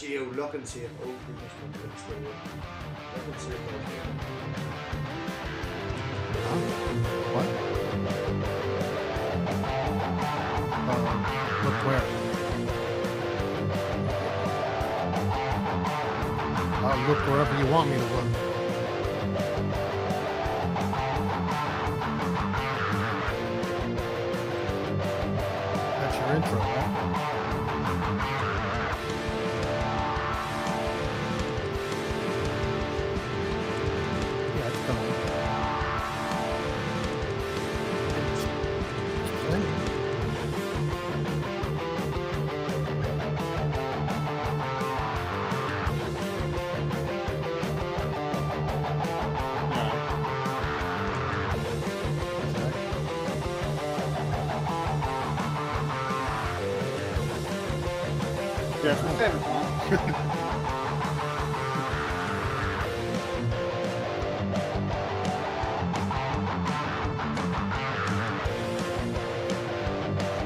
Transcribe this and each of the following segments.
Geo, look and see if goodness, it's still working. Look and see if What? Look where? I'll look wherever you want me to look. That's your intro, right? Yeah, it's coming. It's playing. Yeah, it's the same.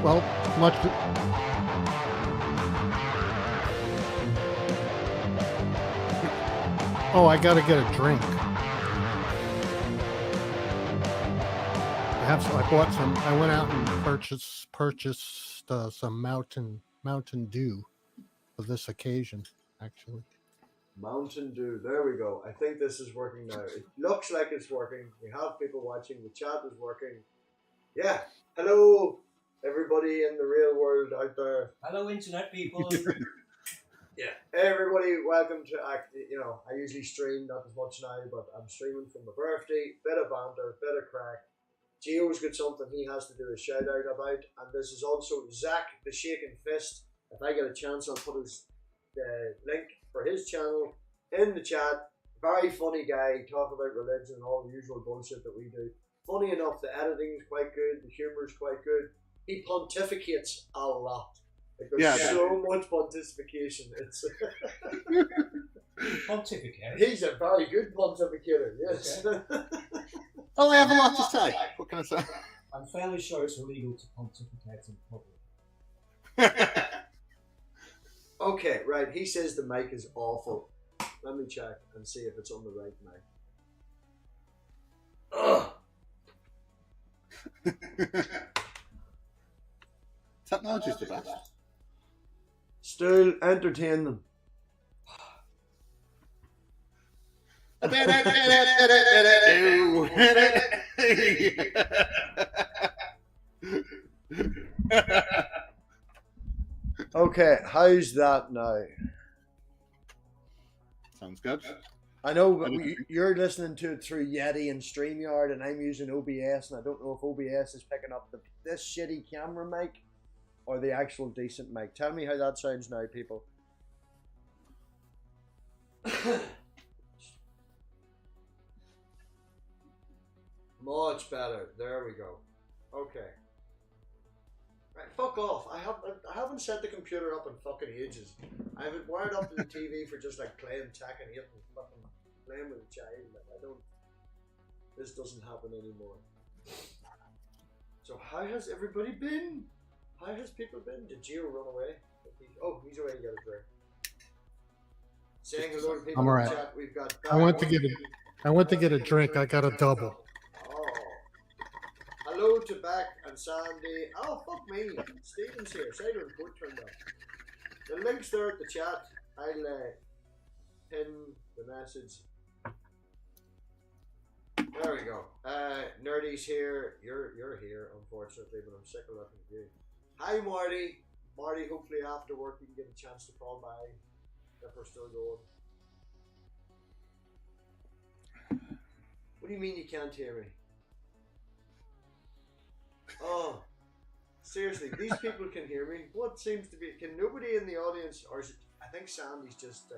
Well, much. Oh, I gotta get a drink. I bought some. I went out and purchased some Mountain Dew for this occasion, actually. Mountain Dew. There we go. I think this is working now. It looks like it's working. We have people watching. The chat is working. Yeah. Hello, everybody in the real world out there. Hello, internet people. Yeah. Hey, everybody. Welcome to I usually stream, not as much now, but I'm streaming from my birthday. Bit of banter, bit of crack. Geo's got something he has to do a shout out about, and this is also Zach the Shaking Fist. If I get a chance, I'll put his link for his channel in the chat. Very funny guy, talk about religion and all the usual bullshit that we do. Funny enough, the editing is quite good, the humour is quite good. He pontificates a lot. Like, there's so much pontification. It's Pontificate. He's a very good pontificator, yes. Okay. Oh, I have a lot to say. What can I say? I'm fairly sure it's illegal to pontificate in public. Okay, right. He says the mic is awful. Let me check and see if it's on the right mic. Ugh. Technology's the best. Still entertain them. Okay, how's that now? Sounds good. I know but you're listening to it through Yeti and StreamYard, and I'm using OBS, and I don't know if OBS is picking up this shitty camera mic or the actual decent mic. Tell me how that sounds now, people. Much better. There we go. Okay. Right, fuck off. I haven't set the computer up in fucking ages. I have it wired up to the TV for just like playing Tekken 8 and fucking playing with a child. Like, this doesn't happen anymore. So how has everybody been? How has people been? Did Geo run away? Oh, he's away to get a drink. Saying hello to people I'm all right. in the chat. We've got I went to get a drink. I got a double. Oh. Hello to Beck and Sandy. Oh, fuck me. Stephen's here. Cider and Port turned up. The link's there at the chat. I'll pin the message. There we go. Nerdy's here. You're here, unfortunately, but I'm sick of looking at you. Hi, Marty. Marty, hopefully after work you can get a chance to call by if we're still going. What do you mean you can't hear me? Oh, seriously, these people can hear me. What seems to be? Can nobody in the audience, or is it? I think Sandy's just.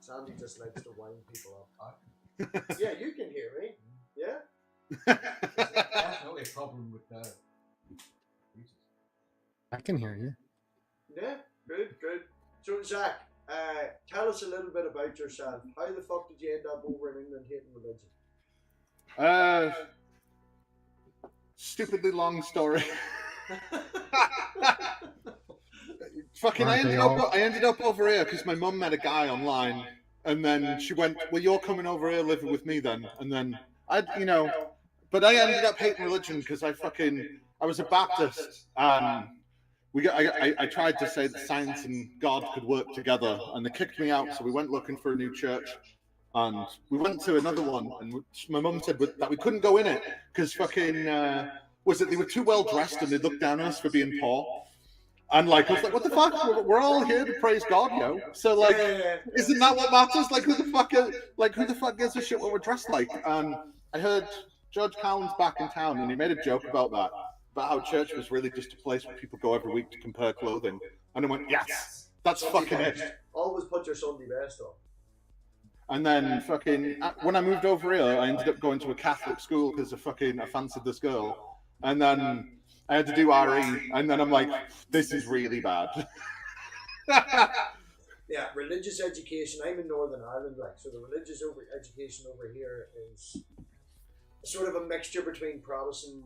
Sandy just likes to wind people up. Yeah, you can hear me. Yeah. Definitely a problem with that. I can hear you. Yeah, good. So, Zach, tell us a little bit about yourself. How the fuck did you end up over in England hating religion? Stupidly long story. Fucking, Aren't they all? I ended up over here because my mum met a guy online, and then she went, "Well, you're coming over here living with me then." And then but I ended up hating religion because I was a Baptist, and I tried to say that science and God could work together, and they kicked me out. So we went looking for a new church, and we went to another one, and my mum said that we couldn't go in it because they were too well dressed and they looked down on us for being poor. And I was like, what the fuck? We're all here to praise God, yo. So isn't that what matters? Who the fuck gives a shit what we're dressed like? And I heard Judge Cowan's back in town, and he made a joke about that, about how church was really just a place where people go every week to compare clothing. And I went, yes, that's fucking it. Always put your Sunday best on. And then when I moved over here, I ended up going to a Catholic school because I fancied this girl. And then I had to do RE, and then I'm like, this is really bad. Yeah, religious education. I'm in Northern Ireland, so the religious education over here is sort of a mixture between Protestant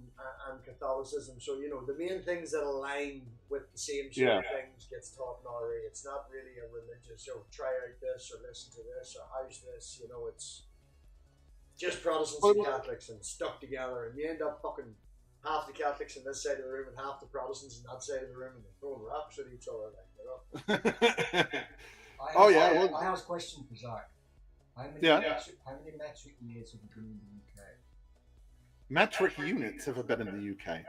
and Catholicism. So, the main things that align with the same sort of things gets taught in RE. It's not really a religious, try out this or listen to this or house this. It's just Protestants and Catholics and stuck together, and you end up fucking half the Catholics in this side of the room and half the Protestants in that side of the room, and they're throwing raps at each other. I have a question for Zach. How many metric years have you been in the UK? Metric units have been in the UK.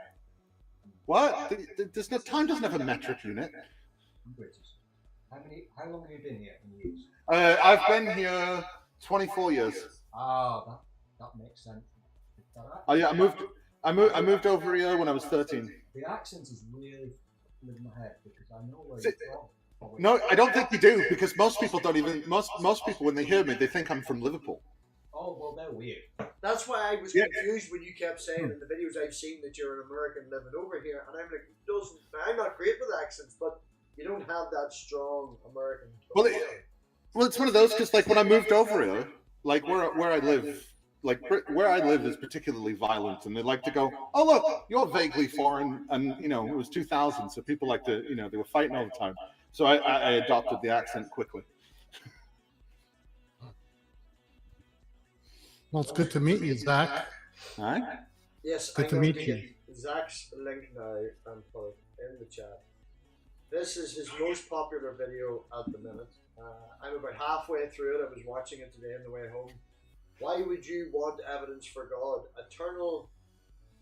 What? Time doesn't have a metric unit. I'm British. How long have you been here in years? I've been here 24 years. Ah, that makes sense. Oh yeah, I moved over here when I was 13. The accent is really in my head because I know where you're from. No, I don't think you do, because most people don't even. Most people, when they hear me, they think I'm from Liverpool. Oh well, they're weird. That's why I was confused when you kept saying in the videos I've seen that you're an American living over here, and I'm like, I'm not great with accents, but you don't have that strong American. Well, it's one of those because when I moved over here, where I live. Where I live is particularly violent, and they like to go, "Oh look, you're vaguely foreign," and it was 2000, so people like to, they were fighting all the time. So I adopted the accent quickly. Well, it's good to meet you, Zach. Hi. Yes, good to meet you. Zach's link now and put it in the chat. This is his most popular video at the minute. I'm about halfway through it. I was watching it today on the way home. Why would you want evidence for God? Eternal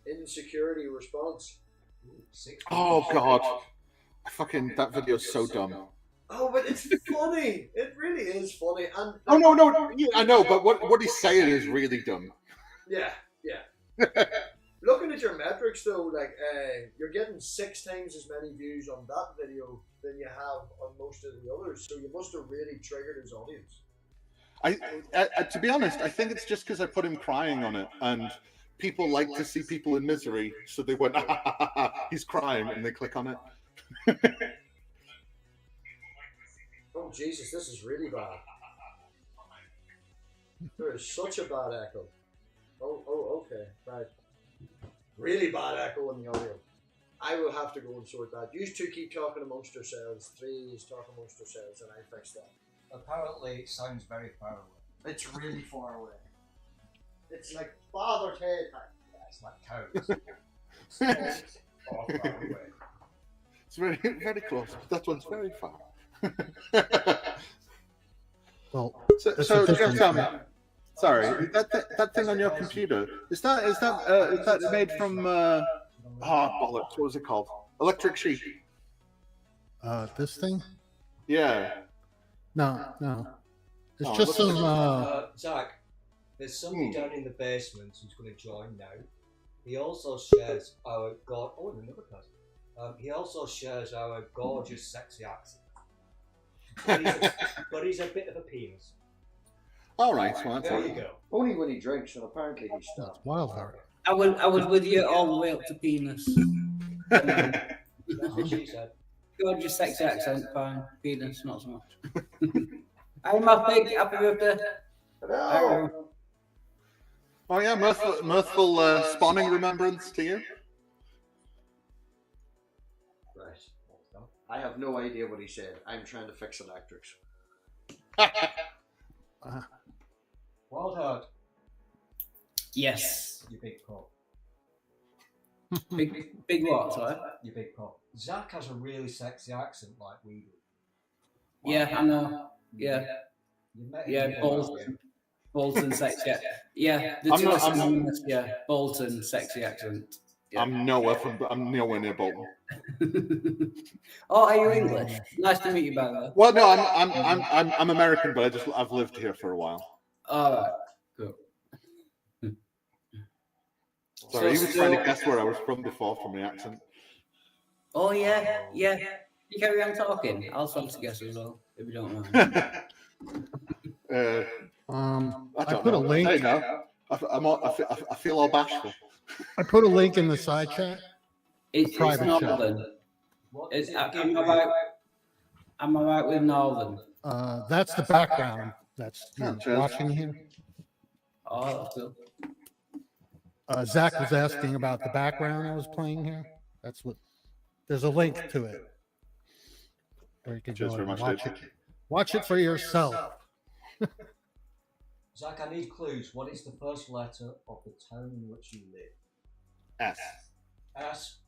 insecurity response. Oh God, that video is so dumb. Oh, but it's funny. It really is funny. And no, yeah, I know, but what he's saying is really dumb. Yeah. Looking at your metrics though, you're getting 6 times as many views on that video than you have on most of the others. So you must have really triggered his audience. To be honest, I think it's just because I put him crying on it, and people like to see people in misery, so they went, he's crying, and they click on it. Oh Jesus, this is really bad. There is such a bad echo. Oh, okay, right. Really bad echo in the audio. I will have to go and sort that. You two keep talking amongst yourselves. 3 is talking amongst yourselves, and I fix that. Apparently, it sounds very far away. It's really far away. It's like Father's head. Yeah, it's like cows. It's far away. It's very, very close. That one's very far. Well, so just tell me. Sorry, that thing on your computer is that made from bollocks? What was it called? Electric sheep. This thing? Yeah. No. It's just some. Zach, there's somebody down in the basement who's going to join now. He also shares our god. Oh, and another person. He also shares our gorgeous, sexy accent. But he's a bit of a penis. All right, well, there you go. Only when he drinks, and apparently he stopped. Wildfire. I was with you all the way up to penis. That's what she said. Gorgeous sexy accent, fine. Penis, not so much. Hi, MathPig. Happy birthday. Hello. Oh yeah, mirthful spawning remembrance to you. Right. I have no idea what he said. I'm trying to fix electrics. Wild Heart, Yes. you big pop. Big what, sorry? You big pop. Zach has a really sexy accent like we do. Yeah, I know. Yeah. You met him Yeah, before, Bolton sexy accent. Yeah, the I'm two not- are synonymous, yeah. Bolton sexy accent. Yeah. I'm nowhere near Bolton. Oh, are you English? Nice to meet you, by the way. Well, no, I'm American, but I've lived here for a while. All right, cool. Sorry, he was trying to guess where I was from before from the accent. Oh yeah. You carry on talking. I'll try to guess as well, if you don't mind. I put a link. Hey, no. I feel all bashful. I put a link in the side chat. It's Private chat. Northern. Am I right with Northern? That's the background. That's you cheers. watching here. Oh, that's cool. Zach was asking about the background I was playing here. That's what. There's a link to it. Where you can Cheers go very and much, watch dude. it. Watch it for yourself. Zach, I need clues. What is the first letter of the town in which you live? S. S.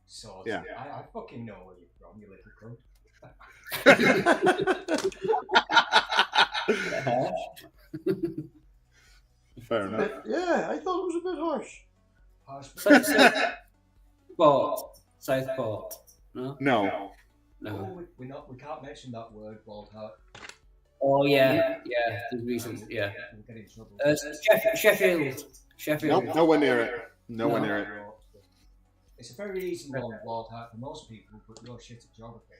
So Yeah. I fucking know where you're from, you little cunt. Fair enough. Yeah, I thought it was a bit harsh. Southport. No. No. No. We can't mention that word, Wild Heart. Oh yeah. There's reasons. Yeah. We'll get in trouble. Sheffield. Nope. Nowhere near it. Nowhere near it. It's a very easy one, Wild Heart, for most people, but you're shit at geography.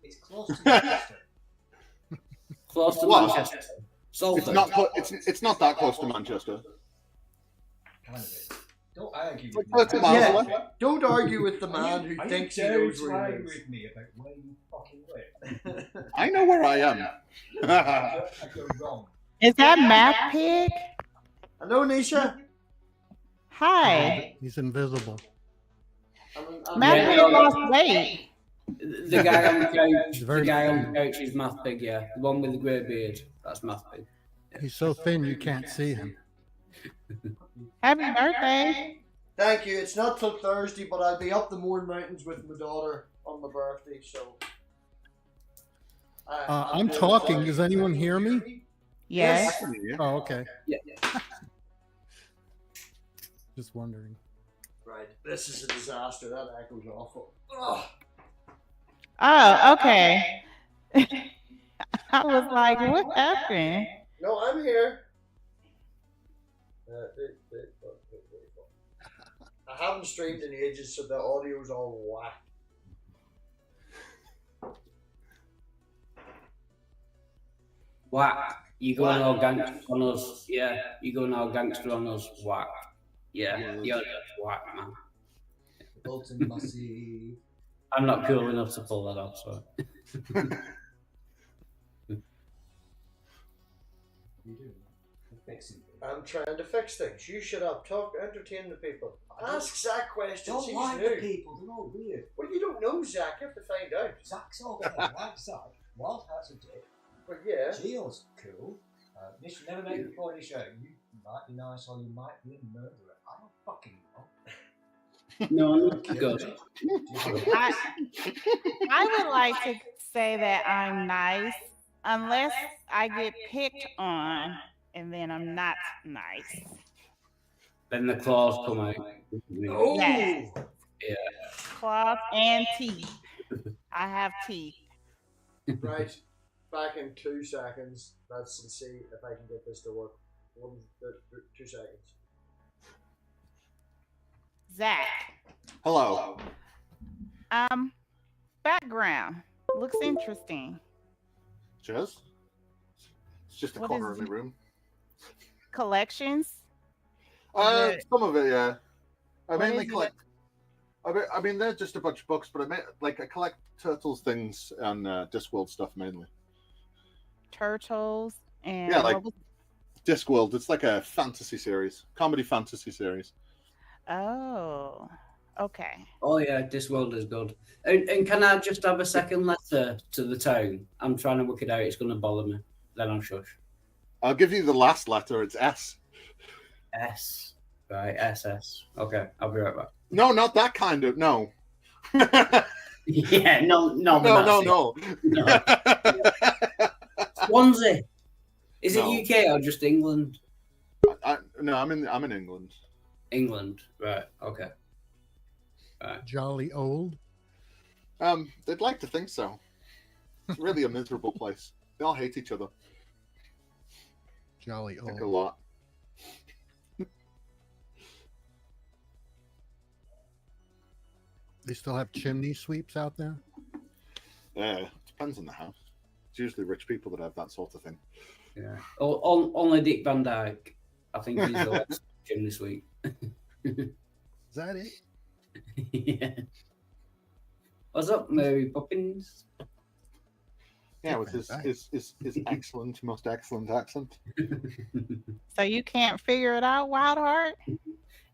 It's close to Manchester. Close to What? Manchester. Salford. It's not that close to Manchester. Kind of is. Don't argue Like with 30 me. miles Yeah. away. Don't argue with the man who Are thinks you he daring knows to where he argue lives. with me about where you fucking live? I know where I am. You're wrong. Is that MathPig? Hello, Nisha. Hi. He's invisible. MathPig lost weight. The guy on the couch. He's The very guy on the thin. couch is MathPig. Yeah, the one with the grey beard. That's MathPig. He's so thin you can't see him. Happy birthday. Thank you. It's not till Thursday, but I'll be up the Mourne Mountains with my daughter on my birthday, so. I'm talking. Does anyone hear me? Yes. Oh, okay. Yeah. Just wondering. Right. This is a disaster. That echo's awful. Ugh. Oh, okay. I was like, what happened? No, I'm here. I haven't streamed in ages, so the audio's all whack. Whack. You going all gangster on us. Yeah. You going all gangster on us. Whack. Yeah. You're just whack, man. Bolton Massive. I'm not cool enough to pull that off, so. You do. Fixing things. I'm trying to fix things. You shut up. Talk. Entertain the people. Ask Zach questions. Don't He's like new. the people, they're all weird. Well, you don't know Zach. You have to find out. Zach's okay, like Zach. Wild Heart's a dick. But yeah. Gio's cool. Nish, never met you before, Nish. You might be nice or you might be a murderer. I don't fucking know. No, good. I would like to say that I'm nice unless I get picked on and then I'm not nice. Then the claws come out. Oh. Yes. Yeah. Claws and teeth. I have teeth. Right. Back in 2 seconds. Let's see if I can get this to work. 2 seconds. Zach. Hello. Background. Looks interesting. Cheers. It's just a What corner is of my room. Collections? Some of it, yeah. I What mainly is it? collect. I mean, they're just a bunch of books, but I collect Turtles things and Discworld stuff mainly. Turtles and Yeah, like what was- Discworld. It's like a fantasy series, comedy fantasy series. oh, Okay. Oh yeah, this world is good. And can I just have a second letter to the town? I'm trying to work it out. It's going to bother me. Then I'll shush. I'll give you the last letter. It's S. S. Right, SS. Okay, I'll be right back. No, not that kind of. No. Yeah, no. No. Swansea. Is No. it UK or just England? No, I'm in England. England. Right. Okay. Right. Jolly old. They'd like to think so. It's really a miserable place. They all hate each other. Jolly Like a old. lot. They still have chimney sweeps out there? Yeah, depends on the house. It's usually rich people that have that sort of thing. Yeah. Only Dick Van Dyke. I think he's the last chimney sweep. Is that it? Yeah. What's up, Mary Poppins? Yeah, with his excellent, most excellent accent. So you can't figure it out, Wild Heart?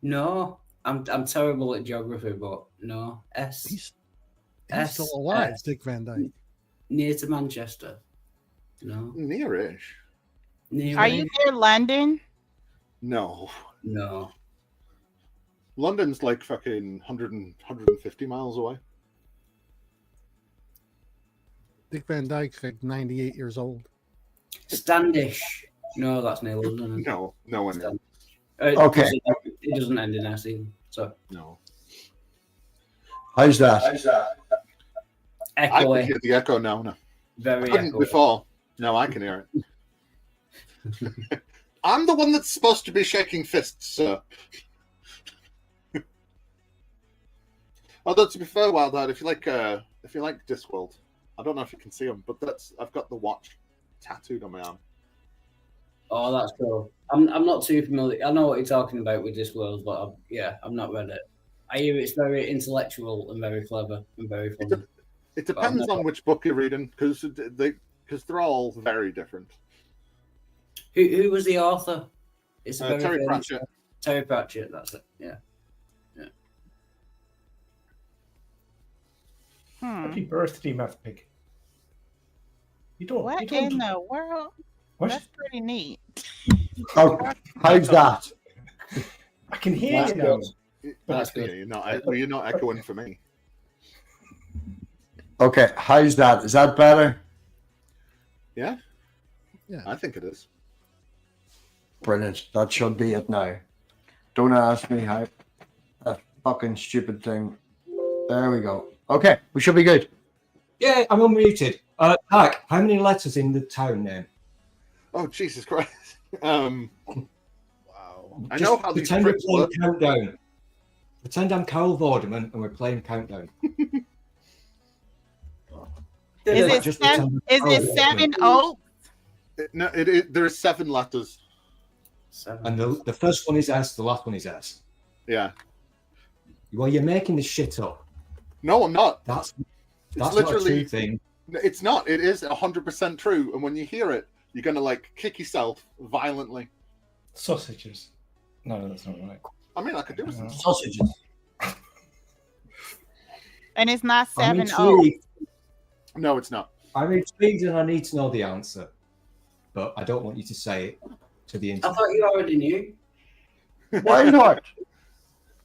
No, I'm terrible at geography, but no. He's still alive, Dick Van Dyke. Near to Manchester. No. Near-ish. Are you near London? No. No. London's like fucking 150 miles away. Dick Van Dyke's like 98 years old. Standish. No, that's near London. No one knows. Okay. It doesn't end in S either. So No. How's that? I echo. can hear the echo now. No. Very I couldn't echo. before. No, I can hear it. I'm the one that's supposed to be shaking fists, sir. Although to be fair, Wild Heart, if you like Discworld, I don't know if you can see them, but I've got the watch tattooed on my arm. Oh, that's cool. I'm not too familiar. I know what you're talking about with this world, but I've not read it. I hear it's very intellectual and very clever and very funny. It depends on which book you're reading, because they're all very different. Who was the author? It's a very Terry famous- Pratchett. Terry Pratchett. That's it. Yeah. Happy birthday, MathPig. You don't. What you don't, in the world? What? That's pretty neat. Oh, how's that? I can hear you now. good. That's good. You're not echoing for me. Okay, how's that? Is that better? Yeah? Yeah. I think it is. Brilliant. That should be it now. Don't ask me how. That fucking stupid thing. There we go. Okay, we should be good. Yeah, I'm unmuted. Hack, how many letters in the town name? Oh, Jesus Christ. Wow. I Just know how these pretend we're tricks playing work. Countdown. Pretend I'm Carol Vorderman and we're playing Countdown. Is it Just seven? pretend we're Is it Carol 7 Vorderman. Oaks? No, there are 7 letters. 7. And the first one is S, the last one is S. Yeah. Well, you're making this shit up. No, I'm not. That's It's not a literally true thing. It's not. It is 100% true. And when you hear it, you're gonna like kick yourself violently. Sausages. No, that's not right. I mean, I could do it. Sausages. And it's not I'm 7 Oaks. intrigued. No, it's not. I'm intrigued and I need to know the answer. But I don't want you to say it to the I internet. thought you already knew. Why not?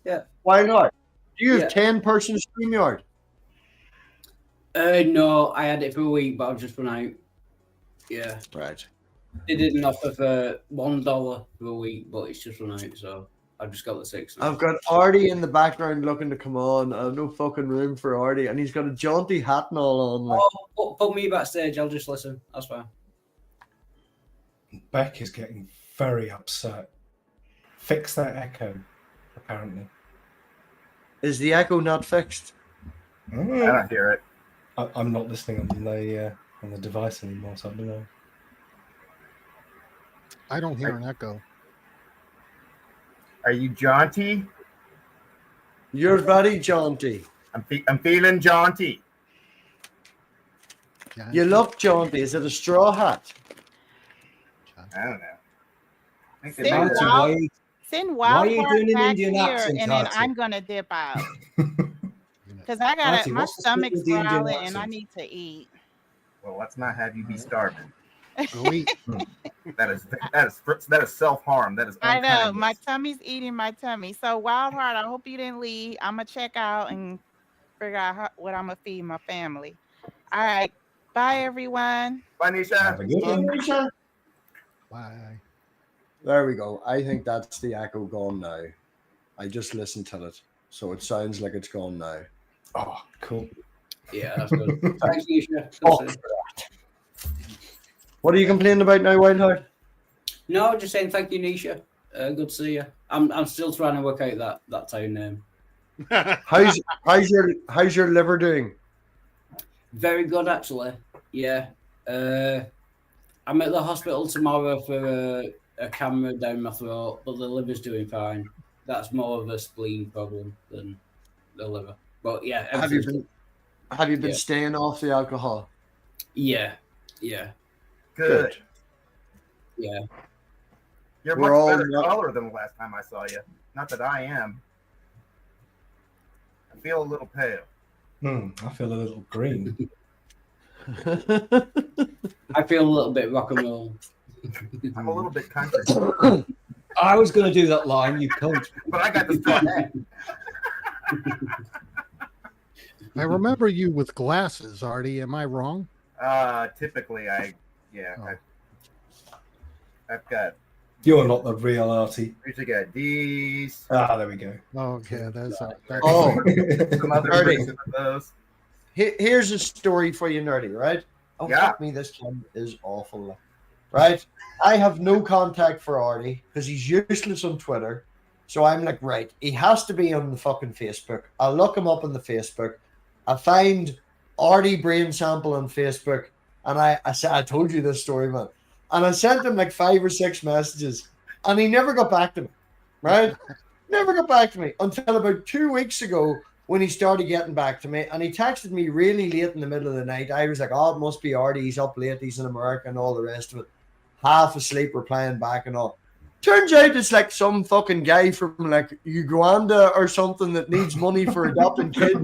Yeah. Why not? Do you have Yeah. 10-person StreamYard? No, I had it for a week, but I've just run out. Yeah. Right. They didn't offer for $1 for a week, but it's just run out, so I've just got the 6 now. I've got Artie in the background looking to come on. I have no fucking room for Artie, and he's got a jaunty hat and all on. Like. Oh, put me backstage. I'll just listen. That's fine. Beck is getting very upset. Fix that echo, apparently. Is the echo not fixed? I don't hear it. I'm not listening on the device anymore, so I don't know. I don't hear an echo. Are you jaunty? You're very jaunty. I'm feeling jaunty. You look jaunty. Is it a straw hat? I don't know. I think they Send made it- Wild, send why are Wild you Heart doing an back Indian here, accent, and then Artie? I'm gonna dip out. Because I got Auntie, my what's the stomach's split with the Indian growling and I accent? need to eat. Well, let's not have you be starving. Go eat. That is self-harm. That is I know unkindness. my tummy's eating my tummy. So Wild Heart, I hope you didn't leave. I'm gonna check out and figure out what I'm gonna feed my family. All right, bye everyone. Bye, Nisha. Have a good one. Bye. There we go. I think that's the echo gone now. I just listened to it, so it sounds like it's gone now. Oh, cool. Yeah, that's good. Thanks, Nisha. Oh, what are you complaining about now, Wildheart? No, just saying thank you, Nisha. Good to see you. I'm still trying to work out that town name. How's your liver doing? Very good, actually. Yeah. I'm at the hospital tomorrow for a camera down my throat, but the liver's doing fine. That's more of a spleen problem than the liver. But yeah, Have you been Yeah. staying off the alcohol? Yeah. Good. Yeah. You're We're much all better not- color than the last time I saw you. Not that I am. I feel a little pale. I feel a little green. I feel a little bit rock and roll. I'm a little bit country, I was going to do that line, you cunt. but I got the straw hat. I remember you with glasses, Artie. Am I wrong? Typically, I've got You're not the real Artie. usually got these. Ah, there we go. Oh, yeah, that's Oh, Some other Nerdy. versions of those. Here's a story for you, Nerdy, right? Oh, Yeah. fuck me, this camera is awful. Right? I have no contact for Artie because he's useless on Twitter. So I'm like, right, he has to be on the fucking Facebook. I'll look him up on the Facebook. I find Artie Brain Sample on Facebook. And I said, I told you this story, man. And I sent him like 5 or 6 messages. And he never got back to me. Right? Never got back to me until about 2 weeks ago when he started getting back to me. And he texted me really late in the middle of the night. I was like, oh, it must be Artie. He's up late. He's in America and all the rest of it. Half asleep, replying back and all. Turns out it's like some fucking guy from like Uganda or something that needs money for adopting kids.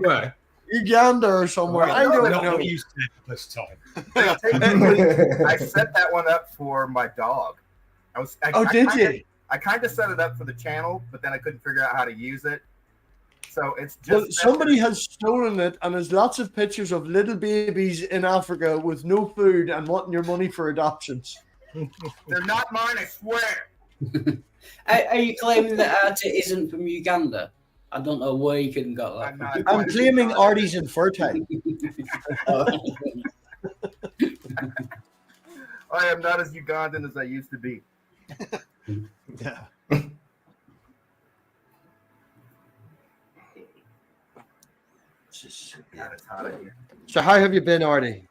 Where? Uganda or somewhere. I don't Not know. what you said this time. I set that one up for my dog. You? I kind of set it up for the channel, but then I couldn't figure out how to use it. So it's just Well, somebody has stolen it, and there's lots of pictures of little babies in Africa with no food and wanting your money for adoptions. They're not mine, I swear. Are you claiming that Artie isn't from Uganda? I don't know where you could have got that. I'm not. I'm claiming Artie's infertile. I am not as Ugandan as I used to be. Yeah. God, it's hot in here. So how have you been, Artie?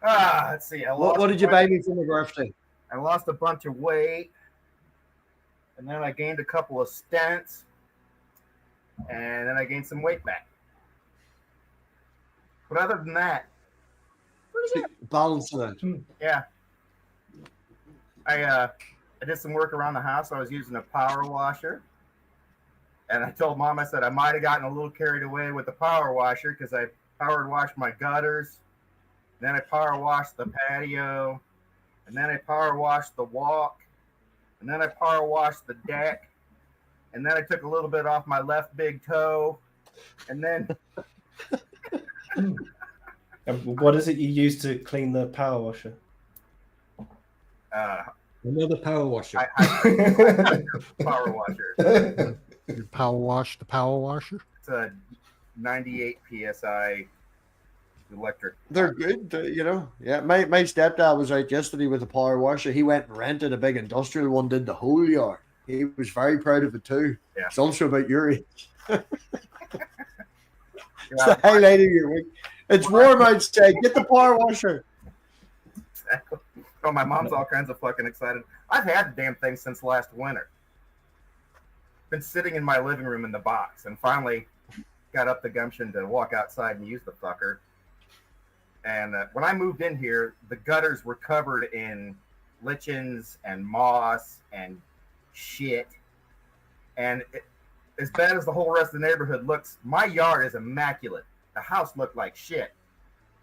Let's see. What did you buy me for my birthday? I lost a bunch of weight, and then I gained a couple of stents, and then I gained some weight back. But other than that, Balancing it. yeah. I did some work around the house. I was using a power washer. And I told Mom, I said, I might have gotten a little carried away with the power washer because I power washed my gutters. Then I power washed the patio. And then I power washed the walk. And then I power washed the deck. And then I took a little bit off my left big toe. And then What is it you use to clean the power washer? Another power washer. Power washer. You power wash the power washer? It's a 98 psi electric. They're good, you know. Yeah, my stepdad was out yesterday with a power washer. He went and rented a big industrial one, did the whole yard. He was very proud of it too. Yeah. It's also about your age. It's Yeah, the highlight of your week. It's warm outside. Get the power washer. exactly. So my mom's all kinds of fucking excited. I've had the damn thing since last winter. Been sitting in my living room in the box, and finally got up the gumption to walk outside and use the fucker. And when I moved in here, the gutters were covered in lichens and moss and shit. And as bad as the whole rest of the neighborhood looks, my yard is immaculate. The house looked like shit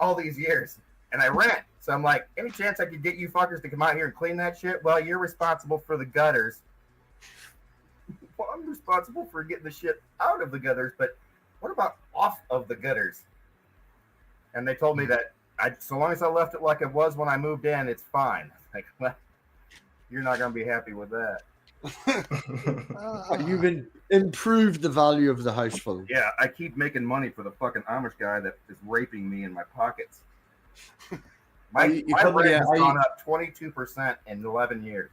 all these years, and I rent. So I'm like, any chance I could get you fuckers to come out here and clean that shit? Well, you're responsible for the gutters. Well, I'm responsible for getting the shit out of the gutters, but what about off of the gutters? And they told me that so long as I left it like it was when I moved in, it's fine. Like, well, you're not going to be happy with that. You've improved the value of the house for them. Yeah, I keep making money for the fucking Amish guy that is raping me in my pockets. My rent has gone up 22% in 11 years.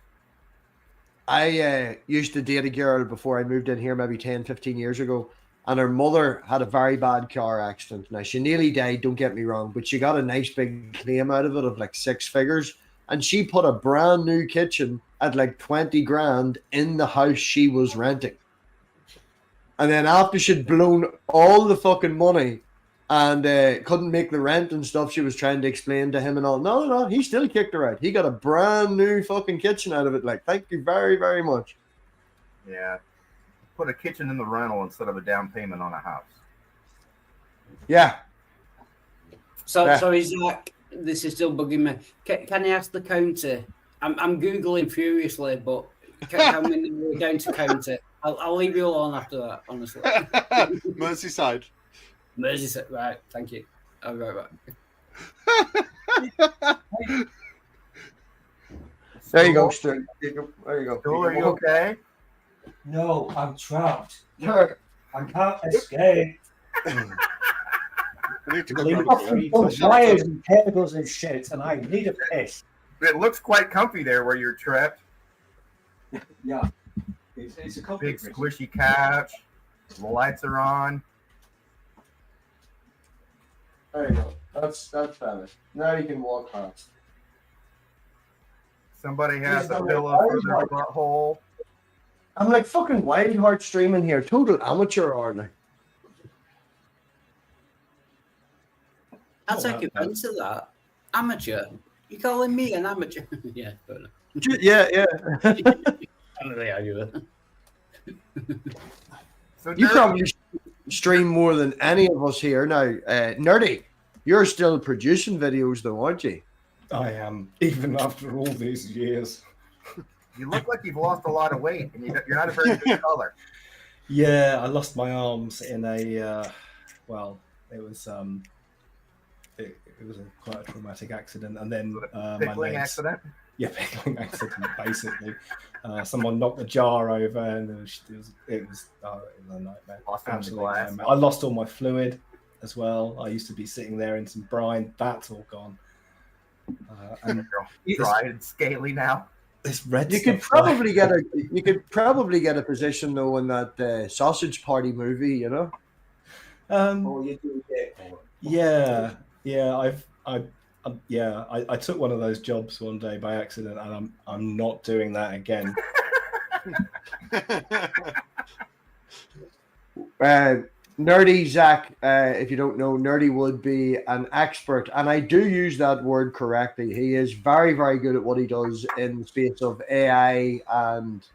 I used to date a girl before I moved in here maybe 10, 15 years ago, and her mother had a very bad car accident. Now, she nearly died, don't get me wrong, but she got a nice big claim out of it of like 6 figures, and she put a brand new kitchen at like 20 grand in the house she was renting. And then after she'd blown all the fucking money and couldn't make the rent and stuff, she was trying to explain to him and all. No, he still kicked her out. He got a brand new fucking kitchen out of it. Like, thank you very, very much. Yeah. Put a kitchen in the rental instead of a down payment on a house. Yeah. So is that, this is still bugging me. Can I ask the counter? I'm Googling furiously, but how many we're going to counter? I'll leave you alone after that, honestly. Merseyside. Merseyside, right, thank you. I'll be right back. There you go, Stu. There you go. Stu, are you okay? No, I'm trapped. Sure. I can't escape. I need to go Leave grab off wires and cables and shit, and I need a piss. It looks quite comfy there where you're trapped. Yeah. It's a comfy big squishy couch. The lights are on. There you go. That's better. Now you can walk past. Somebody has a pillow for their butthole. I'm like fucking Wild Heart streaming here. Total amateur, aren't I? I'll take offense to that. Amateur. You calling me an amateur? Yeah, fair enough. Yeah. So you probably stream more than any of us here now. Nerdy, you're still producing videos though, aren't you? I am, even after all these years. You look like you've lost a lot of weight, and you're not a very good color. Yeah, I lost my arms in a, well, it was quite a traumatic accident, and then my pickling legs. accident. Yeah, pickling accident, basically. Someone knocked the jar over, and it was a nightmare. Absolute nightmare. I lost all my fluid as well. I used to be sitting there in some brine. That's all gone. And dry and scaly now. This red. You could probably get a position though in that Sausage Party movie, you know. You do it. Yeah. I took one of those jobs one day by accident, and I'm not doing that again. Nerdy Zach, if you don't know, Nerdy would be an expert, and I do use that word correctly. He is very, very good at what he does in the space of AI, and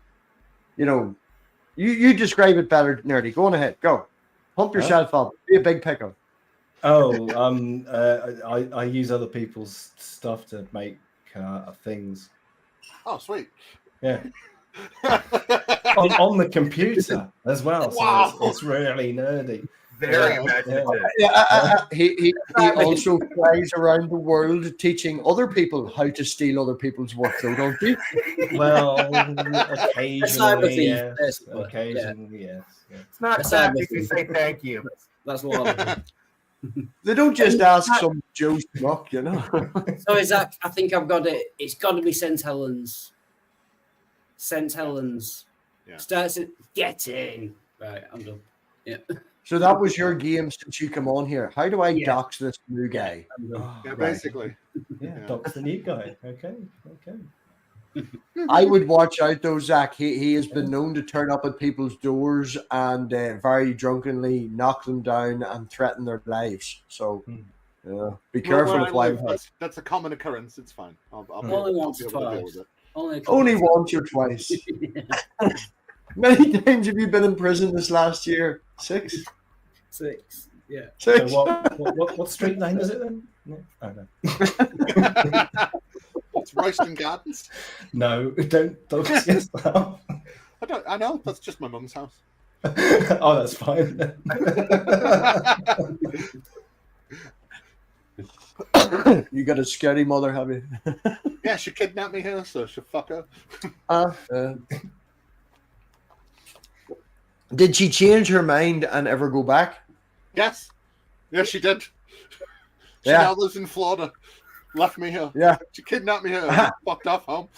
you describe it better, Nerdy. Go on ahead, go, pump yourself up, be a big pickle. Oh, I use other people's stuff to make things. Oh, sweet. Yeah. on the computer as well. So Wow. it's really nerdy. Very imaginative. He also flies around the world teaching other people how to steal other people's work, though, don't you? Well, occasionally, yes. Occasionally, yes. It's not sad if you say thank you. That's what They don't just ask some Joe Schmuck, you know. So Isaac, I think I've got it. It's got to be St. Helens. St. Helens. Yeah. Starts at get in. Right, I'm done. Yeah. So that was your game since you come on here. How do I dox this new guy? Yeah, basically. Yeah, dox the new guy. Okay. I would watch out though, Zach. He has been known to turn up at people's doors and very drunkenly knock them down and threaten their lives. So be careful of Wild Heart. That's a common occurrence. It's fine. I'll Only once or be able to deal twice. with it. Only Once or twice. Many times have you been in prison this last year? 6? 6. Yeah. 6. So what street name is it then? No? Oh, no. It's Royston Gardens. No, don't guess that. I know. That's just my mum's house. Oh, that's fine. You got a scary mother, have you? Yeah, she kidnapped me here, so she fuck her. Did she change her mind and ever go back? Yes. Yes, she did. She Yeah. now lives in Florida. Left me here. Yeah. She kidnapped me here. And fucked off home.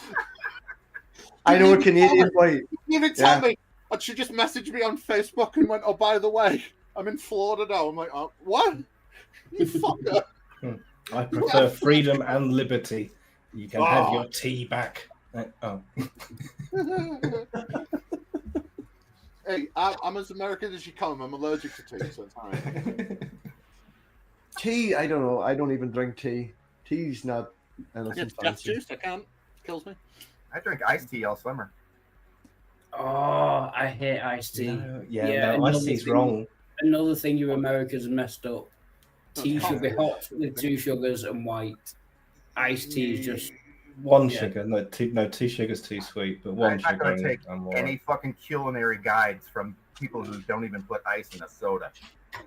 I know a Canadian boy. You didn't even tell me. And she just messaged me on Facebook and went, "Oh, by the way, I'm in Florida now." I'm like, "Oh, what? You fucker." I prefer freedom and liberty. You can have your tea back. Oh. Hey, I'm as American as you come. I'm allergic to tea, so it's all right. Tea, I don't know. I don't even drink tea. Tea's not anything It's fancy. juice. I can't. Kills me. I drink iced tea all summer. Oh, I hate iced tea. No, another iced tea's thing- wrong. Another thing you Americans have messed up. Tea should be hot with 2 sugars and white. Iced tea is just One sugar. No, two sugars too sweet, but one I'm not sugar. going to take and any fucking culinary guides from people who don't even put ice in a soda.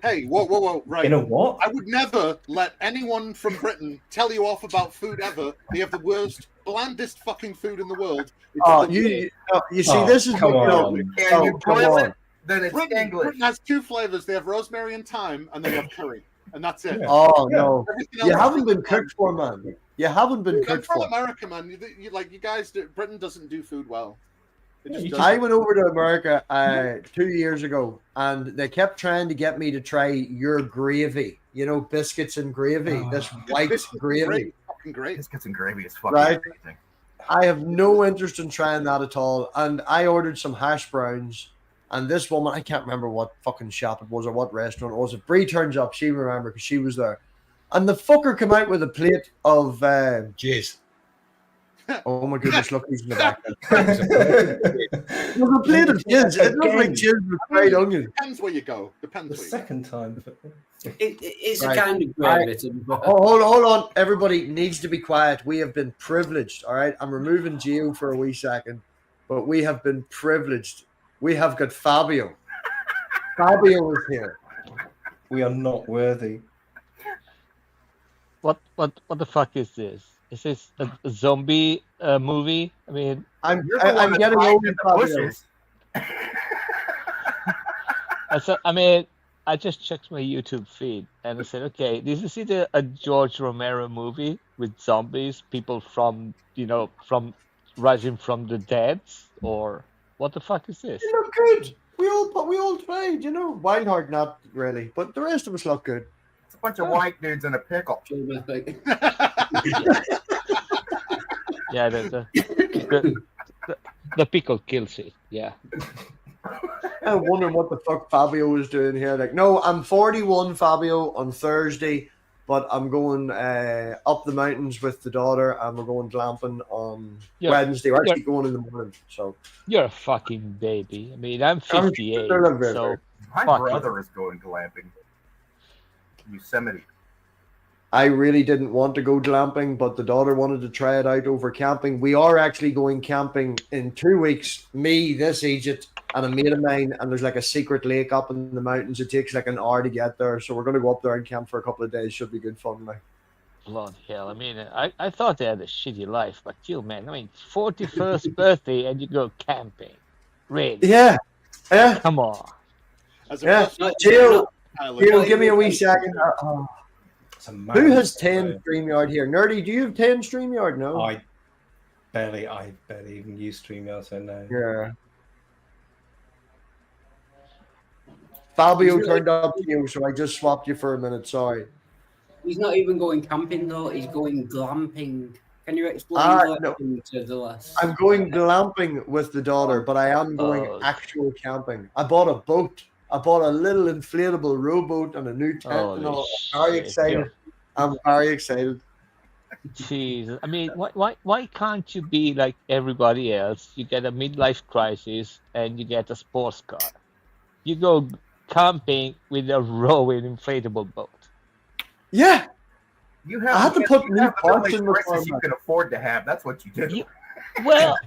Hey, whoa, right. You know what? I would never let anyone from Britain tell you off about food ever. They have the worst, blandest fucking food in the world. It's Oh, the you worst. see, this is come what on. Can you come boil on. it? Then it's English. Britain has 2 flavors. They have rosemary and thyme, and they have curry, and that's it. Yeah. Oh no, Everything you else haven't is been cooked for, man. You haven't been I'm cooked from for. America, man. You guys, Britain doesn't do food well. It just you doesn't. I went over to America 2 years ago, and they kept trying to get me to try your gravy. You know, biscuits and gravy. This white Biscuits and gravy. Fucking great. Biscuits and gravy is fucking Right. amazing. I have no interest in trying that at all. And I ordered some hash browns. And this woman, I can't remember what fucking shop it was or what restaurant it was. If Bree turns up, she remember because she was there. And the fucker came out with a plate of jizz. Oh my goodness, look who's in the back. It was a plate of jizz. It looked like jizz with fried onion. Depends where you go. The Depends where you go. second time. it's Right. a kind of gravy. to be fair. Hold on. Everybody needs to be quiet. We have been privileged. All right. I'm removing Geo for a wee second, but we have been privileged. We have got Fabio. Fabio is here. We are not worthy. What the fuck is this? Is this a zombie movie? I mean, I'm You're the one I'm that's getting hiding over in the Fabio. bushes. I just checked my YouTube feed and I said, okay, this is either a George Romero movie with zombies, people from rising from the dead, or what the fuck is this? You look good. We all tried, you know. Wildheart not really, but the rest of us look good. It's a bunch of white dudes in a pickle. Yeah, the pickle kills it. Yeah. I'm wondering what the fuck Fabio was doing here. Like, no, I'm 41, Fabio, on Thursday, but I'm going up the mountains with the daughter, and we're going glamping on Wednesday. We're actually going in the morning. So you're a fucking baby. I mean, I'm 58, so My fuck brother is going glamping. Yosemite. I really didn't want to go glamping, but the daughter wanted to try it out over camping. We are actually going camping in 2 weeks. Me, this Egypt, and a mate of mine, and there's like a secret lake up in the mountains. It takes like an hour to get there, so we're going to go up there and camp for a couple of days. Should be good fun. Like, Bloody hell. I mean, I thought they had a shitty life, but you, man, I mean, 41st birthday and you go camping. Really? yeah. Come on. Yeah. Jill, give me a wee second. Who has 10 StreamYard here? Nerdy, do you have 10 StreamYard? No. I barely even use StreamYard, so no. Yeah. Fabio turned up to you, so I just swapped you for a minute. Sorry. He's not even going camping though. He's going glamping. Can you explain No. to the less? I'm going glamping with the daughter, but I am going actual camping. I bought a boat. I bought a little inflatable rowboat and a new tent and all. I'm very excited. I'm very excited. Jesus. I mean, why can't you be like everybody else? You get a midlife crisis and you get a sports car. You go camping with a rowing inflatable boat. Yeah. You I have, had to put you new have the parts midlife in the car. crisis you can afford to have. That's what you do. Well,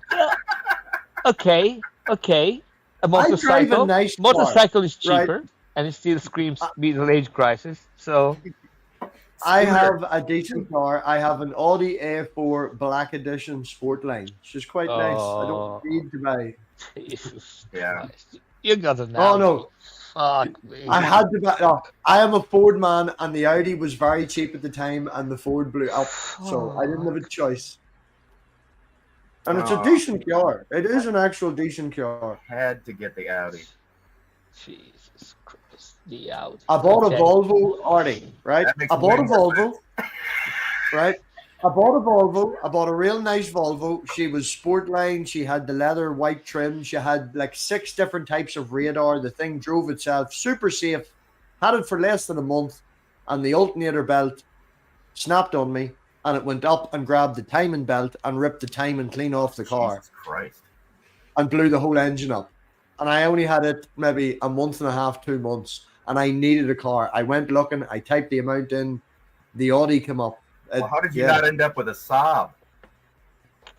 okay. A I drive a motorcycle. nice car, Motorcycle is right? cheaper, and it still screams middle-age crisis. So I have a decent car. I have an Audi A4 Black Edition Sportline. It's just quite nice. I don't need to buy. Jesus Yeah. Christ. You got an Oh Audi. no, Fuck me. I had to buy. Oh, I am a Ford man, and the Audi was very cheap at the time, and the Ford blew up, so I didn't have a choice. And it's a decent car. It is an actual decent car. Had to get the Audi. Jesus Christ. The Audi. I bought Okay. a Volvo Audi, right? That makes I bought a way more Volvo, right? I bought a Volvo. I bought a real nice Volvo. She was Sportline. She had the leather white trim. She had like 6 different types of radar. The thing drove itself, super safe. Had it for less than a month, and the alternator belt snapped on me, and it went up and grabbed the timing belt and ripped the timing clean off the car. Jesus Christ. And blew the whole engine up. And I only had it maybe a month and a half, 2 months, and I needed a car. I went looking. I typed the amount in. The Audi came up. Well, how did you not end up with a Saab?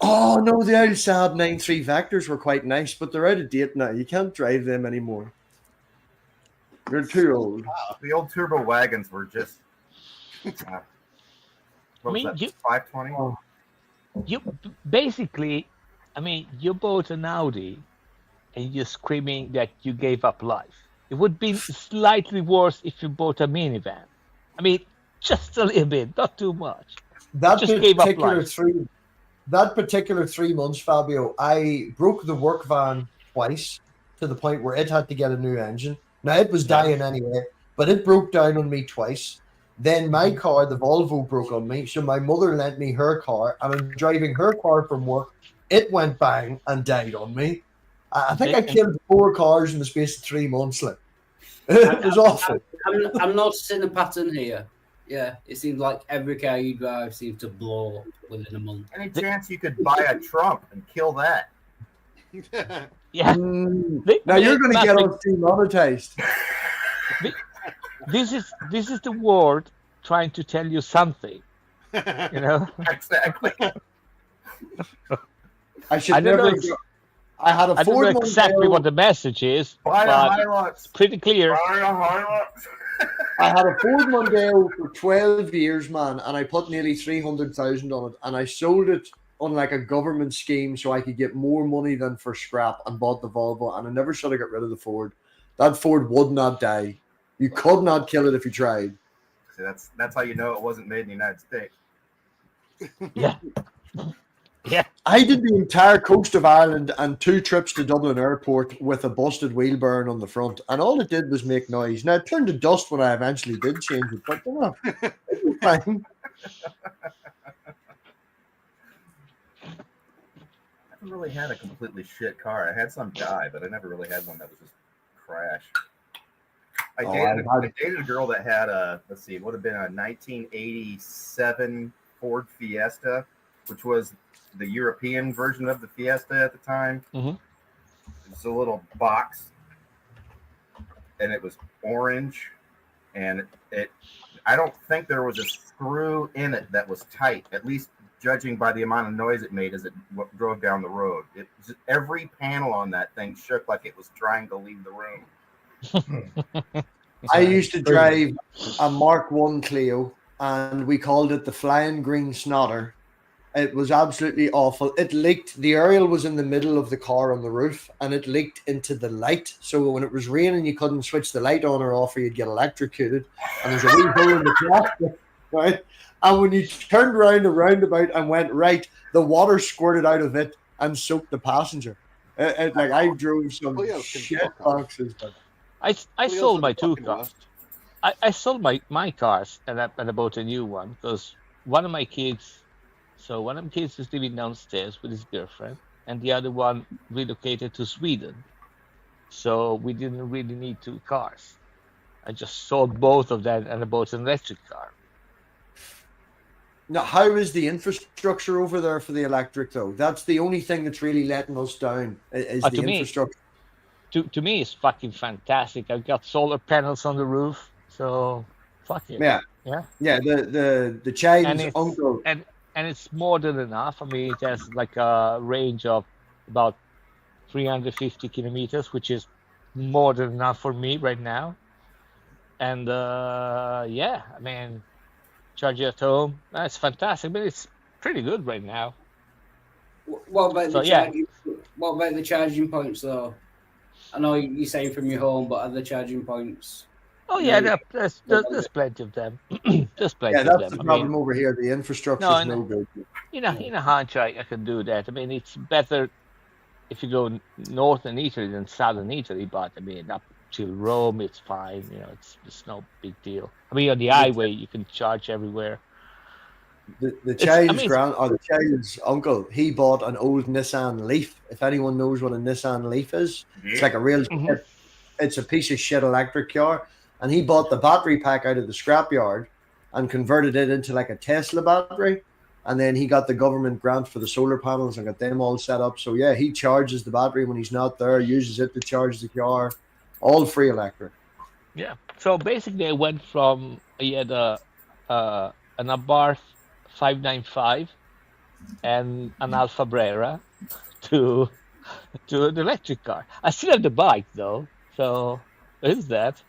Oh no, the old Saab 9.3 Vectors were quite nice, but they're out of date now. You can't drive them anymore. They're too old. The old turbo wagons were just. What was that? 520. You basically, I mean, you bought an Audi, and you're screaming that you gave up life. It would be slightly worse if you bought a minivan. I mean, just a little bit, not too much. That Just gave up particular life. that particular 3 months, Fabio, I broke the work van twice to the point where it had to get a new engine. Now it was dying anyway, but it broke down on me twice. Then my car, the Volvo, broke on me, so my mother lent me her car, and I'm driving her car from work. It went bang and died on me. I think I killed 4 cars in the space of 3 months. Like. It was awful. I'm noticing a pattern here. Yeah, it seems like every car you drive seems to blow up within a month. Any chance you could buy a Trump and kill that? Yeah. Now you're going to get us demonetized. This is the world trying to tell you something. You know. Exactly. I should I don't never. know I had a I don't Ford know exactly Mondeo. what the message is, Buy a but Hilux. it's pretty clear. Buy a Hilux. I had a Ford Mondeo for 12 years, man, and I put nearly 300,000 on it, and I sold it on like a government scheme so I could get more money than for scrap, and bought the Volvo, and I never should have got rid of the Ford. That Ford would not die. You could not kill it if you tried. See, that's how you know it wasn't made in the United States. Yeah. Yeah. I did the entire coast of Ireland and 2 trips to Dublin Airport with a busted wheel bearing on the front, and all it did was make noise. Now, it turned to dust when I eventually did change it, but you know, it was fine. I never really had a completely shit car. I had some die, but I never really had one that was just crash. I dated a girl that had a, let's see, it would have been a 1987 Ford Fiesta, which was the European version of the Fiesta at the time. Mm-hmm. It was a little box, and it was orange, and I don't think there was a screw in it that was tight, at least judging by the amount of noise it made as it drove down the road. Every panel on that thing shook like it was trying to leave the room. I used to drive a Mark I Clio, and we called it the Flying Green Snotter. It was absolutely awful. It leaked. The aerial was in the middle of the car on the roof, and it leaked into the light. So when it was raining, you couldn't switch the light on or off, or you'd get electrocuted. And there's a wee hole in the plastic, right? And when you turned around a roundabout and went right, the water squirted out of it and soaked the passenger. Like I drove some shit boxes. I sold my 2 cars. I sold my cars and I bought a new one because one of my kids. So one of the kids is living downstairs with his girlfriend, and the other one relocated to Sweden. So we didn't really need 2 cars. I just sold both of them and I bought an electric car. Now, how is the infrastructure over there for the electric, though? That's the only thing that's really letting us down, is the infrastructure. To me, it's fucking fantastic. I've got solar panels on the roof, so fuck it. Yeah. The child's uncle. And it's more than enough. I mean, it has like a range of about 350 kilometers, which is more than enough for me right now. And yeah, I mean, charge it at home. That's fantastic, but it's pretty good right now. What about What about the charging points, though? I know you're saying from your home, but are the charging points? Oh yeah, there's plenty of them. There's plenty of them. Yeah, that's the problem over here. The infrastructure is no good. In a hunch, I can do that. I mean, it's better if you go northern Italy than southern Italy, but I mean, up to Rome, it's fine. You know, it's no big deal. I mean, on the highway, you can charge everywhere. The child's uncle, he bought an old Nissan Leaf. If anyone knows what a Nissan Leaf is, it's like a real it's a piece of shit electric car. And he bought the battery pack out of the scrapyard and converted it into like a Tesla battery. And then he got the government grant for the solar panels and got them all set up. So yeah, he charges the battery when he's not there, uses it to charge the car, all free electric. Yeah. So basically, I went from an Abarth 595 and an Alfa Brera to an electric car. I still have the bike though, so there's that.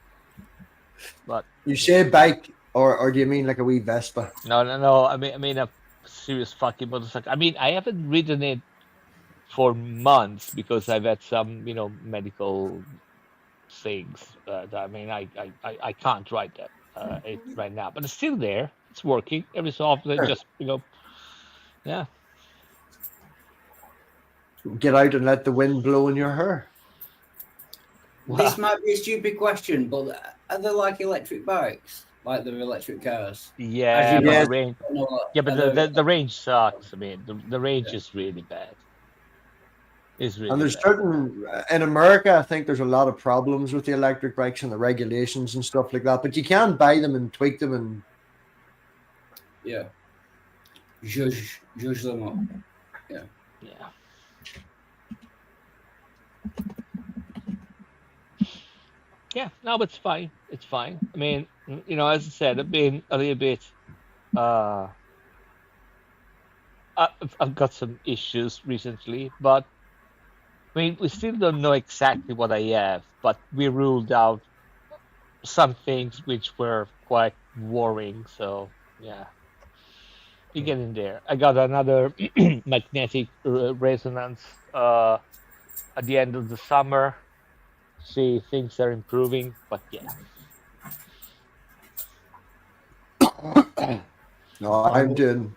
But you say bike, or do you mean like a wee Vespa? No. I mean a serious fucking motorcycle. I mean, I haven't ridden it for months because I've had some, medical things. I mean, I can't ride that it right now, but it's still there. It's working every so often. Sure. Just yeah. Get out and let the wind blow in your hair. This might be a stupid question, but are they like electric bikes, like they're electric cars? Yeah, but the range. Yeah, but the range sucks. I mean, the range is really bad. It's really. And there's certain in America, I think there's a lot of problems with the electric bikes and the regulations and stuff like that. But you can buy them and tweak them and. Yeah. Judge them up. Yeah. Yeah. Yeah, no, but it's fine. It's fine. I mean, as I said, I've been a little bit. I've got some issues recently, but I mean, we still don't know exactly what I have. But we ruled out some things which were quite worrying. So yeah, you get in there. I got another magnetic resonance at the end of the summer. See, things are improving, but yeah. No, I'm doing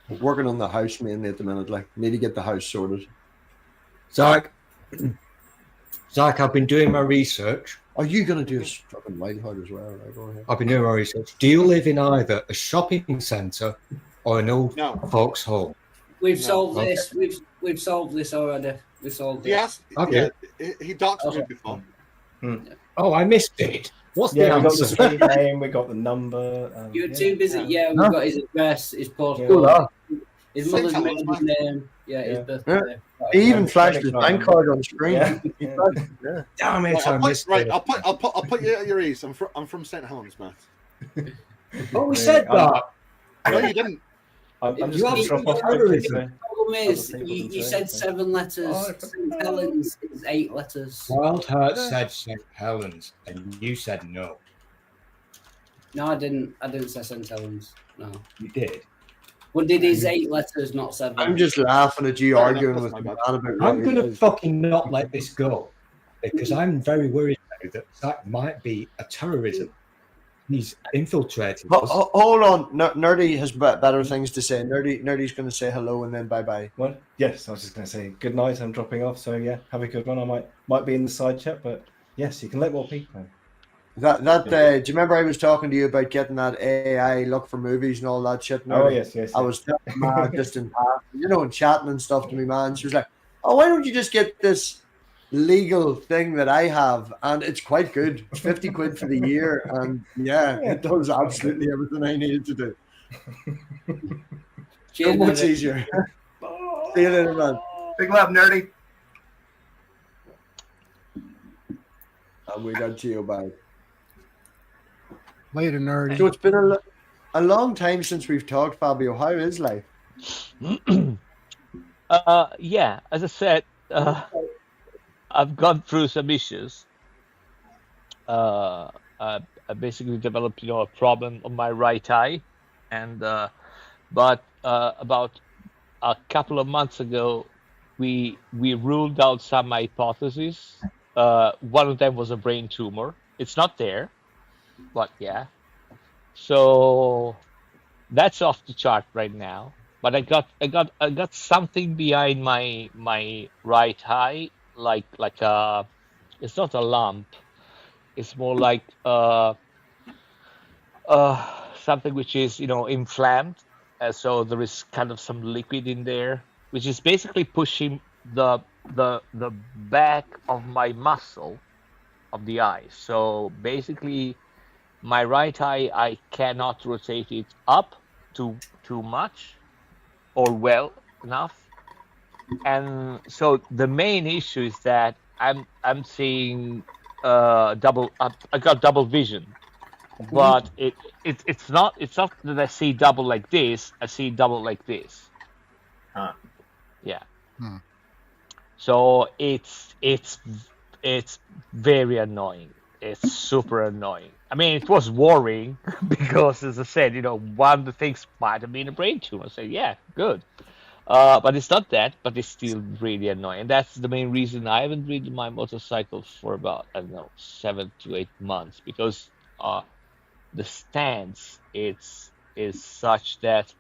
working on the house mainly at the minute. Like, need to get the house sorted. Zach, I've been doing my research. Are you going to do a fucking Whiteheart as well? Right, go ahead. I've been doing my research. Do you live in either a shopping centre or an old folks' home? We've solved this. We've solved this already. We solved it. Yes. Okay. Yeah, he doxed me before. Oh, I missed it. What's the we got the answer? street name, we got the number. You're too busy. Yeah, we've got his address, his postcode, his mother's maiden name. Yeah, his birthday. He even flashed his bank card on screen. Yeah. Damn it! I missed it. I'll put you at your ease. I'm from St. Helens, Matt. Oh, we said that. No, you didn't. I'm just going to drop off The problem is, you said 7 letters. St. Helens is 8 letters. Wild Heart said St. Helens, and you said no. No, I didn't. I didn't say St. Helens. No, you did. Well, did his 8 letters, not 7? I'm just laughing at you arguing with the man about. I'm going to fucking not let this go because I'm very worried now that Zach might be a terrorism. He's infiltrated us. Hold on, Nerdy has better things to say. Nerdy's going to say hello and then bye. What? Yes, I was just going to say good night. I'm dropping off, so yeah, have a good one. I might be in the side chat, but yes, you can let more people in. Do you remember I was talking to you about getting that AI look for movies and all that shit? Oh yes. I was telling her just in passing, and chatting and stuff to me, man. She was like, "Oh, why don't you just get this legal thing that I have, and it's quite good. It's 50 quid for the year, and yeah, it does absolutely everything I needed to do." So much easier. See you later, man. Big love, nerdy. And we got Geo back. Later, nerdy. So it's been a long time since we've talked, Fabio. How is life? Yeah, as I said, I've gone through some issues. I basically developed, a problem on my right eye, and but about a couple of months ago, we ruled out some hypotheses. One of them was a brain tumor. It's not there, but yeah. So that's off the chart right now. But I got something behind my right eye, like it's not a lump. It's more like something which is inflamed. So there is kind of some liquid in there, which is basically pushing the back of my muscle of the eye. So basically, my right eye, I cannot rotate it up too much or well enough. And so the main issue is that I'm seeing double. I got double vision, but it's not that I see double like this. I see double like this. Huh. Yeah. So it's very annoying. It's super annoying. I mean, it was worrying because, as I said, one of the things might have been a brain tumor. So yeah, good. But it's not that, but it's still really annoying. And that's the main reason I haven't ridden my motorcycle for about, 7 to 8 months, because the stance is such that,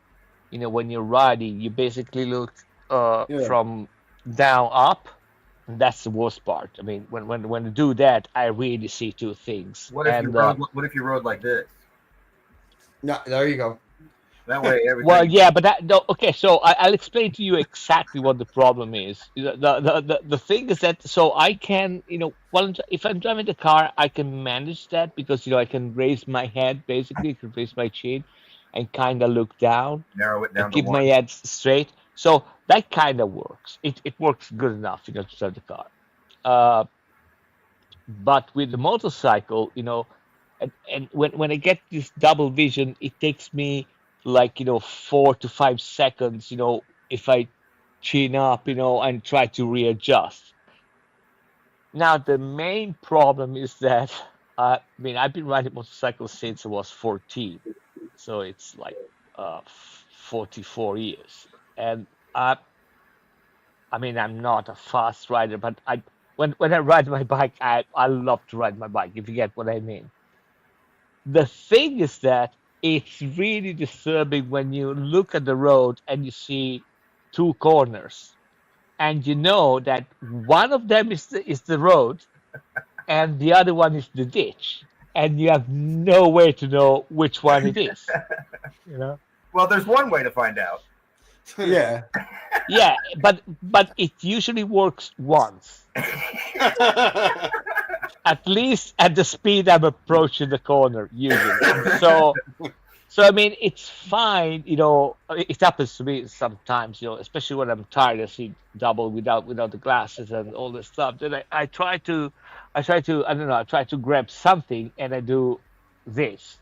when you're riding, you basically look from down up. And that's the worst part. I mean, when I do that, I really see two things. What if you rode like this? No, there you go. That way, everything. Well, yeah, but okay. So I'll explain to you exactly what the problem is. The thing is that I can, if I'm driving the car, I can manage that because I can raise my head, basically, I can raise my chin, and kind of look down. Narrow it down. Keep my head straight. So that kind of works. It works good enough, to drive the car. But with the motorcycle, and when I get this double vision, it takes me like 4 to 5 seconds, if I chin up, and try to readjust. Now the main problem is that I've been riding motorcycles since I was 14, so it's like 44 years, and I'm not a fast rider, but when I ride my bike, I love to ride my bike, if you get what I mean. The thing is that it's really disturbing when you look at the road and you see two corners, and you know that one of them is the road, and the other one is the ditch, and you have no way to know which one it is. Well, there's one way to find out. Yeah. Yeah, but it usually works once. At least at the speed I'm approaching the corner, usually. So it's fine. It happens to me sometimes. Especially when I'm tired, I see double without the glasses and all this stuff. Then I try to grab something and I do this.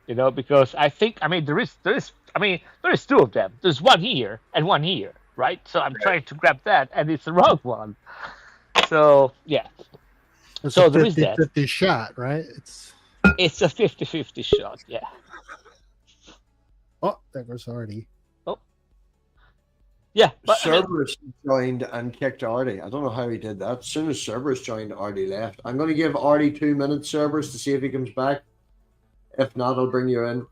Because I think there is two of them. There's one here and one here, right? So I'm trying to grab that, and it's the wrong one. So yeah. It's so a there is that. 50-50 shot, right? It's a 50-50 shot, yeah. Oh, there goes Artie. Oh. Yeah. But, Cerberus joined and kicked Artie. I don't know how he did that. As soon as Cerberus joined, Artie left. I'm going to give Artie 2 minutes, Cerberus, to see if he comes back. If not, I'll bring you in.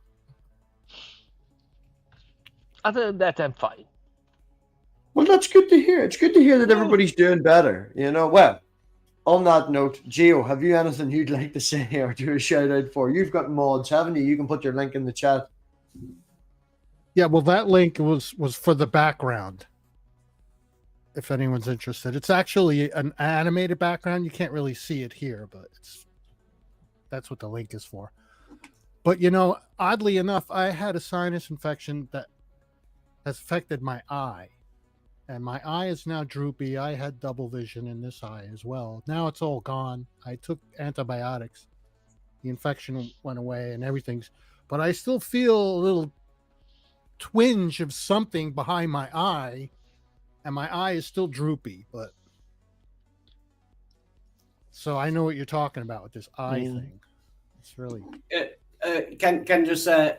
Other than that, I'm fine. Well, that's good to hear. It's good to hear that everybody's doing better. Well, on that note, Geo, have you anything you'd like to say or do a shout out for? You've got mods, haven't you? You can put your link in the chat. Yeah, well, that link was for the background. If anyone's interested, it's actually an animated background. You can't really see it here, but that's what the link is for. But you know, oddly enough, I had a sinus infection that has affected my eye. And my eye is now droopy. I had double vision in this eye as well. Now it's all gone. I took antibiotics. The infection went away and everything's, but I still feel a little twinge of something behind my eye, and my eye is still droopy. But so I know what you're talking about with this eye thing. It's really. Can just say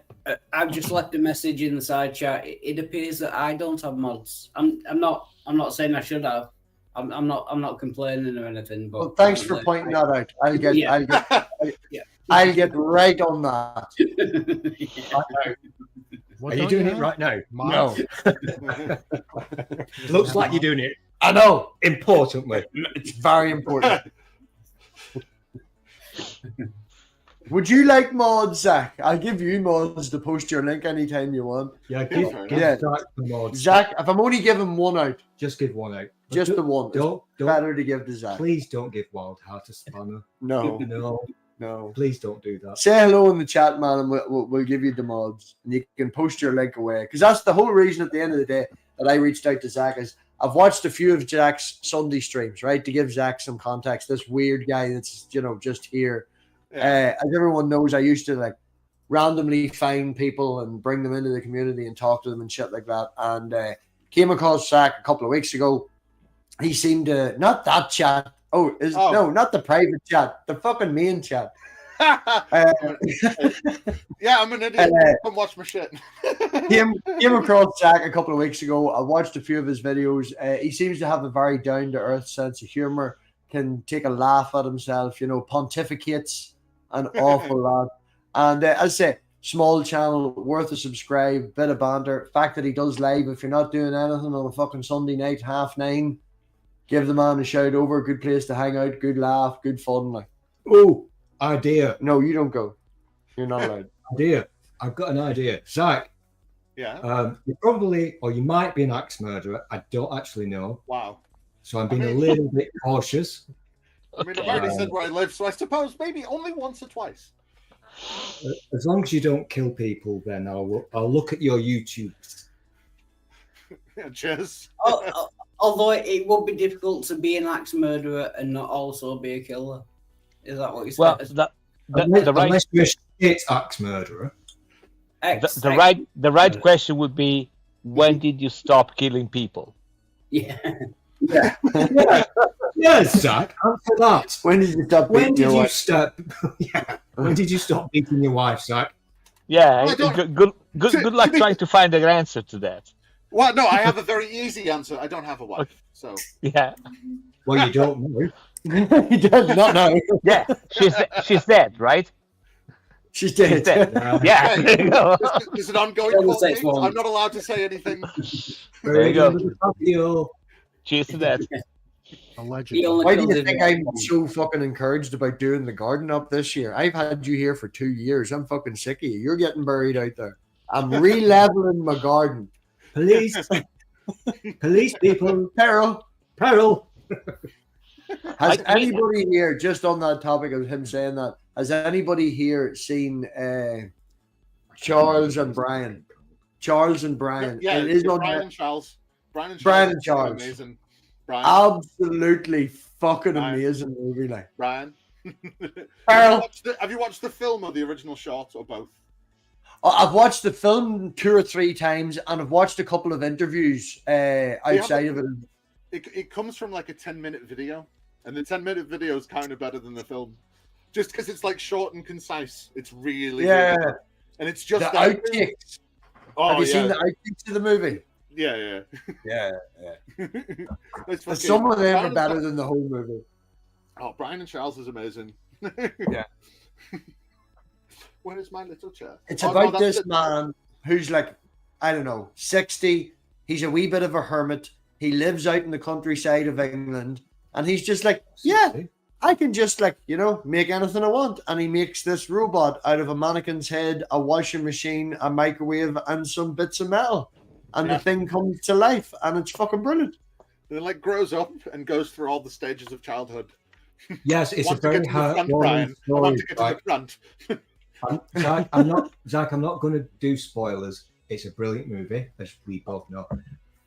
I've just left a message in the side chat. It appears that I don't have mods. I'm not saying I should have. I'm not complaining or anything. But well, thanks for pointing that out. I'll get right on that. Are you doing it right now? No. Looks like you're doing it. I know. Importantly. It's very important. Would you like mods, Zach? I'll give you mods to post your link anytime you want. Yeah, give Zach the mods. Zach, if I'm only giving one out. Just give one out. Just the one. Don't, better to give to Zach. Please don't give Wild Heart a spanner. No. No. Please don't do that. Say hello in the chat, man, and we'll give you the mods. And you can post your link away. Because that's the whole reason at the end of the day that I reached out to Zach is I've watched a few of Zach's Sunday streams, right? To give Zach some context. This weird guy that's, just here. As everyone knows, I used to like randomly find people and bring them into the community and talk to them and shit like that. And came across Zach a couple of weeks ago. He seemed to not that chat. No, not the private chat, the fucking main chat. Yeah, I'm an idiot. Come watch my shit. came across Zach a couple of weeks ago. I watched a few of his videos. He seems to have a very down to earth sense of humor. Can take a laugh at himself. Pontificates an awful lot. And as I say, small channel, worth a subscribe, bit of banter. Fact that he does live. If you're not doing anything on a fucking Sunday night, 9:30, give the man a shout over. Good place to hang out. Good laugh. Good fun. Like, oh, idea. No, you don't go. You're not allowed. Idea. I've got an idea. Zach. Yeah. You probably, or you might be an axe murderer. I don't actually know. Wow. So I'm being a little bit cautious. I mean, I've already said where I live, so I suppose maybe only once or twice. As long as you don't kill people, then I'll look at your YouTubes. Yeah, cheers. Although it would be difficult to be an axe murderer and not also be a killer. Is that what you said? Well, unless you're a shit axe murderer. The right question would be, when did you stop killing people? Yeah. Yeah. Yes, Zach. Answer that. When did you stop? When did you stop? Yeah. When did you stop beating your wife, Zach? Yeah. Good luck trying to find the answer to that. Well, no, I have a very easy answer. I don't have a wife, so yeah. Well, you don't know. He does not know. Yeah, she's dead, right? She's dead. She's dead. Yeah. There you go. Is it ongoing? I'm not allowed to say anything. There you go. Cheers to that. Allegedly. Why do you think I'm so fucking encouraged about doing the garden up this year? I've had you here for 2 years. I'm fucking sick of you. You're getting buried out there. I'm re-leveling my garden. Police people. Peril. Has I mean, anybody here, just on that topic of him saying that, has anybody here seen Charles and Brian? Charles and Brian. Yeah, it is Brian on and Charles. Brian and Charles. Amazing. Brian. Absolutely fucking amazing movie, like. Brian. Have you watched the film or the original short or both? I've watched the film 2 or 3 times, and I've watched a couple of interviews outside of it. It comes from like a 10-minute video, and the 10-minute video is kind of better than the film, just because it's like short and concise. It's really good. And it's just the outtakes. Have you seen the outtakes of the movie? Yeah. Some of them are better than the whole movie. Oh, Brian and Charles is amazing. Yeah. Where is my little chair? It's about this man who's like, I don't know, 60. He's a wee bit of a hermit. He lives out in the countryside of England. And he's just like, yeah, I can just like, make anything I want. And he makes this robot out of a mannequin's head, a washing machine, a microwave, and some bits of metal. And the thing comes to life. And it's fucking brilliant. And it like grows up and goes through all the stages of childhood. Yes, it's a very hard Brian. I want to get to the front. Zach, I'm not going to do spoilers. It's a brilliant movie, as we both know,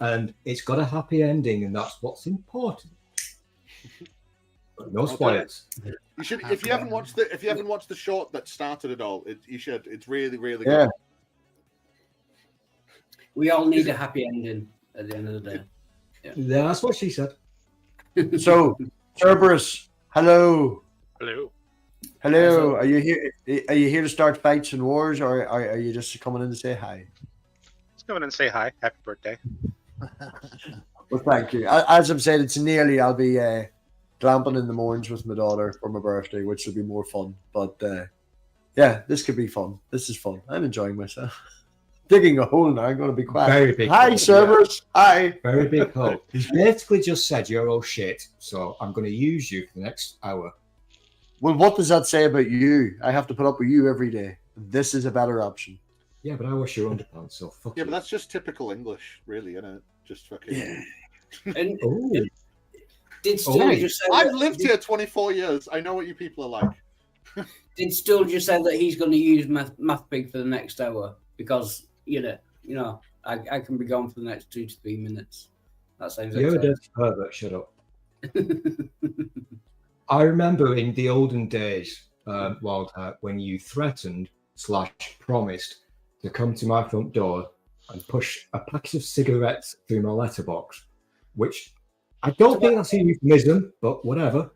and it's got a happy ending, and that's what's important. But no spoilers. You should, if you haven't watched the short that started it all, you should. It's really, really Yeah. good. We all need a happy ending at the end of the day. Yeah, that's what she said. So, Cerberus, hello. Hello. Hello. Are you here? Are you here to start fights and wars, or are you just coming in to say hi? Let's come in and say hi. Happy birthday. Well, thank you. As I've said, it's nearly. I'll be glamping in the mornings with my daughter for my birthday, which will be more fun. But yeah, this could be fun. This is fun. I'm enjoying myself. Digging a hole now. I'm going to be quiet. Very big. Hi, hole. Cerberus. Hi. Very big hole. He's basically just said you're all shit, so I'm going to use you for the next hour. Well, what does that say about you? I have to put up with you every day. This is a better option. Yeah, but I wash your underpants, so fuck Yeah, you. but that's just typical English, really, isn't it? Just fucking. Yeah. And Ooh. did Stu just say I've that, lived here 24 years. I know what you people are like. Did Stu just say that he's going to use MathPig for the next hour because you know, I can be gone for the next 2 to 3 minutes. That sounds You're a exciting. dirty pervert, shut up. I remember in the olden days, Wildheart, when you threatened / promised to come to my front door and push a packet of cigarettes through my letterbox, which I don't think that's a euphemism, but whatever.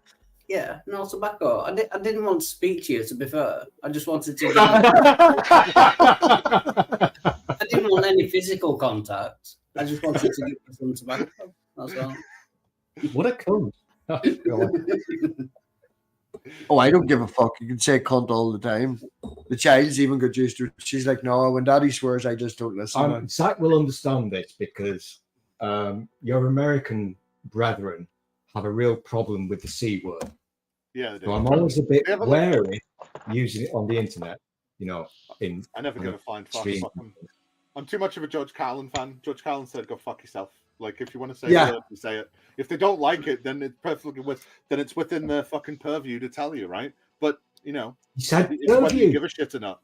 Yeah, no tobacco. I didn't want to speak to you, to be fair. I just wanted to. I didn't want any physical contact. I just wanted to give you some tobacco. That's all. What a cunt. Oh, I don't give a fuck. You can say cunt all the time. The child's even got used to it. She's like, no, when daddy swears, I just don't listen. Zach will understand this because your American brethren have a real problem with the C word. Yeah, they do. So I'm always a bit wary using it on the internet, you know. I never get a fine fuck. I'm too much of a George Carlin fan. George Carlin said, "Go fuck yourself." Like, if you want to say it, you say it. If they don't like it, then it's perfectly then it's within their fucking purview to tell you, right? But you know, you said whether you give a shit or not.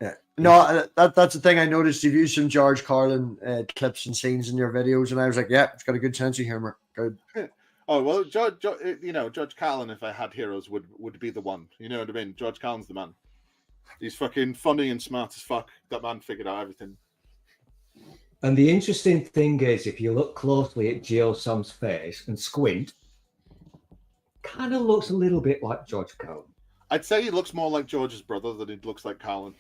Yeah. No, that's the thing. I noticed you've used some George Carlin clips and scenes in your videos, and I was like, yeah, it's got a good sense of humor. Good. Oh well, George Carlin, if I had heroes, would be the one. You know what I mean? George Carlin's the man. He's fucking funny and smart as fuck. That man figured out everything. And the interesting thing is, if you look closely at GeoSam's face and squint, kind of looks a little bit like George Carlin. I'd say he looks more like George's brother than he looks like Carlin.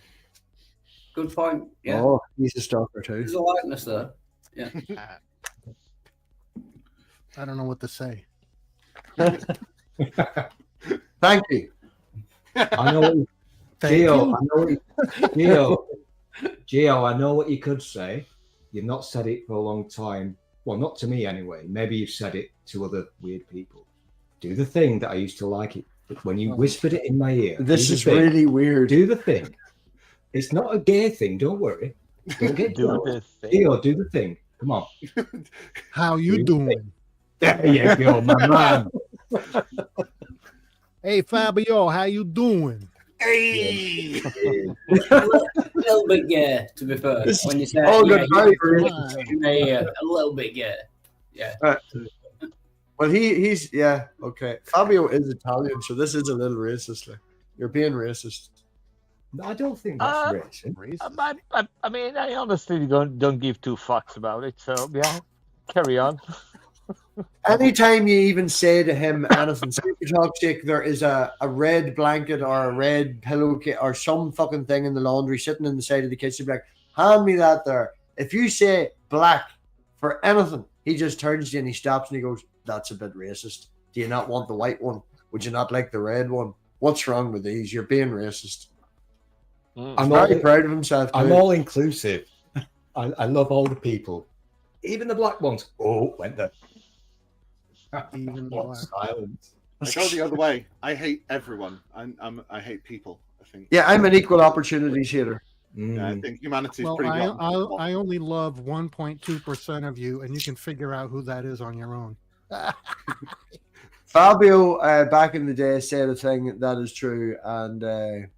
Good point. Yeah. Oh, he's a stalker too. There's a likeness there. Yeah. I don't know what to say. Thank you. I know what Geo, I know what you could say. You've not said it for a long time. Well, not to me anyway. Maybe you've said it to other weird people. Do the thing that I used to like it. But when you whispered it in my ear. This is really weird. Do the thing. It's not a gay thing. Don't worry. Don't get Geo, do the thing. Come on. How you doing? There you go, my man. Hey, Fabio, how you doing? Hey. A little bit gay, to be fair. When you say a little bit gay. Yeah. Well, he's okay. Fabio is Italian, so this is a little racist. Like. You're being racist. I don't think that's racist. I mean, I honestly don't give two fucks about it. So yeah, carry on. Anytime you even say to him anything, for talk's sake, there is a red blanket or a red pillowcase or some fucking thing in the laundry sitting in the side of the kitchen, be like, hand me that there. If you say black for anything, he just turns to you and he stops and he goes, that's a bit racist. Do you not want the white one? Would you not like the red one? What's wrong with these? You're being racist. I'm very proud of himself. I'm all inclusive. I love all the people. Even the black ones. Oh, went there. Even silence. I go the other way. I hate everyone. I hate people. I think. Yeah, I'm an equal opportunities hater. Yeah, I think humanity is Well, pretty. I only love 1.2% of you, and you can figure out who that is on your own. Fabio, back in the day, said a thing that is true, and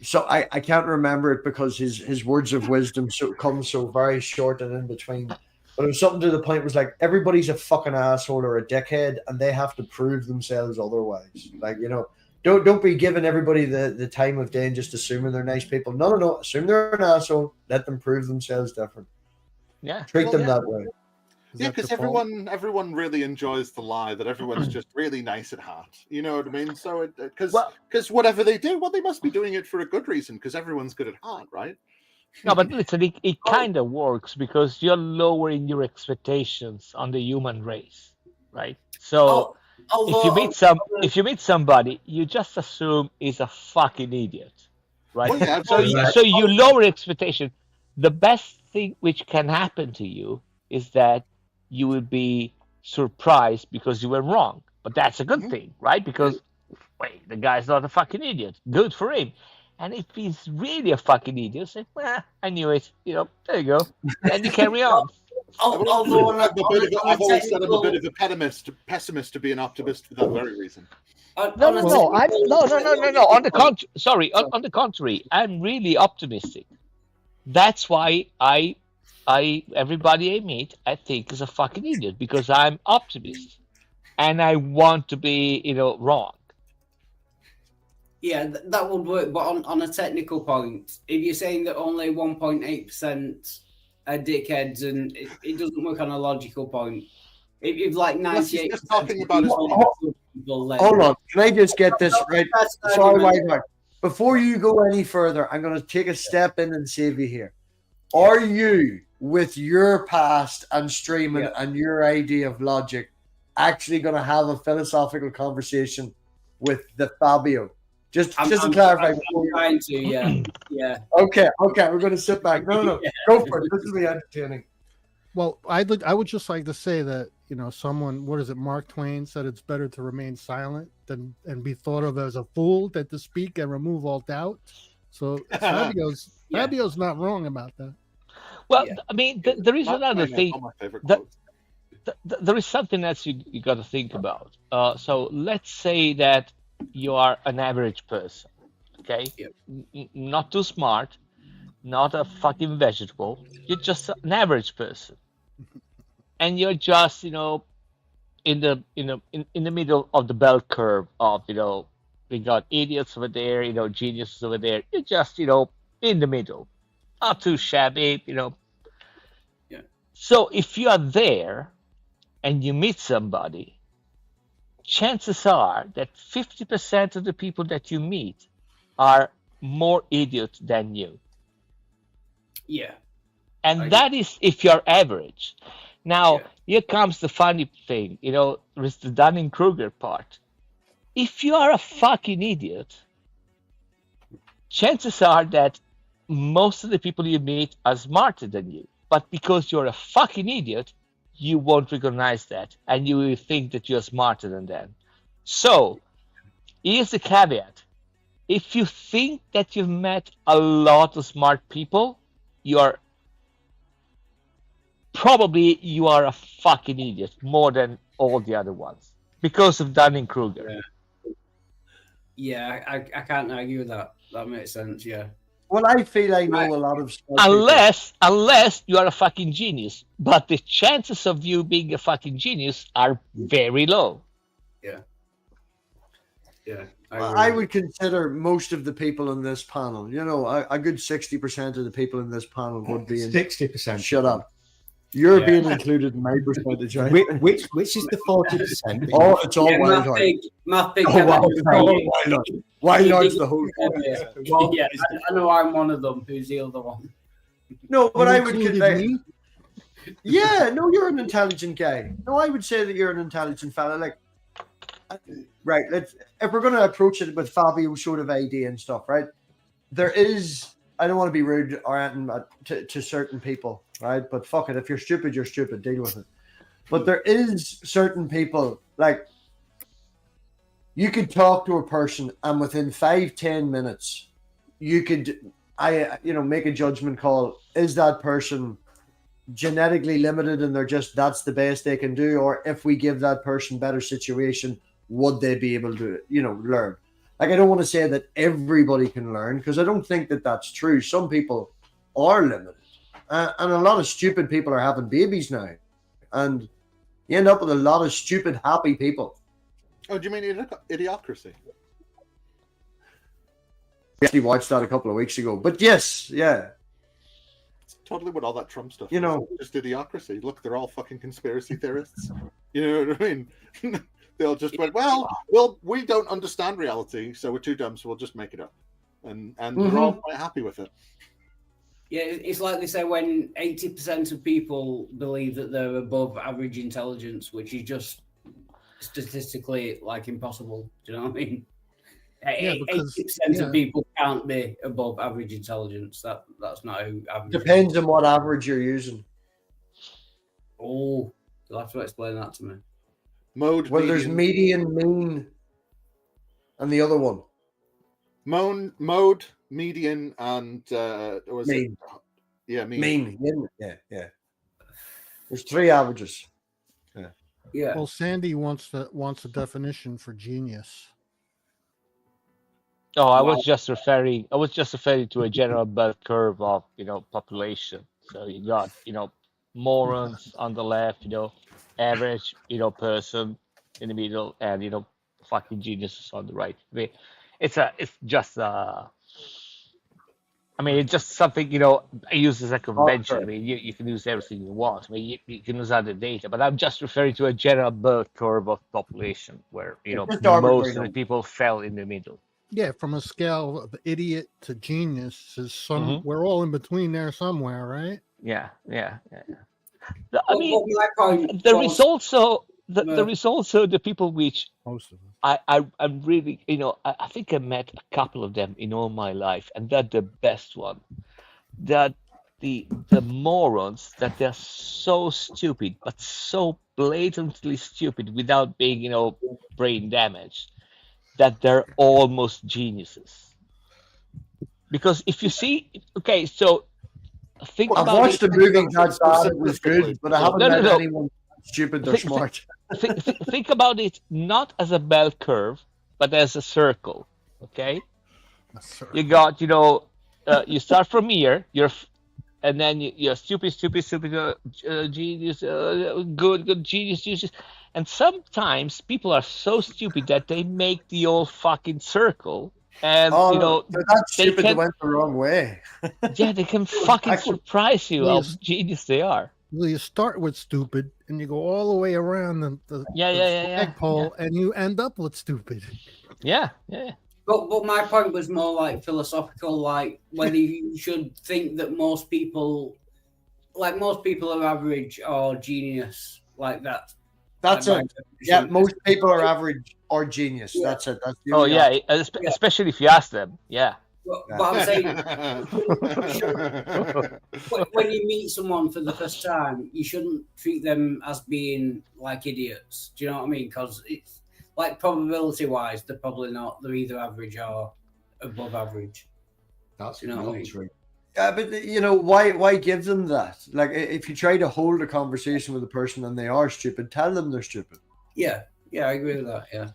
So I can't remember it because his words of wisdom come so very short and in between. But it was something to the point was like everybody's a fucking asshole or a dickhead, and they have to prove themselves otherwise. Like, you know, don't be giving everybody the time of day and just assuming they're nice people. No. Assume they're an asshole. Let them prove themselves different. Yeah. Treat them that way. Yeah, because everyone really enjoys the lie that everyone's just really nice at heart. You know what I mean? So because whatever they do, well, they must be doing it for a good reason because everyone's good at heart, right? No, but listen, it kind of works because you're lowering your expectations on the human race, right? So if you meet somebody, you just assume he's a fucking idiot, right? Well, yeah, so you lower expectation. The best thing which can happen to you is that you will be surprised because you were wrong. But that's a good thing, right? Because wait, the guy's not a fucking idiot. Good for him. And if he's really a fucking idiot, say, well, I knew it. You know, there you go. And you carry on. I've always said I'm a bit of a pessimist to be an optimist for that very reason. No. On the contrary, sorry. On the contrary, I'm really optimistic. That's why everybody I meet, I think is a fucking idiot because I'm optimist, and I want to be, you know, wrong. Yeah, that would work. But on a technical point, if you're saying that only 1.8% are dickheads, and it doesn't work on a logical point. If like 98%, just talking about hold on, can I just get this right? Sorry, Mike. Before you go any further, I'm going to take a step in and save you here. Are you, with your past and streaming and your idea of logic, actually going to have a philosophical conversation with the Fabio? Just to clarify. I'm trying to, yeah. Okay, we're going to sit back. No, go for it. This is the entertaining. Well, I would just like to say that, you know, someone, what is it, Mark Twain said it's better to remain silent than and be thought of as a fool than to speak and remove all doubt. So Fabio's not wrong about that. Well, I mean, there is another thing. There is something else you got to think about. So let's say that you are an average person, okay? Not too smart, not a fucking vegetable. You're just an average person, and you're just, you know, in the middle of the bell curve of, you know, we got idiots over there, you know, geniuses over there. You're just, you know, in the middle, not too shabby, you know. Yeah. So if you are there and you meet somebody, chances are that 50% of the people that you meet are more idiot than you. Yeah. And that is if you're average. Now, here comes the funny thing, you know, there's the Dunning-Kruger part. If you are a fucking idiot, chances are that most of the people you meet are smarter than you. But because you're a fucking idiot, you won't recognize that, and you will think that you're smarter than them. So, here's the caveat. If you think that you've met a lot of smart people, you are a fucking idiot more than all the other ones because of Dunning-Kruger. Yeah, I can't argue with that. That makes sense, yeah. Well, I feel I know a lot of smart unless you are a fucking genius, but the chances of you being a fucking genius are very low. Yeah. I would consider most of the people in this panel, you know, a good 60% of the people in this panel would be in 60%. Shut up. You're being included in my percentage, right? Which is the 40%? Oh, it's all wild card. MathPig. Why not the whole Yeah, I know I'm one of them. Who's the other one? No, but I would convey. Yeah, no, you're an intelligent guy. No, I would say that you're an intelligent fella. Like, right, if we're going to approach it with Fabio's sort of idea and stuff, right? There is, I don't want to be rude or anything to certain people, right? But fuck it, if you're stupid, you're stupid. Deal with it. But there is certain people, like, you could talk to a person and within 5-10 minutes, you could, make a judgment call. Is that person genetically limited and that's the best they can do? Or if we give that person better situation, would they be able to, learn? Like, I don't want to say that everybody can learn, because I don't think that that's true. Some people are limited. And a lot of stupid people are having babies now. And you end up with a lot of stupid, happy people. Oh, do you mean Idiocracy? We actually watched that a couple of weeks ago. But yes, yeah. It's totally what all that Trump stuff You is. know. Just Idiocracy. Look, they're all fucking conspiracy theorists. You know what I mean? They all just went, well, we don't understand reality, so we're too dumb, so we'll just make it up. And they're all quite happy with it. Yeah, it's like they say when 80% of people believe that they're above average intelligence, which is just statistically like impossible. Do you know what I mean? Yeah, because 80% of people can't be above average intelligence. That's not how average. Depends on what average you're using. Oh, you'll have to explain that to me. Mode. Well, there's median, mean, and the other one. Mode, median, and was mean. It? Yeah, mean. Yeah. There's 3 averages. Yeah. Well, Sandy wants a definition for genius. No, I was just referring to a general bell curve of population. So you got morons on the left, average person in the middle, and fucking geniuses on the right. I mean, it's just something I use as a convention. I mean, you can use everything you want. I mean, you can use other data, but I'm just referring to a general bell curve of population where most of the people fell in the middle. Yeah, from a scale of idiot to genius is we're all in between there somewhere, right? Yeah. I mean, there is also the people which most of them. I'm really I think I met a couple of them in all my life, and that's the best one. That the morons that they're so stupid, but so blatantly stupid without being brain damaged, that they're almost geniuses. Because if you see, okay, so think I've about watched the movie that's bad, it was good, but I haven't met anyone stupid or smart. Think about it not as a bell curve, but as a circle. Okay, you got you start from here, and then you're stupid, genius, good, genius, and sometimes people are so stupid that they make the old fucking circle, and they're that stupid they went the wrong way. Yeah, they can fucking surprise you how genius they are. Well, you start with stupid and you go all the way around the flagpole, and you end up with stupid. Yeah. But my point was more like philosophical, like whether you should think that most people are average or genius, like that. That's it. Yeah, most people are average or genius. Yeah. That's it. That's the especially if you ask them. Yeah. But I'm saying, when you meet someone for the first time, you shouldn't treat them as being like idiots. Do you know what I mean? Because it's like probability-wise, they're probably not. They're either average or above average. That's not true. Yeah, but why give them that? Like, if you try to hold a conversation with a person and they are stupid, tell them they're stupid. Yeah, I agree with that. Yeah.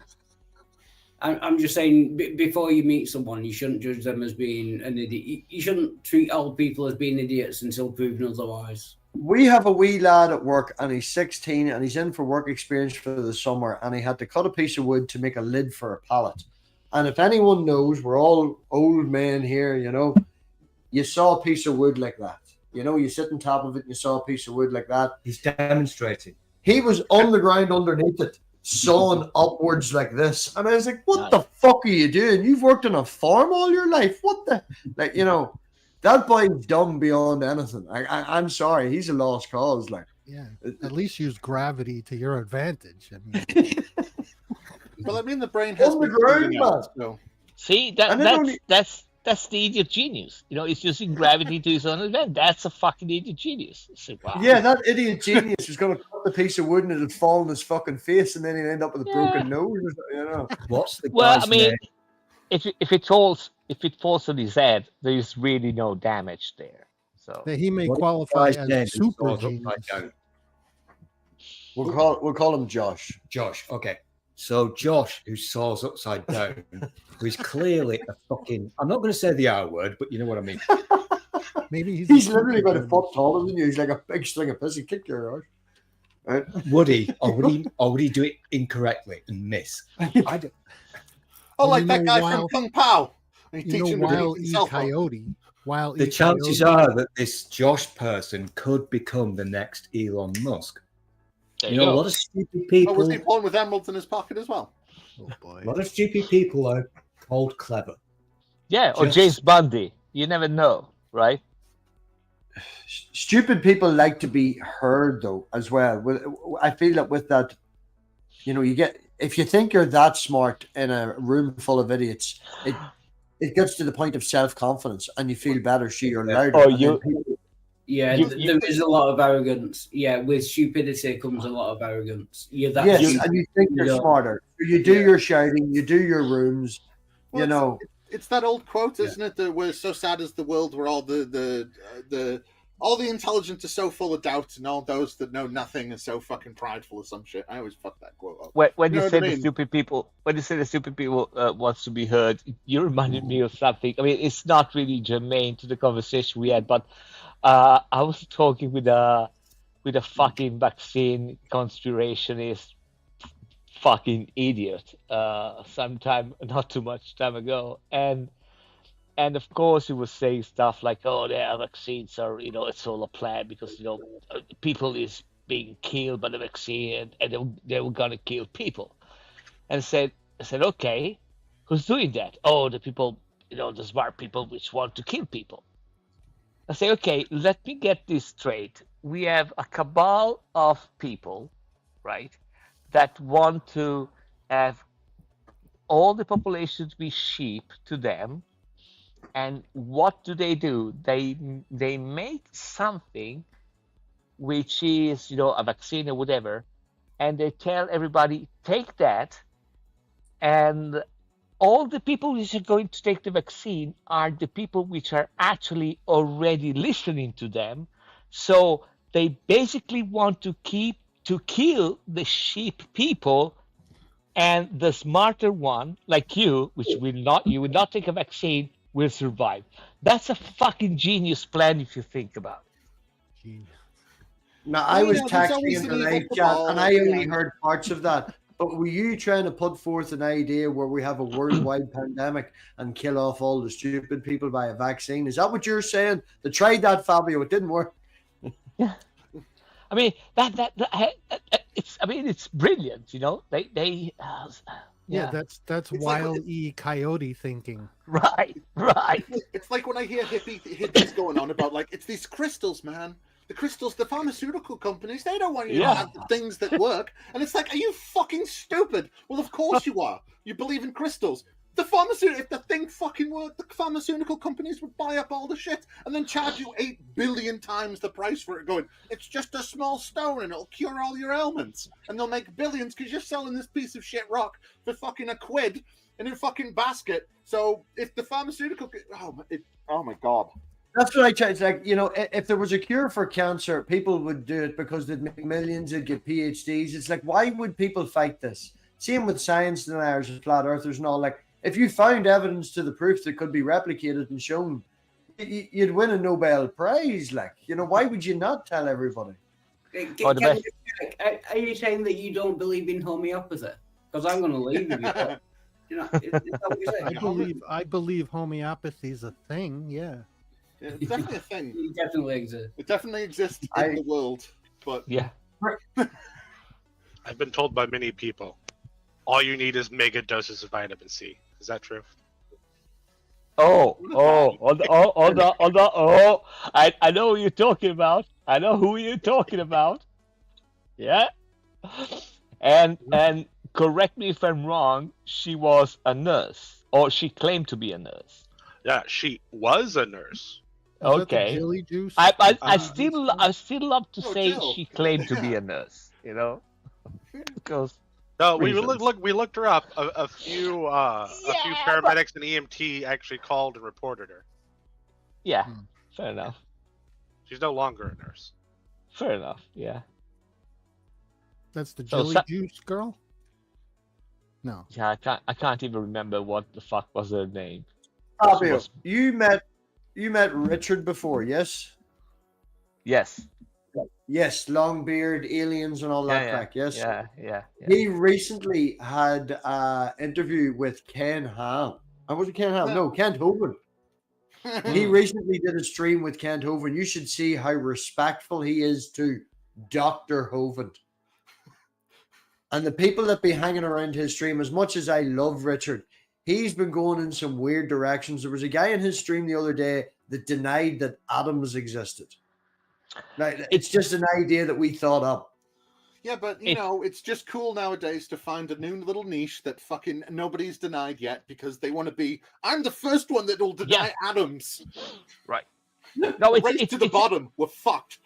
I'm just saying, before you meet someone, you shouldn't judge them as being an idiot. You shouldn't treat old people as being idiots until proven otherwise. We have a wee lad at work, and he's 16, and he's in for work experience for the summer, and he had to cut a piece of wood to make a lid for a pallet. And if anyone knows, we're all old men here, you saw a piece of wood like that. You sit on top of it, and you saw a piece of wood like that. He's demonstrating. He was on the ground underneath it, sawing upwards like this, and I was like, what the fuck are you doing? You've worked on a farm all your life. What the that boy's dumb beyond anything. I'm sorry, he's a lost cause. At least use gravity to your advantage. Well, the brain has on the ground, man. So. See, that's the idiot genius. It's using gravity to his own advantage. That's a fucking idiot genius. So, wow. Yeah, that idiot genius is going to cut the piece of wood and it'll fall in his fucking face, and then he'll end up with a broken nose. What's the guy's name? If it falls on his head, there is really no damage there. So he may qualify as a super genius. We'll call him Josh. Josh, okay. So Josh, who saws upside down, who's clearly a fucking, I'm not going to say the R word, but you know what I mean. Maybe he's literally about a foot taller than you. He's like a big string of piss. He kicked your ass. Right? Would he? Or would he do it incorrectly and miss? I don't. Oh, like that guy from Kung Pao. Wile E. Coyote. The chances are that this Josh person could become the next Elon Musk. You know, a lot of stupid people. Oh, was he born with emeralds in his pocket as well? Oh boy. A lot of stupid people are called clever. Yeah, or James Bundy. You never know, right? Stupid people like to be heard, though, as well. I feel that with that, you know, you get, if you think you're that smart in a room full of idiots, it gets to the point of self-confidence, and you feel better. You're louder. Or you. Yeah, there is a lot of arrogance. Yeah, with stupidity comes a lot of arrogance. Yes, and you think you're smarter. You do your shouting, you do your rooms. Well, you know, it's that old quote, isn't it? That we're so sad as the world where all the intelligent are so full of doubt, and all those that know nothing are so fucking prideful or some shit. I always fuck that quote up. When you say the stupid people, wants to be heard, you reminded me of something. I mean, it's not really germane to the conversation we had, but I was talking with a fucking vaccine conspirationist fucking idiot sometime not too much time ago, and of course he was saying stuff like, oh, the vaccines are, you know, it's all a plan because, you know, people is being killed by the vaccine and they were gonna kill people. And I said, okay, who's doing that? Oh, the people, you know, the smart people which want to kill people. I say, okay, let me get this straight. We have a cabal of people, right, that want to have all the population to be sheep to them. And what do? They make something which is, you know, a vaccine or whatever, and they tell everybody, take that, and all the people which are going to take the vaccine are the people which are actually already listening to them. So they basically want to kill the sheep people, and the smarter one, like you, you will not take a vaccine, will survive. That's a fucking genius plan if you think about it. Now, I was taxing in the live chat, and I only heard parts of that. But were you trying to put forth an idea where we have a worldwide pandemic and kill off all the stupid people by a vaccine? Is that what you're saying? They tried that, Fabio. It didn't work. Yeah. I mean, it's brilliant, you know. Yeah, that's Wile E. Coyote thinking. Right. It's like when I hear hippies going on about, like, it's these crystals, man. The crystals, the pharmaceutical companies, they don't want you to have the things that work. And it's like, are you fucking stupid? Well, of course you are. You believe in crystals. If the thing fucking worked, the pharmaceutical companies would buy up all the shit and then charge you 8 billion times the price for it, going, it's just a small stone and it'll cure all your ailments. And they'll make billions because you're selling this piece of shit rock for fucking £1 in a fucking basket. So if the pharmaceutical... Oh my God. That's what I try. It's like, you know, if there was a cure for cancer, people would do it because they'd make millions, they'd get PhDs. It's like, why would people fight this? Same with science deniers and flat earthers and all. Like, if you found evidence to the proof that could be replicated and shown, you'd win a Nobel Prize. Like, you know, why would you not tell everybody? Are you saying that you don't believe in homeopathy? Because I'm going to leave you. But, you know, is that what you're saying? I believe homeopathy is a thing. Yeah. Yeah, it's definitely a thing. It definitely exists. It definitely exists in the world. But yeah. I've been told by many people, all you need is mega doses of vitamin C. Is that true? I know who you're talking about. I know who you're talking about. Yeah. And correct me if I'm wrong, she was a nurse, or she claimed to be a nurse. Yeah, she was a nurse. Okay. Jelly juice? I still love to say she claimed to be a nurse, you know? Because no, we looked her up. A few paramedics and EMT actually called and reported her. Yeah, fair enough. She's no longer a nurse. Fair enough, yeah. That's the jelly juice girl? No. Yeah, I can't even remember what the fuck was her name. Fabio, was- you met Richard before, yes? Yes. Yes, long beard, aliens, and all that crack. Yes. Yeah. He recently had an interview with Ken Ham. Was it Ken Ham? No, Kent Hovind. He recently did a stream with Kent Hovind. You should see how respectful he is to Dr. Hovind. And the people that be hanging around his stream, as much as I love Richard, he's been going in some weird directions. There was a guy in his stream the other day that denied that atoms existed. Now, it's just an idea that we thought up. Yeah, but you know, it's just cool nowadays to find a new little niche that fucking nobody's denied yet because they want to be. I'm the first one that will deny atoms. Right. No, Race to the bottom. We're fucked.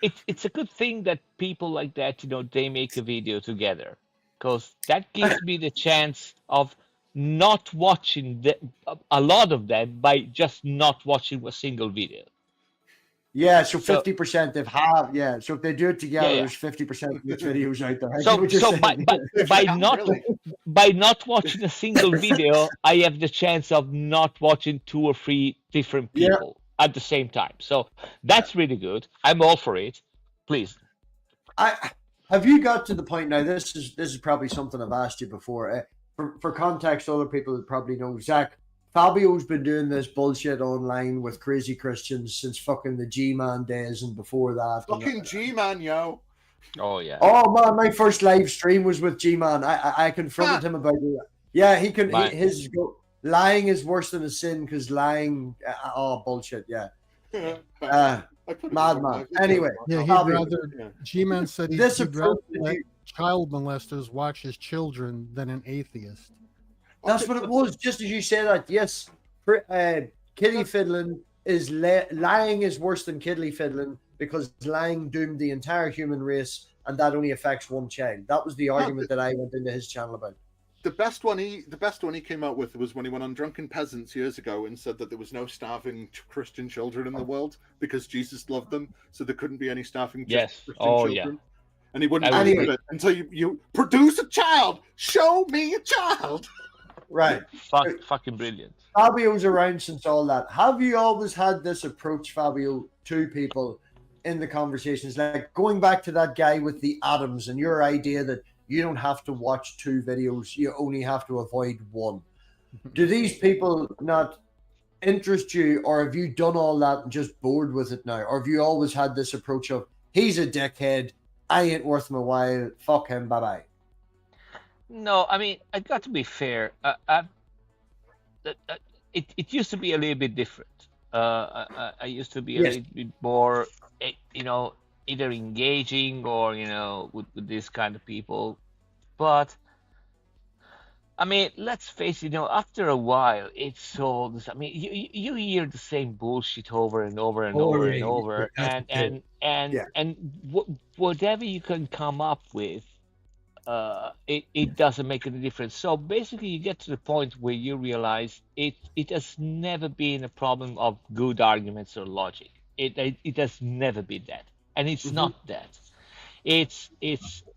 It's a good thing that people like that, you know, they make a video together, because that gives me the chance of not watching a lot of them by just not watching a single video. Yeah, so 50% they've have. Yeah, so if they do it together, there's 50% of the videos out there. By not watching a single video, I have the chance of not watching 2 or 3 different people at the same time. So that's really good. I'm all for it. Please. Have you got to the point now? This is probably something I've asked you before. For context, other people that probably know, Zach, Fabio's been doing this bullshit online with crazy Christians since fucking the G-Man days and before that. Fucking G-Man, yo. Oh, yeah. Oh, man, my first live stream was with G-Man. I confronted him about it. Yeah, he can. Lying is worse than a sin because lying. Bullshit. Yeah. Madman. Anyway. Yeah, he'd rather. G-Man said he'd rather let child molesters watch his children than an atheist. That's what it was. Just as you say that, yes. Kiddie fiddling is lying is worse than kiddly fiddling because lying doomed the entire human race, and that only affects one child. That was the argument that I went into his channel about. The best one he came out with was when he went on Drunken Peasants years ago and said that there was no starving Christian children in the world because Jesus loved them, so there couldn't be any starving Christian children. Yeah. And he wouldn't believe it until you produce a child. Show me a child. Right. Fucking brilliant. Fabio's around since all that. Have you always had this approach, Fabio, to people in the conversations? Like going back to that guy with the atoms and your idea that you don't have to watch 2 videos, you only have to avoid 1. Do these people not interest you, or have you done all that and just bored with it now? Or have you always had this approach of, he's a dickhead, I ain't worth my while, fuck him, bye-bye? No, I mean, I got to be fair. It used to be a little bit different. I used to be a little bit more, either engaging or, with this kind of people. But, I mean, let's face it, after a while, it's so, I mean, you hear the same bullshit over and over and over and over. And whatever you can come up with, it doesn't make any difference. So basically you get to the point where you realize it has never been a problem of good arguments or logic. It has never been that, and it's not that. It's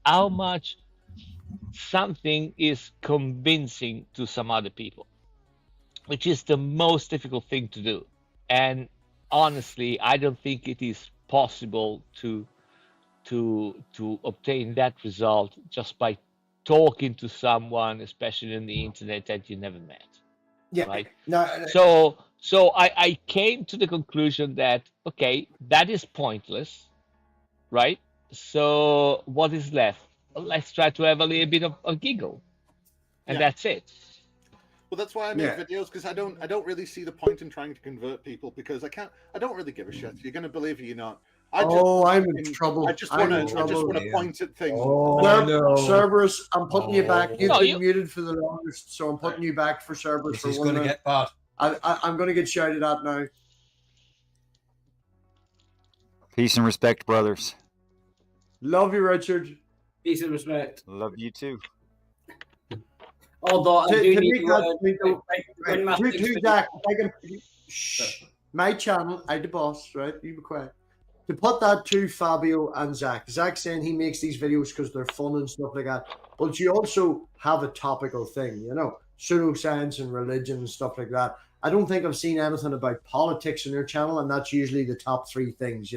how much something is convincing to some other people, which is the most difficult thing to do. And honestly, I don't think it is possible to obtain that result just by talking to someone, especially on the internet, that you never met. Yeah. Right. No. So I came to the conclusion that okay, that is pointless, right? So what is left? Well, let's try to have a little bit of a giggle, and that's it. Well, that's why I make videos, because I don't really see the point in trying to convert people, because I don't really give a shit. You're gonna believe it, you're not. I'm in trouble. I just want to point at things. Cerberus, I'm putting you back. You've been muted for the longest, so I'm putting you back for Cerberus. This is going to get bad. I'm going to get shouted at now. Peace and respect, brothers. Love you, Richard. Peace and respect. Love you too. Although I do need Zach, my channel, I the boss, right? You be quiet. To put that to Fabio and Zach. Zach saying he makes these videos because they're fun and stuff like that. but you also have a topical thing, pseudoscience and religion and stuff like that. I don't think I've seen anything about politics on your channel, and that's usually the top three things,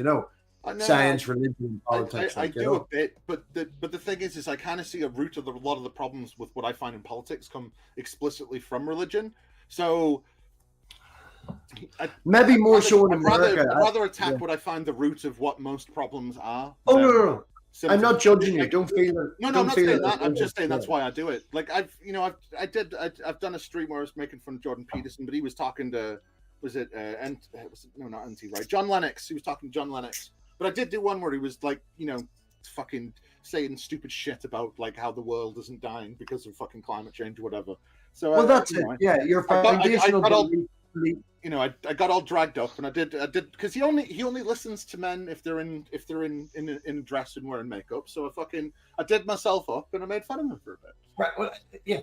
science, religion, and politics. I do a bit, but the thing is I kind of see a root of a lot of the problems with what I find in politics come explicitly from religion. So maybe more so in America. I'd rather attack what I find the root of what most problems are. Oh no. I'm not judging you. Don't feel it. No, I'm not saying that. I'm just saying that's why I do it. Like I've done a stream where I was making fun of Jordan Peterson, but he was talking to, not NT, right? John Lennox. He was talking to John Lennox. But I did do one where he was like, fucking saying stupid shit about like how the world isn't dying because of fucking climate change or whatever. So well, that's it. Yeah, your foundational. I got all dragged up, and I did because he only listens to men if they're in dress and wearing makeup. So I did myself up, and I made fun of him for a bit. Right. Well, yeah.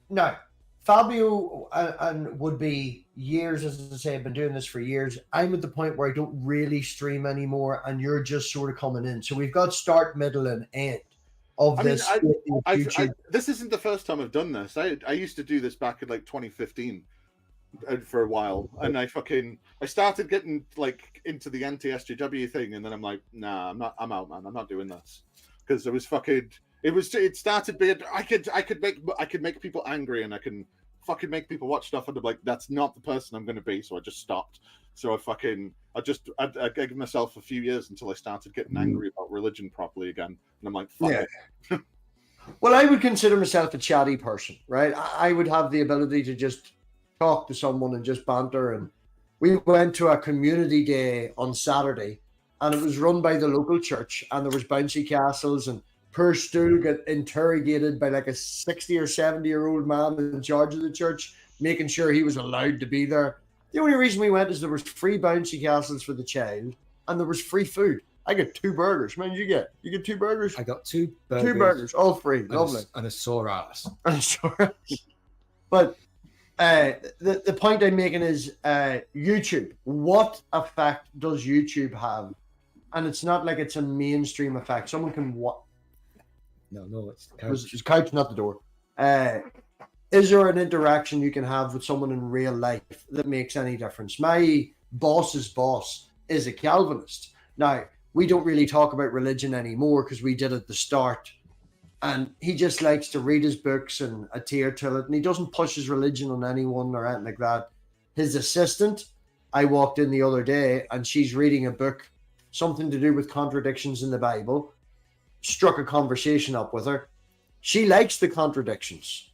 No, Fabio and would be years, as I say, I've been doing this for years. I'm at the point where I don't really stream anymore, and you're just sort of coming in. So we've got start, middle, and end of this. This isn't the first time I've done this. I used to do this back in like 2015. For a while, and I started getting like into the anti-SJW thing, and then I'm like, nah, I'm out, man. I'm not doing this because it started being I could make people angry, and I can fucking make people watch stuff, and I'm like, that's not the person I'm going to be, so I just stopped. So I gave myself a few years until I started getting angry about religion properly again, and I'm like, fuck it. Well, I would consider myself a chatty person, right? I would have the ability to just talk to someone and just banter. And we went to a community day on Saturday, and it was run by the local church, and there was bouncy castles, and poor Stu got interrogated by like a 60 or 70-year-old man in charge of the church, making sure he was allowed to be there. The only reason we went is there was free bouncy castles for the child, and there was free food. I got 2 burgers. Man, you get 2 burgers? I got 2 burgers. 2 burgers, all free. Lovely. And a sore ass. But the point I'm making is YouTube. What effect does YouTube have? And it's not like it's a mainstream effect. Someone can what? No, it's the couch. It's couch, not the door. Is there an interaction you can have with someone in real life that makes any difference? My boss's boss is a Calvinist. Now, we don't really talk about religion anymore because we did at the start. And he just likes to read his books and adhere to it. And he doesn't push his religion on anyone or anything like that. His assistant, I walked in the other day, and she's reading a book, something to do with contradictions in the Bible. Struck a conversation up with her. She likes the contradictions.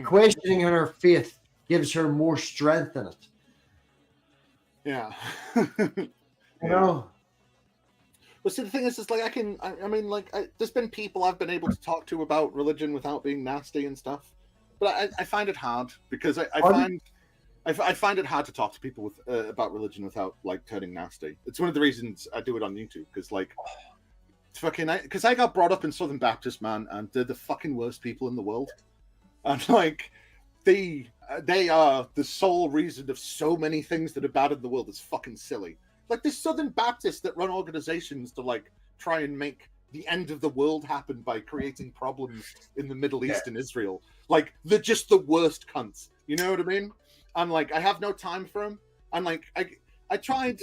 Questioning her faith gives her more strength in it. Yeah. You know? Well, see, the thing is, there's been people I've been able to talk to about religion without being nasty and stuff, but I find it hard because I find it hard to talk to people with about religion without like turning nasty. It's one of the reasons I do it on YouTube because I got brought up in Southern Baptist, man, and they're the fucking worst people in the world, and like they are the sole reason of so many things that are bad in the world. It's fucking silly. Like the Southern Baptists that run organizations to like try and make the end of the world happen by creating problems in the Middle East and Israel. Like they're just the worst cunts. You know what I mean? And like I have no time for them. And like I tried,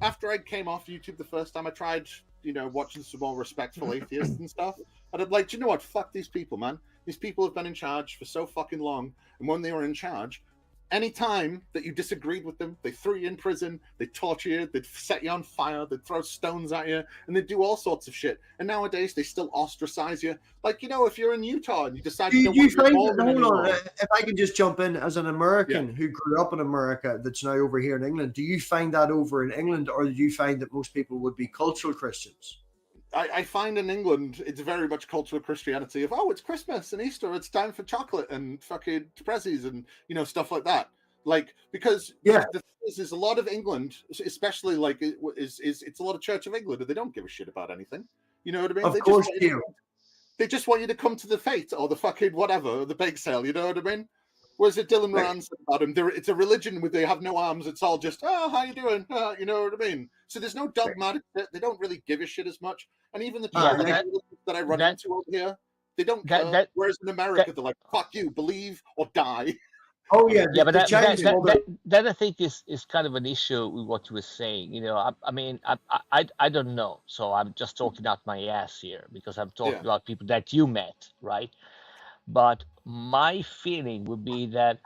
after I came off YouTube the first time, I tried, watching some more respectful atheists and stuff. And I'm like, do you know what? Fuck these people, man. These people have been in charge for so fucking long. And when they were in charge, any time that you disagreed with them, they threw you in prison, they torture you, they'd set you on fire, they'd throw stones at you, and they'd do all sorts of shit. And nowadays, they still ostracize you. Like, if you're in Utah and you decide you don't want to be Mormon anymore. If I can just jump in, as an American who grew up in America that's now over here in England, do you find that over in England, or do you find that most people would be cultural Christians? I find in England, it's very much cultural Christianity of, it's Christmas and Easter, it's time for chocolate and fucking prezzies and, stuff like that. Like, because the thing is a lot of England, especially like it's a lot of Church of England, and they don't give a shit about anything. You know what I mean? Of course they do. They just want you to come to the fete or the fucking whatever, the bake sale, you know what I mean? Whereas it Dylan Moran said about him, it's a religion where they have no arms. It's all just, how you doing? You know what I mean? So there's no dogmatic. They don't really give a shit as much. And even the people that I run into over here, They don't care. Whereas in America, they're like, "Fuck you, believe or die." Oh yeah, Yeah, but that I think is kind of an issue with what you were saying. You know, I mean, I don't know, so I'm just talking out my ass here because I'm talking about people that you met, right? But my feeling would be that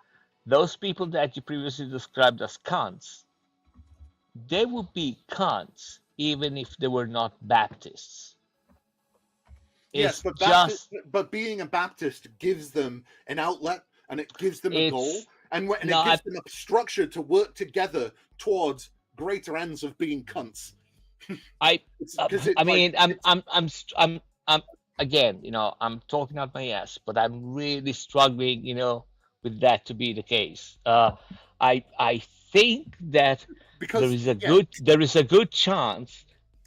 those people that you previously described as cunts, they would be cunts even if they were not Baptists. Yes, but being a Baptist gives them an outlet and it gives them a goal, and it gives them a structure to work together towards greater ends of being cunts. I'm again, you know, I'm talking out my ass, but I'm really struggling, you know, with that to be the case. I think that there is a good chance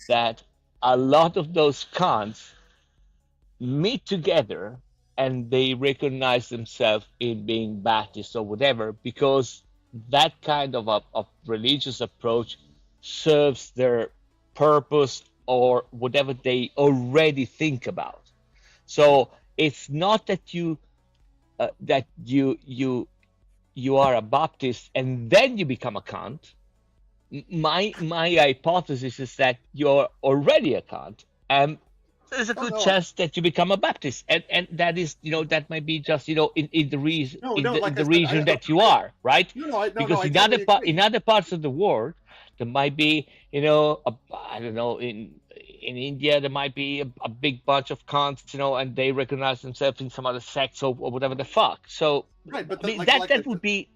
that a lot of those cunts meet together and they recognize themselves in being Baptist or whatever, because that kind of a religious approach serves their purpose or whatever they already think about. So it's not that you are a Baptist and then you become a cunt. My hypothesis is that you're already a cunt, and there's a good chance that you become a Baptist, and that is, you know, that might be just, you know, in the region region that you are, right? Because in other parts of the world there might be, you know, I don't know, in India there might be a big bunch of cunts, you know, and they recognize themselves in some other sects or whatever the fuck. So but I mean, that would be,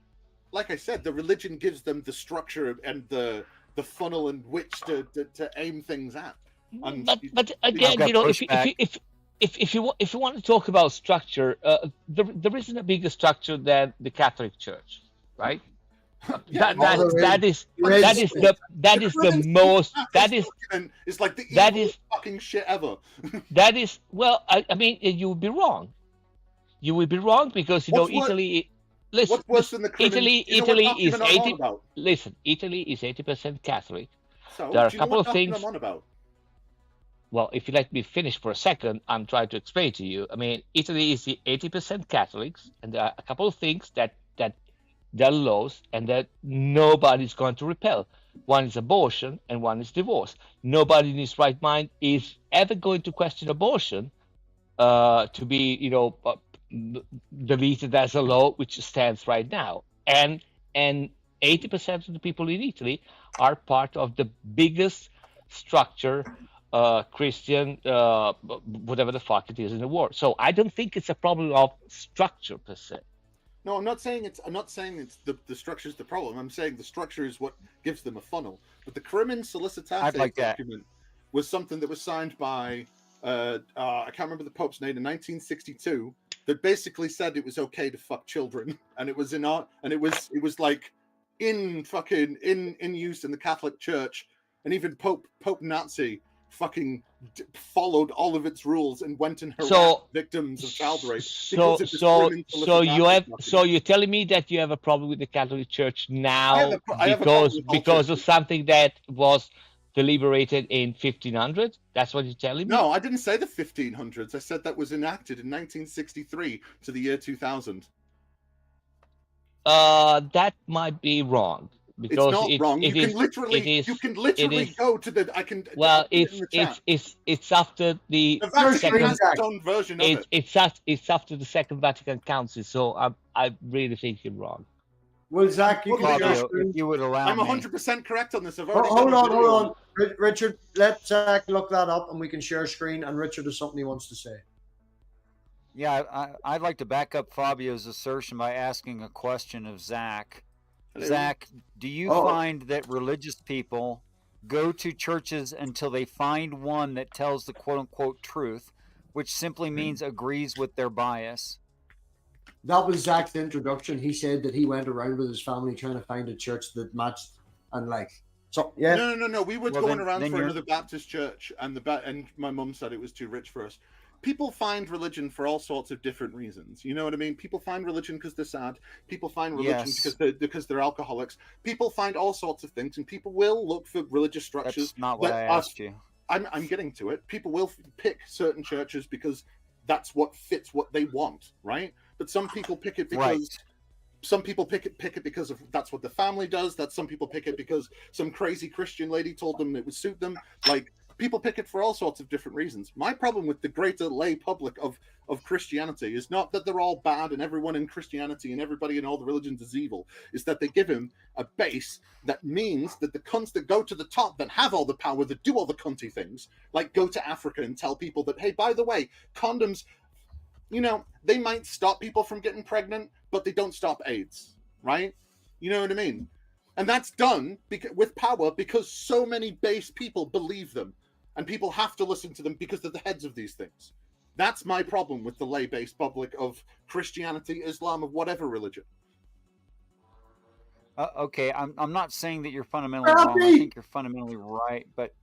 like I said, the religion gives them the structure and the funnel in which to aim things at. But again, you know, if you want to talk about structure, there isn't a bigger structure than the Catholic Church, right? That is the most. It's like the evilest fucking shit ever. That is, well, I mean, you would be wrong. You would be wrong because, you know, Italy. Listen, what's worse than the Italy is 80. Listen, Italy is 80% Catholic. So there are a couple of I'm things. on about? Well, if you let me finish for a second, I'm trying to explain to you. I mean, Italy is 80% Catholics, and there are a couple of things that there are laws and that nobody's going to repel. One is abortion, and one is divorce. Nobody in his right mind is ever going to question abortion to be, you know, deleted as a law, which stands right now. And 80% of the people in Italy are part of the biggest structure, Christian, whatever the fuck it is in the world. So I don't think it's a problem of structure per se. No, I'm not saying it's the structure is the problem. I'm saying the structure is what gives them a funnel. But the Crimen Solicitate document was something that was signed by I can't remember the Pope's name in 1962. That basically said it was okay to fuck children, and it was in art, and it was like in use in the Catholic Church, and even Pope Nazi fucking followed all of its rules and went and harassed victims of child rape. So you're telling me that you have a problem with the Catholic Church now because of something that was deliberated in 1500? That's what you're telling me? No, I didn't say the 1500s. I said that was enacted in 1963 to the year 2000. That might be wrong. Because it's not wrong. You can literally go to the. I can. Well, it's after the second version of it. It's after the Second Vatican Council. So I really think you're wrong. Well, Zach, you can if you would allow I'm me. 100% correct on this. Hold on. Richard, let Zach look that up, and we can share screen. And Richard has something he wants to say. Yeah, I'd like to back up Fabio's assertion by asking a question of Zach. Hello. Zach, do you find that religious people go to churches until they find one that tells the quote-unquote truth, which simply means agrees with their bias? That was Zach's introduction. He said that he went around with his family trying to find a church that matched, and so yeah. No. We were going around for another Baptist church, and and my mum said it was too rich for us. People find religion for all sorts of different reasons. You know what I mean? People find religion because they're sad. People find religion because they're alcoholics. People find all sorts of things, and people will look for religious structures. That's not what I asked you. I'm getting to it. People will pick certain churches because that's what fits what they want, right? But some people pick it because some people pick it because of that's what the family does. That some people pick it because some crazy Christian lady told them it would suit them. Like, people pick it for all sorts of different reasons. My problem with the greater lay public of Christianity is not that they're all bad and everyone in Christianity and everybody in all the religions is evil. Is that they give him a base that means that the cunts that go to the top, that have all the power, that do all the cunty things, like go to Africa and tell people that, hey, by the way, condoms, you know, they might stop people from getting pregnant, but they don't stop AIDS, right? You know what I mean? And that's done with power because so many base people believe them. And people have to listen to them because they're the heads of these things. That's my problem with the lay-based public of Christianity, Islam, of whatever religion. Okay, I'm not saying that you're fundamentally wrong. I think you're fundamentally right, but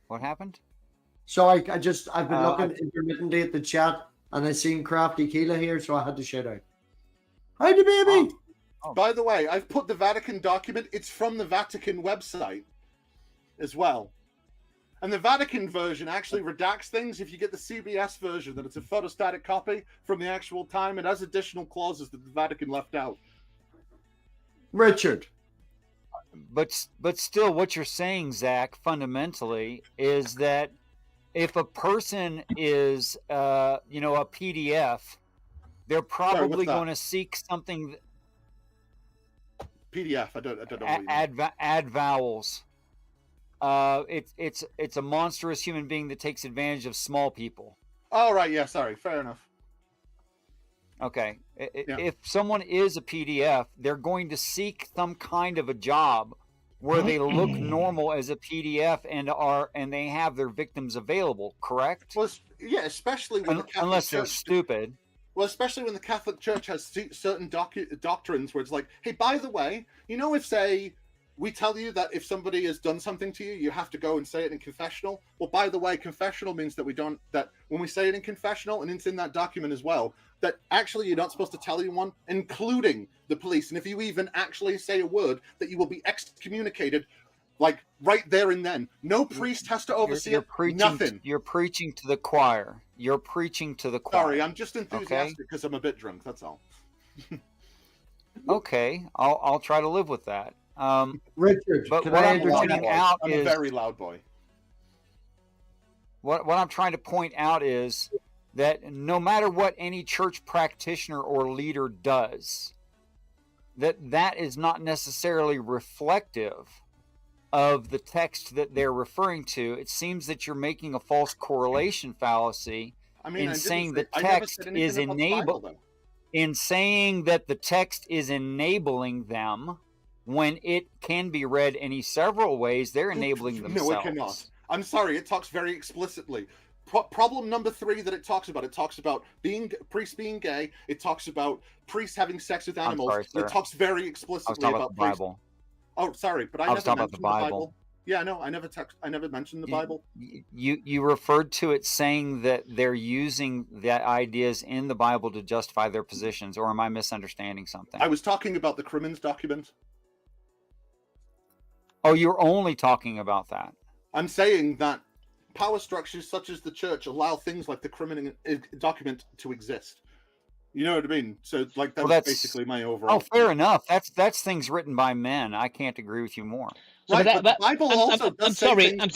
what happened? So I've been looking intermittently at the chat, and I seen Crafty Keela here, so I had to shout out. Hi, the baby. By the way, I've put the Vatican document. It's from the Vatican website as well. And the Vatican version actually redacts things. If you get the CBS version, that it's a photostatic copy from the actual time, it has additional clauses that the Vatican left out. Richard. But still, what you're saying, Zach, fundamentally, is that if a person is, a PDF, they're probably going to seek something. PDF. I don't know. What you mean. Add vowels. It's a monstrous human being that takes advantage of small people. Oh, right. Yeah. Sorry. Fair enough. Okay. If someone is a PDF, they're going to seek some kind of a job where they look normal as a PDF and they have their victims available. Correct? Well, yeah. Especially when unless they're stupid. Well, especially when the Catholic Church has certain doctrines where it's like, hey, by the way, you know, if say we tell you that if somebody has done something to you, you have to go and say it in confessional. Well, by the way, confessional means that when we say it in confessional, and it's in that document as well, that actually you're not supposed to tell anyone, including the police. And if you even actually say a word, that you will be excommunicated, like right there and then. No priest has to oversee it. Nothing. You're preaching to the choir. You're preaching to the choir. Sorry, I'm just enthusiastic because I'm a bit drunk. That's all. Okay, I'll try to live with that. Richard, but what I'm pointing out I'm a very loud boy. What I'm trying to point out is that no matter what any church practitioner or leader does, that is not necessarily reflective of the text that they're referring to. It seems that you're making a false correlation fallacy in saying the text is saying that the text is enabling them. When it can be read any several ways, they're enabling themselves. No, it cannot. I'm sorry, it talks very explicitly. Problem number 3 that it talks about priests being gay. It talks about priests having sex with animals. It talks very explicitly about the Bible. Oh, sorry, but I never mentioned about the Bible. Yeah, no, I never mentioned the Bible. You referred to it saying that they're using the ideas in the Bible to justify their positions, or am I misunderstanding something? I was talking about the Crimmins document. Oh, you're only talking about that. I'm saying that power structures such as the church allow things like the Crimmins document to exist. You know what I mean? So, like, that's basically my overall. Oh, fair enough. That's things written by men. I can't agree with you more. Right, but the Bible also I'm sorry. I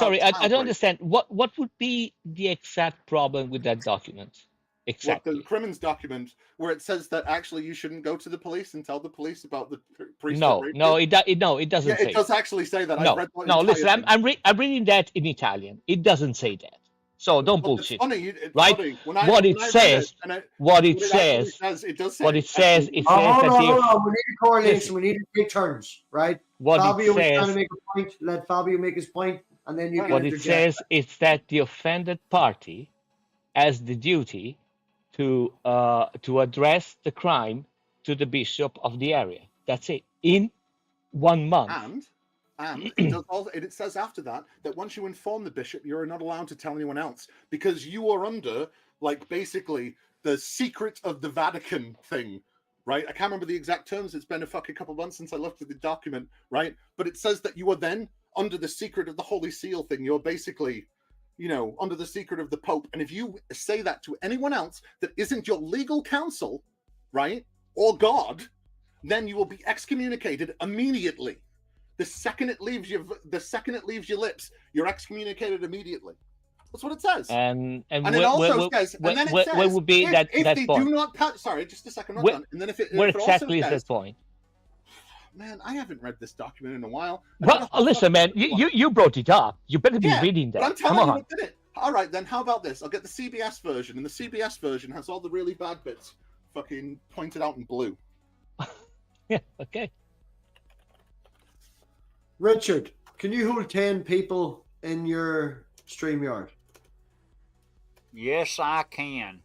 don't understand. What would be the exact problem with that document? Exactly. Well, the Crimmins document, where it says that actually you shouldn't go to the police and tell the police about the priest. It doesn't. Yeah, say it does actually say that. No, listen. I'm reading that in Italian. It doesn't say that. So don't bullshit. It's right? Funny. What it says. It says that hold on. We need a correlation. We need to take turns, right? Fabio was trying to make a point. Let Fabio make his point, and then you can What it says is that the offended party has the duty to address the crime to the bishop of the area. That's it. In 1 month. And it does also, it says after that once you inform the bishop, you're not allowed to tell anyone else because you are under, like, basically the secret of the Vatican thing, right? I can't remember the exact terms. It's been a fucking couple of months since I looked at the document, right? But it says that you are then under the secret of the Holy Seal thing. You're basically you know, under the secret of the Pope. And if you say that to anyone else that isn't your legal counsel, right, or God, then you will be excommunicated immediately. The second it leaves your lips, you're excommunicated immediately. That's what it says. And it also says, and then it says, where would be if that they point? do not pass, sorry, just a second, I'm Where- done. And then if it exactly also is says, that point? Man, I haven't read this document in a while. Well, listen, man, you brought it up. You better be reading that. But I'm Come telling you on. what did it. All right, then how about this? I'll get the CBS version, and the CBS version has all the really bad bits fucking pointed out in blue. Yeah, okay. Richard, can you hold 10 people in your StreamYard? Yes, I can.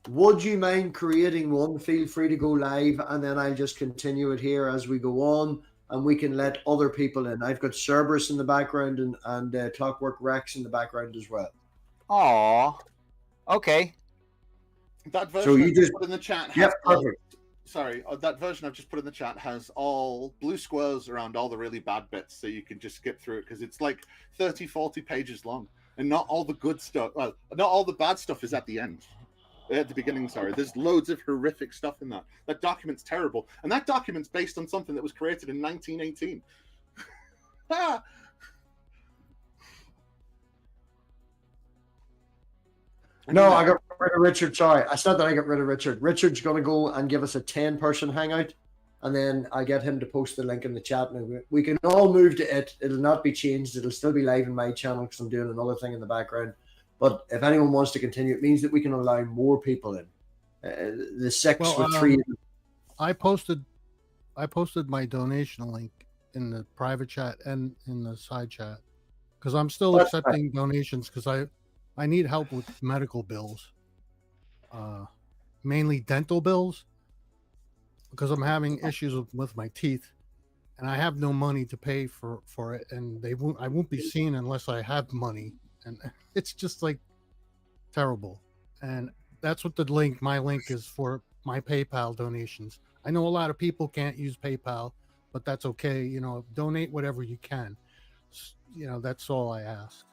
Would you mind creating one? Feel free to go live, and then I'll just continue it here as we go on, and we can let other people in. I've got Cerberus in the background and Clockwork Rex in the background as well. Aw. Okay. That version So you I've just put in the chat has Yep, all, perfect. sorry, that version I've just put in the chat has all blue squares around all the really bad bits, so you can just skip through it because it's like 30, 40 pages long, and not all the good stuff. Well, not all the bad stuff is at the end. At the beginning, sorry. There's loads of horrific stuff in that. That document's terrible, and that document's based on something that was created in 1918. Ah! No, I got rid of Richard. Sorry, it's not that I got rid of Richard. Richard's going to go and give us a 10-person hangout, and then I get him to post the link in the chat. And we can all move to it. It'll not be changed. It'll still be live in my channel because I'm doing another thing in the background. But if anyone wants to continue, it means that we can allow more people in. The 6 with 3. I posted my donation link in the private chat and in the side chat because I'm still That's accepting donations because I need help with medical bills, mainly dental bills, because I'm having issues with my teeth, and I have no money to pay for it, and I won't be seen unless I have money, and it's just like terrible. And that's what my link is for, my PayPal donations. I know a lot of people can't use PayPal, but that's okay. You know, donate whatever you can. You know, that's all I ask.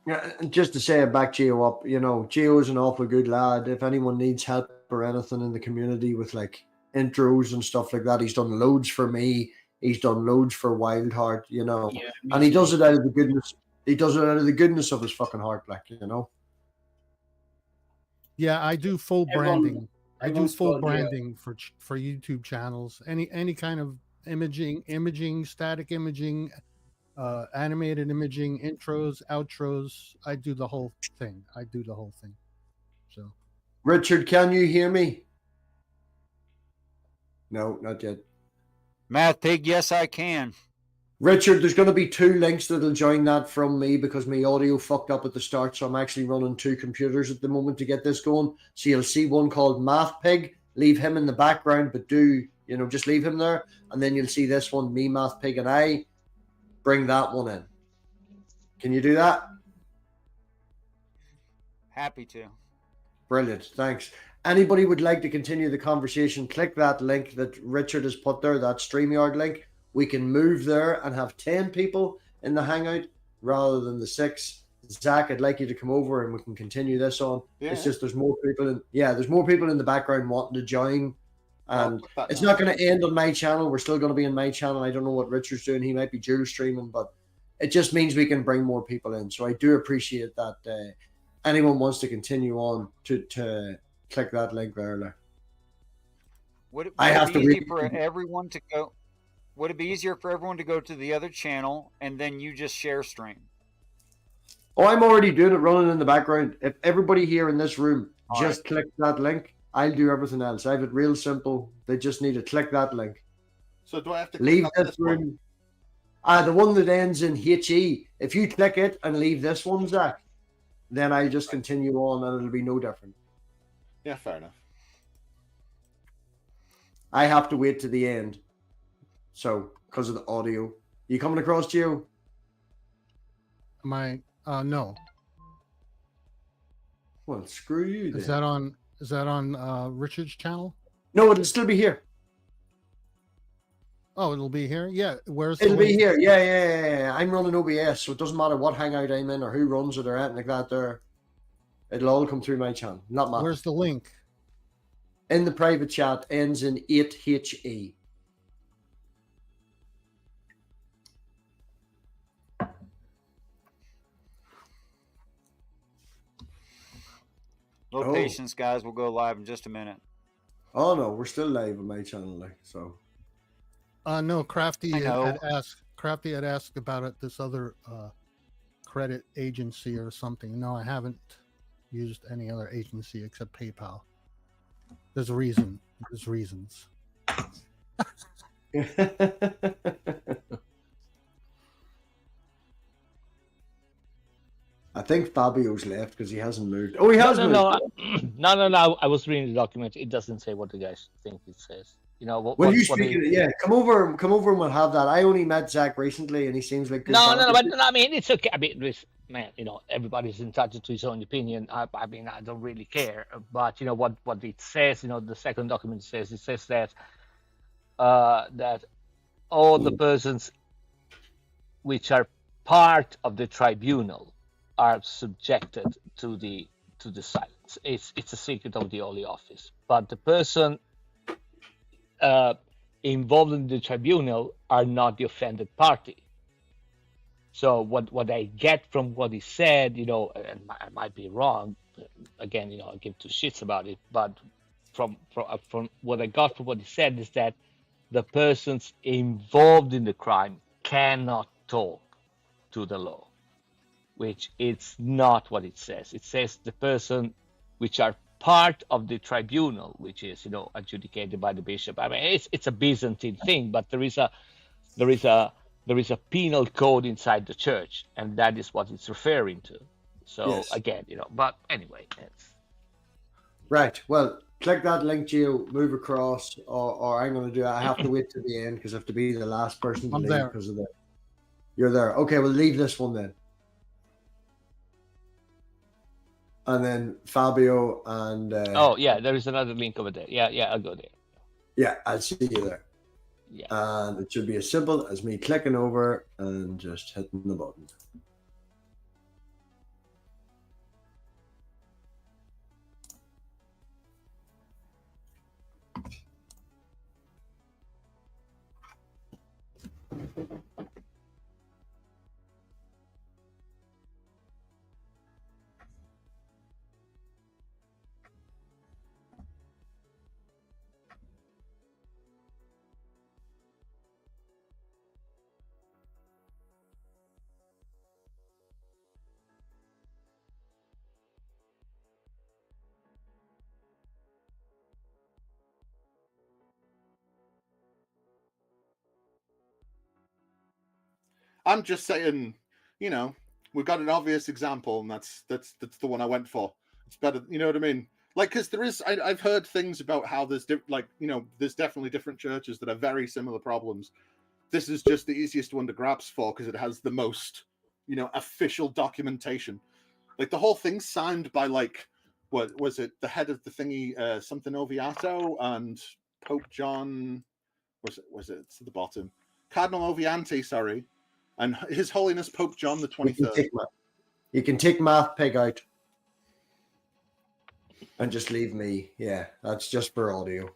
Yeah, and just to say it back Geo up, you know, Geo's an awful good lad. If anyone needs help or anything in the community with like intros and stuff like that, he's done loads for me. He's done loads for Wildheart, you know, and he does it out of the goodness. He does it out of the goodness of his fucking heart, like, you know. Yeah, I do full Everyone- branding. I do everyone's full got, branding for YouTube channels. Any kind of imaging, static imaging, animated imaging, intros, outros. I do the whole thing. So, Richard, can you hear me? No, not yet. MathPig, yes, I can. Richard, there's going to be 2 links that'll join that from me because my audio fucked up at the start, so I'm actually running 2 computers at the moment to get this going. So you'll see one called MathPig. Leave him in the background, but just leave him there. And then you'll see this one, me, MathPig, and I. Bring that one in. Can you do that? Happy to. Brilliant. Thanks. Anybody would like to continue the conversation, click that link that Richard has put there, that StreamYard link. We can move there and have 10 people in the hangout rather than the 6. Zach, I'd like you to come over and we can continue this on. Yeah. It's just there's more people in the background wanting to join. And it's not going to end on my channel. We're still going to be in my channel. I don't know what Richard's doing. He might be dual streaming, but it just means we can bring more people in. So I do appreciate that. Anyone wants to continue on to click that link there. Would it have be to easy read- for everyone to go? Would it be easier for everyone to go to the other channel and then you just share stream? Oh, I'm already doing it, running in the background. If everybody here in this room All just click that link, I'll do everything else. I have it real simple. They just need to click that link. So do I have to Leave click on this room. The one that ends in HE. If you click it and leave this one, Zach, then I'll just continue on and it'll be no different. Yeah, fair enough. I have to wait to the end. So, because of the audio. You coming across, Geo? no. Well, screw you then. Is that on Richard's channel? No, it'll still be here. Oh, it'll be here. Yeah, where's It'll the be link? here. Yeah. I'm running OBS, so it doesn't matter what hangout I'm in or who runs it or anything like that. There, it'll all come through my channel. Not matter. Where's the link? In the private chat, ends in 8HE. Little patience, guys. We'll go live in just a minute. Oh no, we're still live on my channel, like so. No, Crafty I know. had asked about it. This other credit agency or something. No, I haven't used any other agency except PayPal. There's a reason. There's reasons. I think Fabio's left because he hasn't moved. Oh, he has moved. No. I was reading the document. It doesn't say what the guys think it says. You know what? Well, you speaking? Yeah, come over and we'll have that. I only met Zach recently, and he seems like good No, guy. but I mean, it's okay. I mean, man, you know, everybody's entitled to his own opinion. I mean, I don't really care. But you know what it says. You know, the second document says that that all the persons which are part of the tribunal are subjected to the silence. It's a secret of the Holy Office. But the person involved in the tribunal are not the offended party. So what I get from what he said, you know, and I might be wrong. Again, you know, I give two shits about it. But from what I got from what he said is that the persons involved in the crime cannot talk to the law, which it's not what it says. It says the person which are part of the tribunal, which is, you know, adjudicated by the bishop. I mean, it's a Byzantine thing, but there is a penal code inside the church, and that is what it's referring to. So Yes. again, you know, but anyway, it's Right. Well, click that link, Gio, move across, or I'm going to do it. I have to wait to the end because I have to be the last person to I'm leave there. because of that. You're there. Okay, we'll leave this one then. And then Fabio and... oh yeah, there is another link over there. Yeah, I'll go there. Yeah, I'll see you there. Yeah. And it should be as simple as me clicking over and just hitting the button. I'm just saying, you know, we've got an obvious example, and that's the one I went for. It's better, you know what I mean? Like, because there is, I've heard things about how there's there's definitely different churches that have very similar problems. This is just the easiest one to grasp for because it has the most, you know, official documentation. Like the whole thing's signed by what was it? The head of the thingy, something Oviato and Pope John. Was it? It's at the bottom. Cardinal Ovianti, sorry. And His Holiness Pope John the 23rd. You can take MathPig out and just leave me. Yeah, that's just for audio.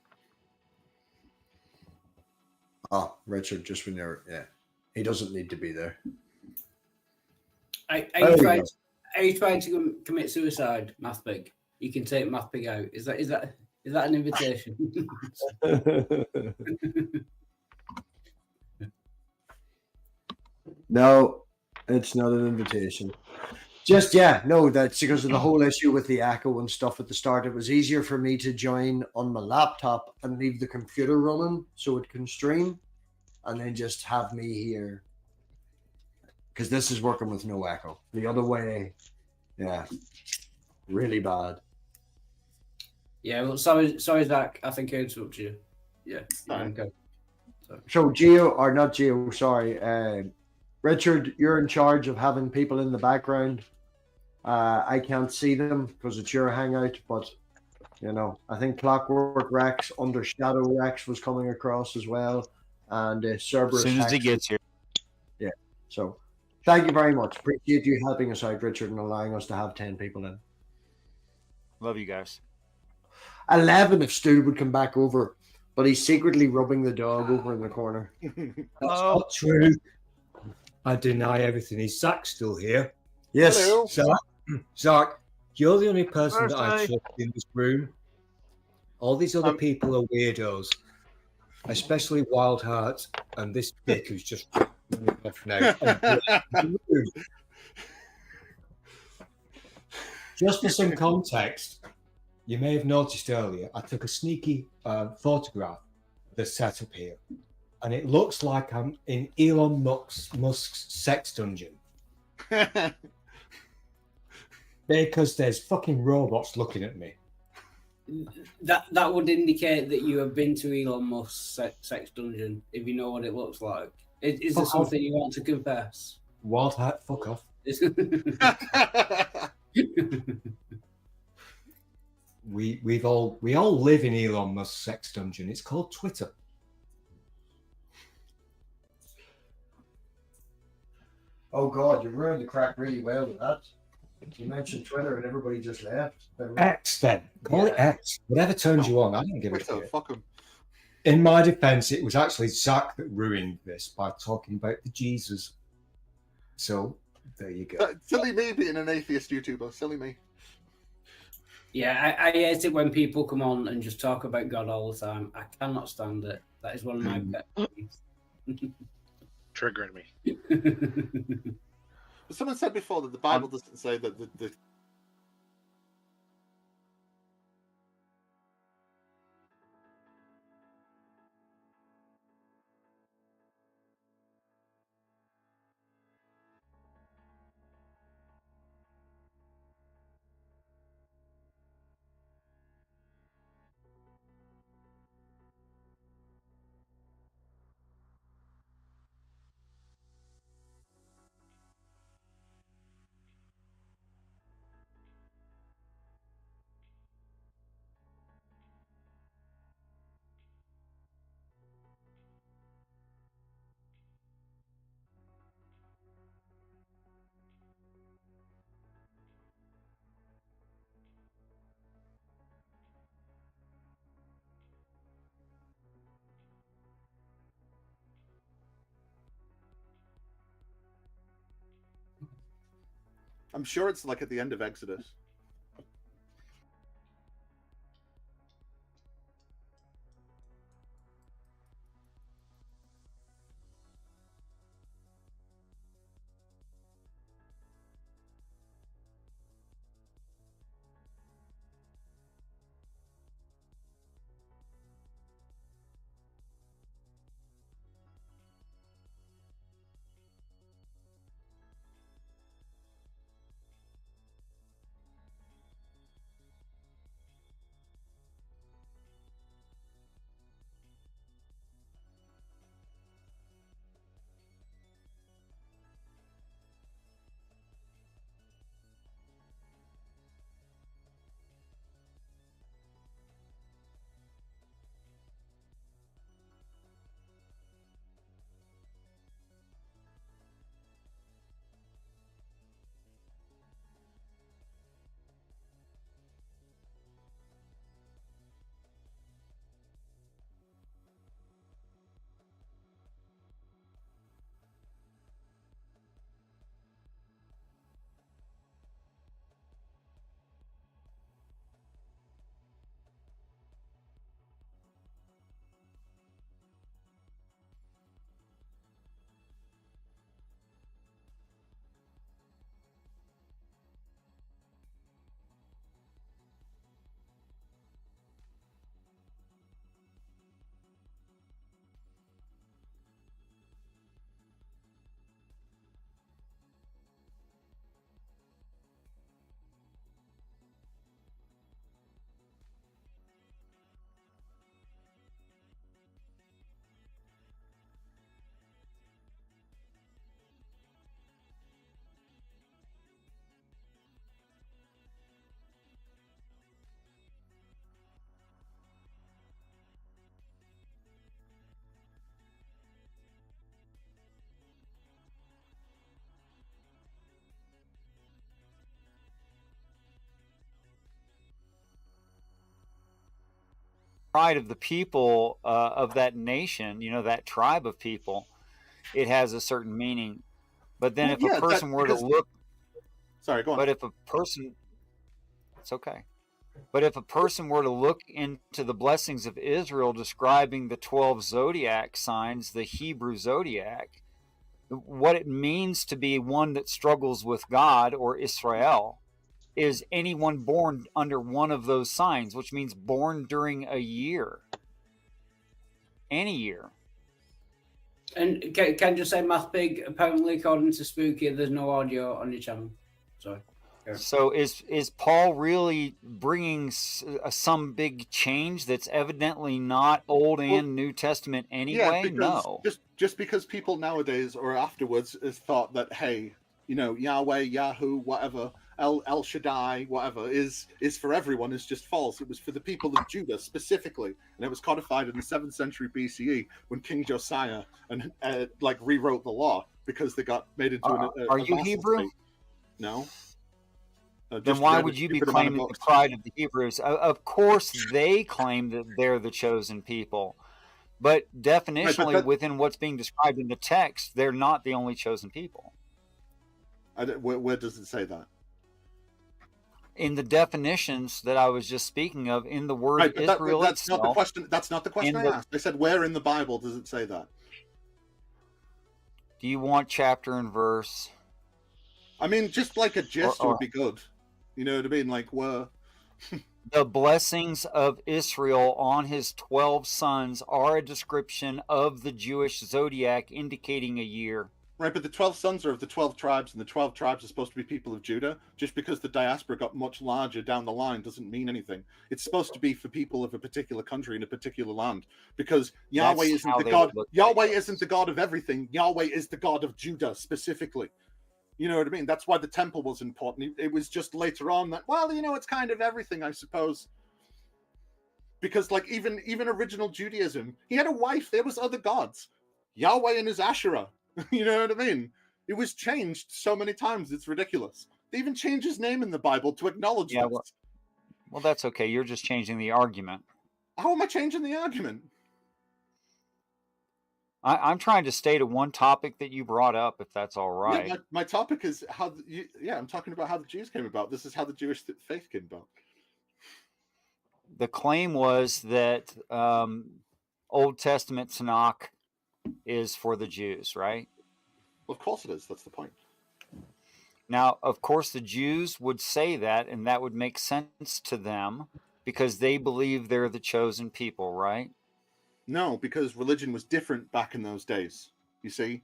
Oh, Richard, just when you're, yeah, he doesn't need to be there. Are you trying to commit suicide, MathPig? You can take MathPig out. Is that an invitation? No, it's not an invitation. Just, that's because of the whole issue with the echo and stuff at the start. It was easier for me to join on my laptop and leave the computer running so it can stream and then just have me here. Because this is working with no echo. The other way, really bad. Yeah, well, sorry, Zach. I think I interrupted you. Yeah. Okay. So, Richard, you're in charge of having people in the background. I can't see them because it's your hangout, but you know, I think Clockwork Rex under Shadow Rex was coming across as well, and As Cerberus. soon as he Hex. gets here. Yeah. So, thank you very much. Appreciate you helping us out, Richard, and allowing us to have 10 people in. Love you guys. 11 if Stu would come back over, but he's secretly rubbing the dog over in the corner. That's not true. I deny everything. Is Zach still here? Yes. Zach, you're the only person that I Thursday. trust in this room. All these other people are weirdos, especially Wild Heart and this dick who's just running off now. Just for some context, you may have noticed earlier, I took a sneaky photograph of the setup here, and it looks like I'm in Elon Musk's sex dungeon. Because there's fucking robots looking at me. That would indicate that you have been to Elon Musk's sex dungeon, if you know what it looks like. Is there something you want to confess? Wild Heart, fuck off. We all live in Elon Musk's sex dungeon. It's called Twitter. Oh God, you ruined the crack really well with that. You mentioned Twitter and everybody just left. X then. Call it X. Whatever turns you on. I don't give a shit. Fuck him. In my defense, it was actually Zach that ruined this by talking about the Jesus. So there you go. Silly me being an atheist YouTuber. Silly me. Yeah, I hate it when people come on and just talk about God all the time. I cannot stand it. That is one of my pet peeves. Triggering me. Someone said before that the Bible doesn't say that the I'm sure it's like at the end of Exodus. pride of the people of that nation, that tribe of people, it has a certain meaning. But then if a person were to look... Sorry, go on. But if a person... It's okay. But if a person were to look into the blessings of Israel describing the 12 zodiac signs, the Hebrew zodiac, what it means to be one that struggles with God or Israel is anyone born under one of those signs, which means born during a year. Any year. And can I just say, MathPig, apparently according to Spooky, there's no audio on your channel. Sorry. So is Paul really bringing some big change that's evidently not Old and New Testament anyway? No. Just because people nowadays or afterwards has thought that, hey, Yahweh, Yahoo, whatever, El Shaddai, whatever, is for everyone is just false. It was for the people of Judah specifically, and it was codified in the 7th century BCE when King Josiah rewrote the law because they got made into Are you Hebrew? State. No. Then why would you be claiming the pride of the Hebrews? Of course, they claim that they're the chosen people, but definitionally, within what's being described in the text, they're not the only chosen people. Where does it say that? In the definitions that I was just speaking of, in the word Israel that's itself. Not the question. That's not the question I asked. I said, where in the Bible does it say that? Do you want chapter and verse? I mean, just like a gist would be good. You know what I mean? Like, where? The blessings of Israel on his 12 sons are a description of the Jewish zodiac indicating a year. Right, but the 12 sons are of the 12 tribes, and the 12 tribes are supposed to be people of Judah. Just because the diaspora got much larger down the line doesn't mean anything. It's supposed to be for people of a particular country in a particular land. Because Yahweh isn't the God. Yahweh isn't the God of everything. Yahweh is the God of Judah specifically. You know what I mean? That's why the temple was important. It was just later on that, it's kind of everything, I suppose. Because even original Judaism, he had a wife. There was other gods. Yahweh and his Asherah. You know what I mean? It was changed so many times. It's ridiculous. They even changed his name in the Bible to acknowledge this. Well, that's okay. You're just changing the argument. How am I changing the argument? I'm trying to stay to one topic that you brought up, if that's all right. Yeah, my topic is I'm talking about how the Jews came about. This is how the Jewish faith came about. The claim was that Old Testament Tanakh is for the Jews, right? Well, of course it is. That's the point. Now, of course, the Jews would say that, and that would make sense to them because they believe they're the chosen people, right? No, because religion was different back in those days. You see,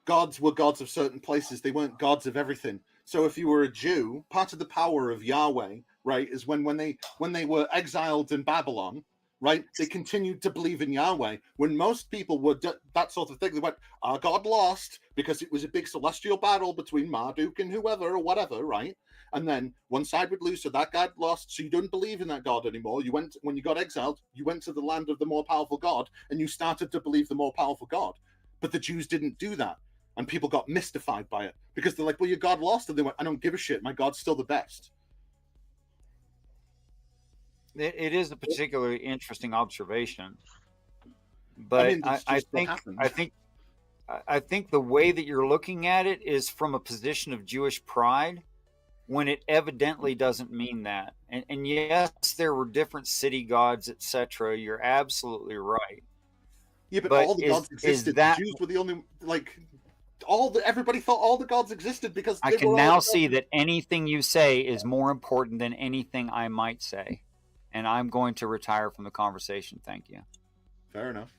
gods were gods of certain places. They weren't gods of everything. So if you were a Jew, part of the power of Yahweh, right, is when they were exiled in Babylon, right, they continued to believe in Yahweh. When most people were that sort of thing, they went, our God lost because it was a big celestial battle between Marduk and whoever or whatever, right? And then one side would lose, so that God lost, so you don't believe in that God anymore. When you got exiled, you went to the land of the more powerful God, and you started to believe the more powerful God. But the Jews didn't do that, and people got mystified by it, because they're like, well, your God lost, and they went, I don't give a shit, my God's still the best. It is a particularly interesting observation, but I think the way that you're looking at it is from a position of Jewish pride, when it evidently doesn't mean that. And yes, there were different city gods, etc. You're absolutely right. Yeah, but all the gods existed. The Jews were the only everybody thought all the gods existed because I can now see that anything you say is more important than anything I might say. And I'm going to retire from the conversation. Thank you. Fair enough.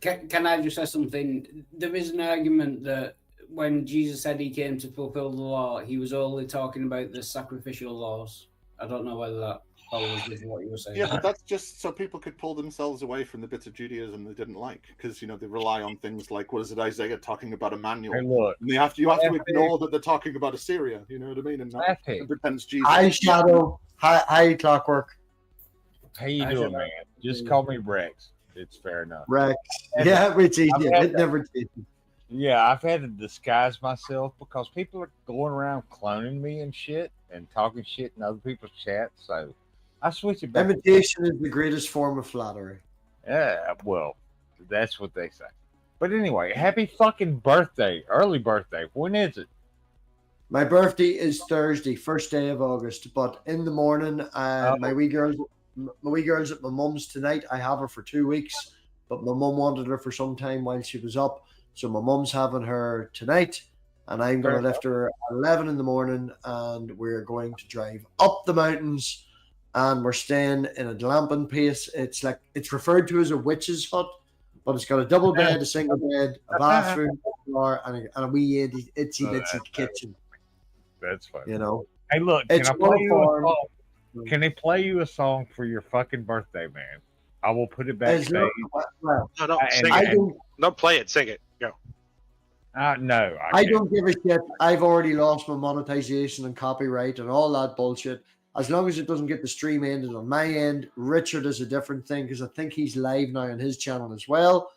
Can I just say something? There is an argument that when Jesus said he came to fulfill the law, he was only talking about the sacrificial laws. I don't know whether that follows with what you were saying. Yeah, but that's just so people could pull themselves away from the bits of Judaism they didn't like, because they rely on things like, what is it, Isaiah talking about Emmanuel? Hey, look, and you have to ignore that they're talking about Assyria. You know what I mean? And not pretend Jesus. Hi, Shadow. Hi, Clockwork. How you doing, man? Just call me Rex. It's fair enough. Rex. Yeah, it's easy. It never changes. Yeah, I've had to disguise myself because people are going around cloning me and shit and talking shit in other people's chats. So I switch it back. Imitation is the greatest form of flattery. Yeah, well, that's what they say. But anyway, happy fucking birthday. Early birthday. When is it? My birthday is Thursday, first day of August. But in the morning, my wee girl's at my mum's tonight. I have her for 2 weeks, but my mum wanted her for some time while she was up. So my mum's having her tonight, and I'm going to lift her at 11 in the morning, and we're going to drive up the mountains, and we're staying in a glamping place. It's referred to as a witch's hut, but it's got a double bed, a single bed, a bathroom, a bar, and a wee itsy bitsy kitchen. That's funny. You know. Hey, look, can I play you a song? Can they play you a song for your fucking birthday, man? I will put it backstage. No, sing it. No, play it. Sing it. Go. No, I don't give a shit. I've already lost my monetization and copyright and all that bullshit. As long as it doesn't get the stream ended on my end. Richard is a different thing because I think he's live now on his channel as well.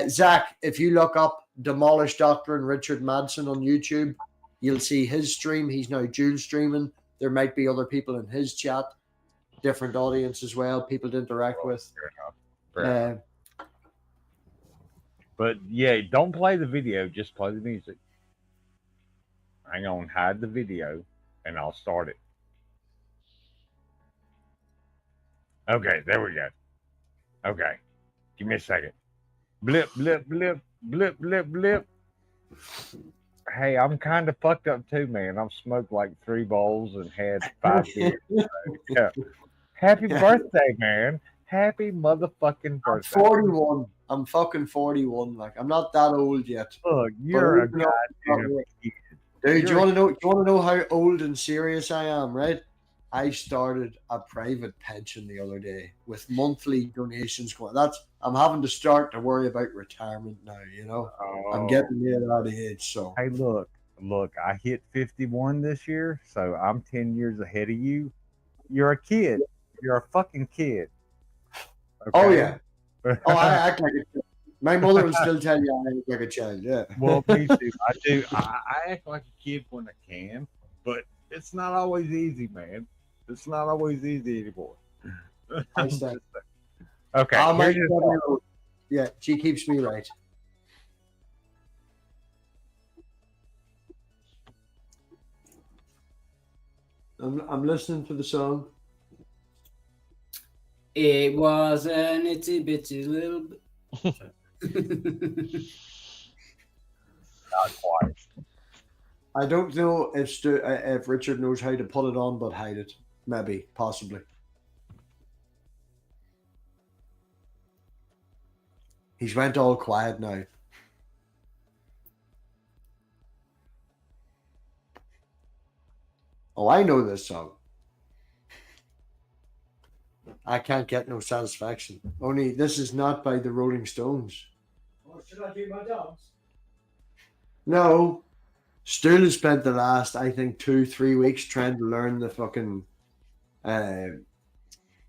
Zach, if you look up Demolish Doctor and Richard Madsen on YouTube, you'll see his stream. He's now dual streaming. There might be other people in his chat, different audience as well, people to interact with. Fair enough. But yeah, don't play the video, just play the music. Hang on, hide the video, and I'll start it. Okay, there we go. Okay, give me a second. Blip, blip, blip, blip, blip, blip. Hey, I'm kind of fucked up too, man. I've smoked like 3 bowls and had 5 beers. So, yeah. Happy birthday, man. Happy motherfucking birthday. I'm 41. I'm fucking 41. Like, I'm not that old yet. Look, you're a goddamn kid. Dude, do you want to know how old and serious I am, right? I started a private pension the other day with monthly donations going. I'm having to start to worry about retirement now, you know. I'm getting near that age, so. Hey, look, I hit 51 this year, so I'm 10 years ahead of you. You're a kid. You're a fucking kid. Okay? Oh, yeah. Oh, I act like a child. My mother will still tell you I act like a child, yeah. Well, me too. I do. I act like a kid when I can, but it's not always easy, man. It's not always easy anymore. I understand. Okay. Yeah, she keeps me right. I'm listening to the song. It was an itty bitty little bit. Not quite. I don't know if Richard knows how to put it on, but hide it. Maybe, possibly. He's went all quiet now. Oh, I know this song. I can't get no satisfaction. Only this is not by the Rolling Stones. Oh, should I do my dance? No. Stu has spent the last, I think, 2-3 weeks trying to learn the fucking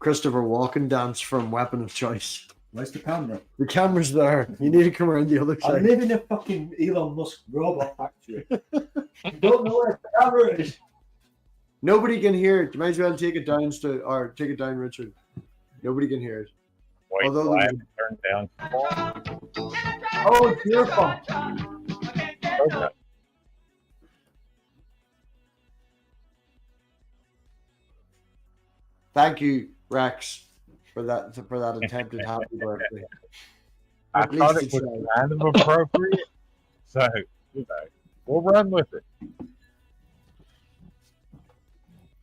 Christopher Walken dance from Weapon of Choice. Where's the camera? The camera's there. You need to come around the other I side. live in a fucking Elon Musk robot factory. I don't know where the camera is. Nobody can hear it. You might as well take it down, Stu, or take it down, Richard. Nobody can hear it. Wait, although I have to turn down. Oh, it's your fault. Okay. Thank you, Rex, for that attempted happy birthday. I At thought least it was it's kind of appropriate, so we'll run with it.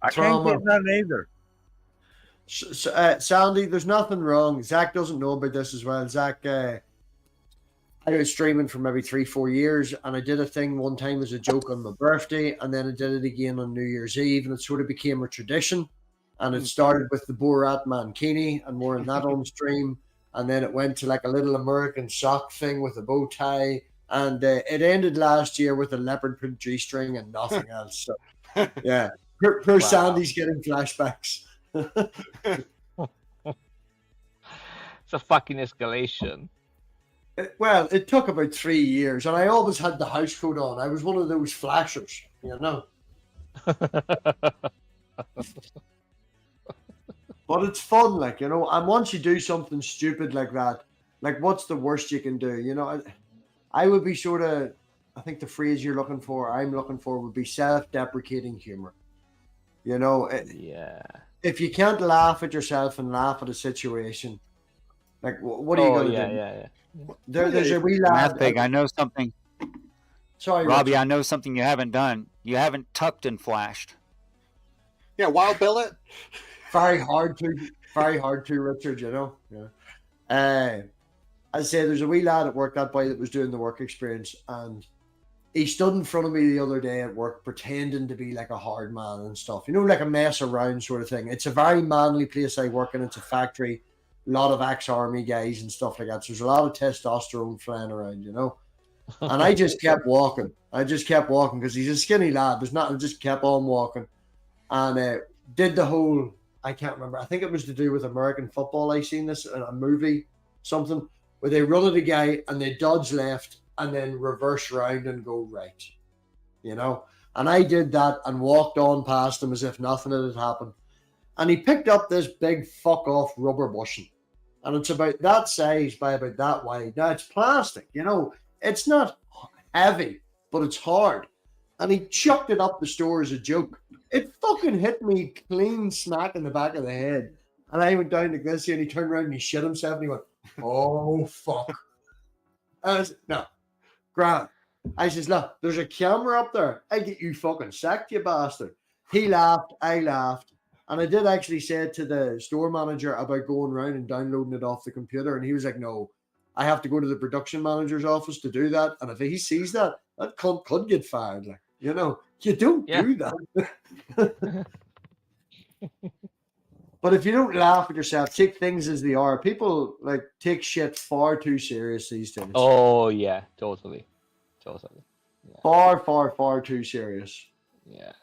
I can't Trauma. get none either. Sandy, there's nothing wrong. Zach doesn't know about this as well. Zach, I was streaming for maybe 3-4 years, and I did a thing one time as a joke on my birthday, and then I did it again on New Year's Eve, and it sort of became a tradition. And it started with the Borat Mankini and more in that on stream, and then it went to like a little American sock thing with a bow tie, and it ended last year with a leopard print G-string and nothing else. So, yeah, poor Sandy's getting flashbacks. It's a fucking escalation. Well, it took about 3 years, and I always had the house coat on. I was one of those flashers, you know. But it's fun, like, you know, and once you do something stupid like that, like, what's the worst you can do? You know, I would be sort of, I think the phrase I'm looking for would be self-deprecating humor. You know, Yeah. if you can't laugh at yourself and laugh at a situation, like, what are you going to do? Yeah. There's a wee lad. MathPig, I know something. Sorry, Robbie, Richard. I know something you haven't done. You haven't tucked and flashed. Yeah, wild billet. Very hard to, Richard, you know. Yeah. I say there's a wee lad at work, that boy that was doing the work experience, and he stood in front of me the other day at work pretending to be like a hard man and stuff. You know, like a mess around sort of thing. It's a very manly place I work in. It's a factory, a lot of ex-army guys and stuff like that. So there's a lot of testosterone flying around, you know. And I just kept walking. Because he's a skinny lad. There's nothing, just kept on walking. And did the whole, I can't remember, I think it was to do with American football. I seen this in a movie, something, where they run at a guy and they dodge left and then reverse round and go right, you know. And I did that and walked on past him as if nothing had happened. And he picked up this big fuck off rubber bushing. And it's about that size by about that wide. Now, it's plastic, you know. It's not heavy, but it's hard. And he chucked it up the store as a joke. It fucking hit me clean smack in the back of the head. And I went down to Glissy and he turned around and he shit himself and he went, oh, fuck. I said, no, Grant. I says, look, there's a camera up there. I get you fucking sacked, you bastard. He laughed. I laughed. And I did actually say it to the store manager about going around and downloading it off the computer. And he was like, no, I have to go to the production manager's office to do that. And if he sees that, that cunt could get fired. Like, you know, you don't do that. But if you don't laugh at yourself, take things as they are. People like take shit far too serious these days. Oh yeah, totally. Yeah. Far too serious. Yeah.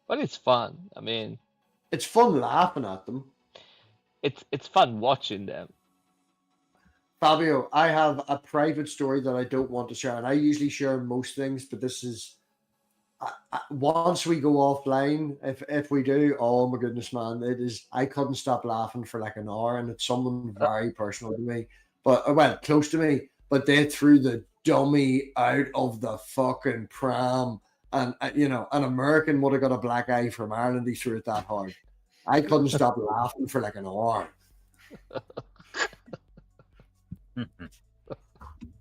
But it's fun. I mean, it's fun laughing at them. It's fun watching them. Fabio, I have a private story that I don't want to share, and I usually share most things, but this is once we go offline, if we do, oh my goodness, man, it is. I couldn't stop laughing for like an hour, and it's someone very personal to me, but well, close to me. But they threw the dummy out of the fucking pram, and you know, an American would have got a black eye from Ireland. He threw it that hard. I couldn't stop laughing for like an hour.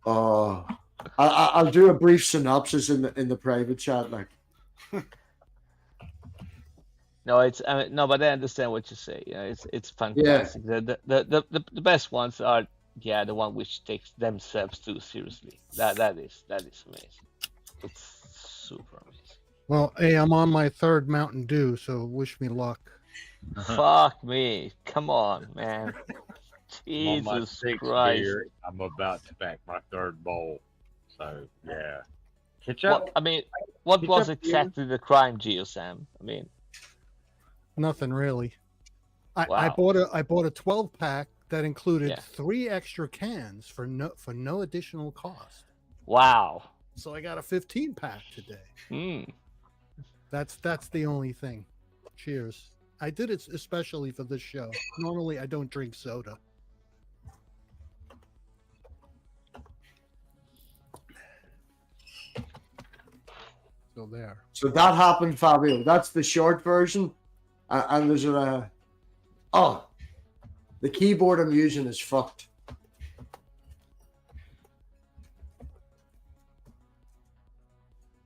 I'll do a brief synopsis in the private chat, like. No, it's no, but I understand what you say. Yeah, it's fantastic. Yeah. The best ones are the one which takes themselves too seriously. That is amazing. It's super amazing. Well, hey, I'm on my third Mountain Dew, so wish me luck. Fuck me! Come on, man. Jesus I'm on my sixth Christ! beer. I'm about to back my third bowl. So yeah. Catch up. What was exactly the crime, GeoSam? I mean, nothing really. Wow. I bought a 12-pack that included 3 extra cans for no additional cost. Wow. So I got a 15-pack today. That's the only thing. Cheers. I did it especially for this show. Normally I don't drink soda. So there. So that happened, Fabio. That's the short version. And there's the keyboard I'm using is fucked.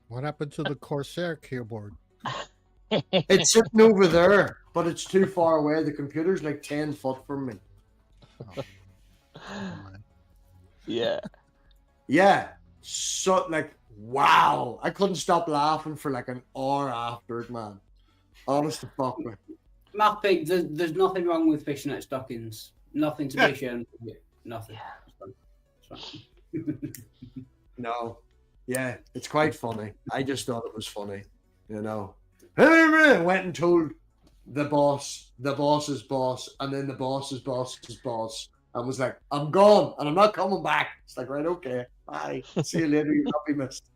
What happened to the Corsair keyboard? It's sitting over there, but it's too far away. The computer's like 10 foot from me. Yeah. Yeah. So, like, wow. I couldn't stop laughing for like an hour after it, man. Honest to fuck, man. MathPig, there's nothing wrong with fishnet stockings. Nothing to be ashamed of. Nothing. It's fine. No. Yeah, it's quite funny. I just thought it was funny, you know. Went and told the boss's boss, and then the boss's boss's boss, and was like, I'm gone, and I'm not coming back. It's like, right, okay, bye. See you later, you'll not be missed.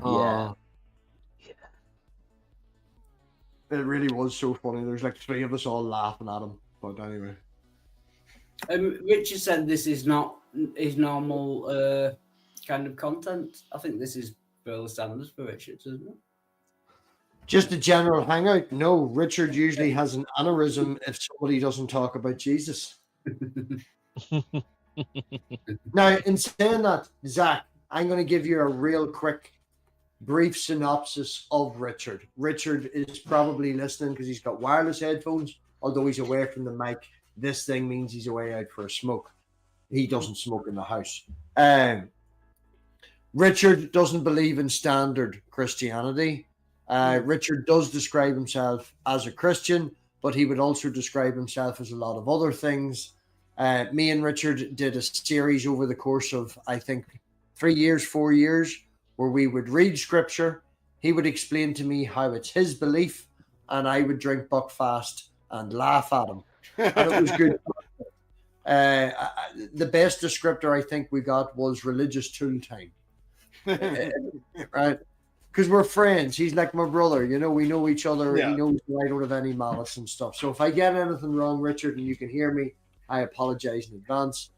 Yeah. It really was so funny. There's like 3 of us all laughing at him. But anyway. Richard said this is not his normal kind of content. I think this is fairly standard for Richard, isn't it? Just a general hangout? No, Richard usually has an aneurysm if somebody doesn't talk about Jesus. Now, in saying that, Zach, I'm going to give you a real quick, brief synopsis of Richard. Richard is probably listening because he's got wireless headphones, although he's away from the mic. This thing means he's away out for a smoke. He doesn't smoke in the house. Richard doesn't believe in standard Christianity. Richard does describe himself as a Christian, but he would also describe himself as a lot of other things. Me and Richard did a series over the course of, I think, 3 years, 4 years, where we would read scripture. He would explain to me how it's his belief, and I would drink Buckfast and laugh at him. And it was good. The best descriptor I think we got was religious tool time. Right? Because we're friends. He's like my brother. You know, we know each other. Yeah. He knows that I don't have any malice and stuff. So if I get anything wrong, Richard, and you can hear me, I apologize in advance.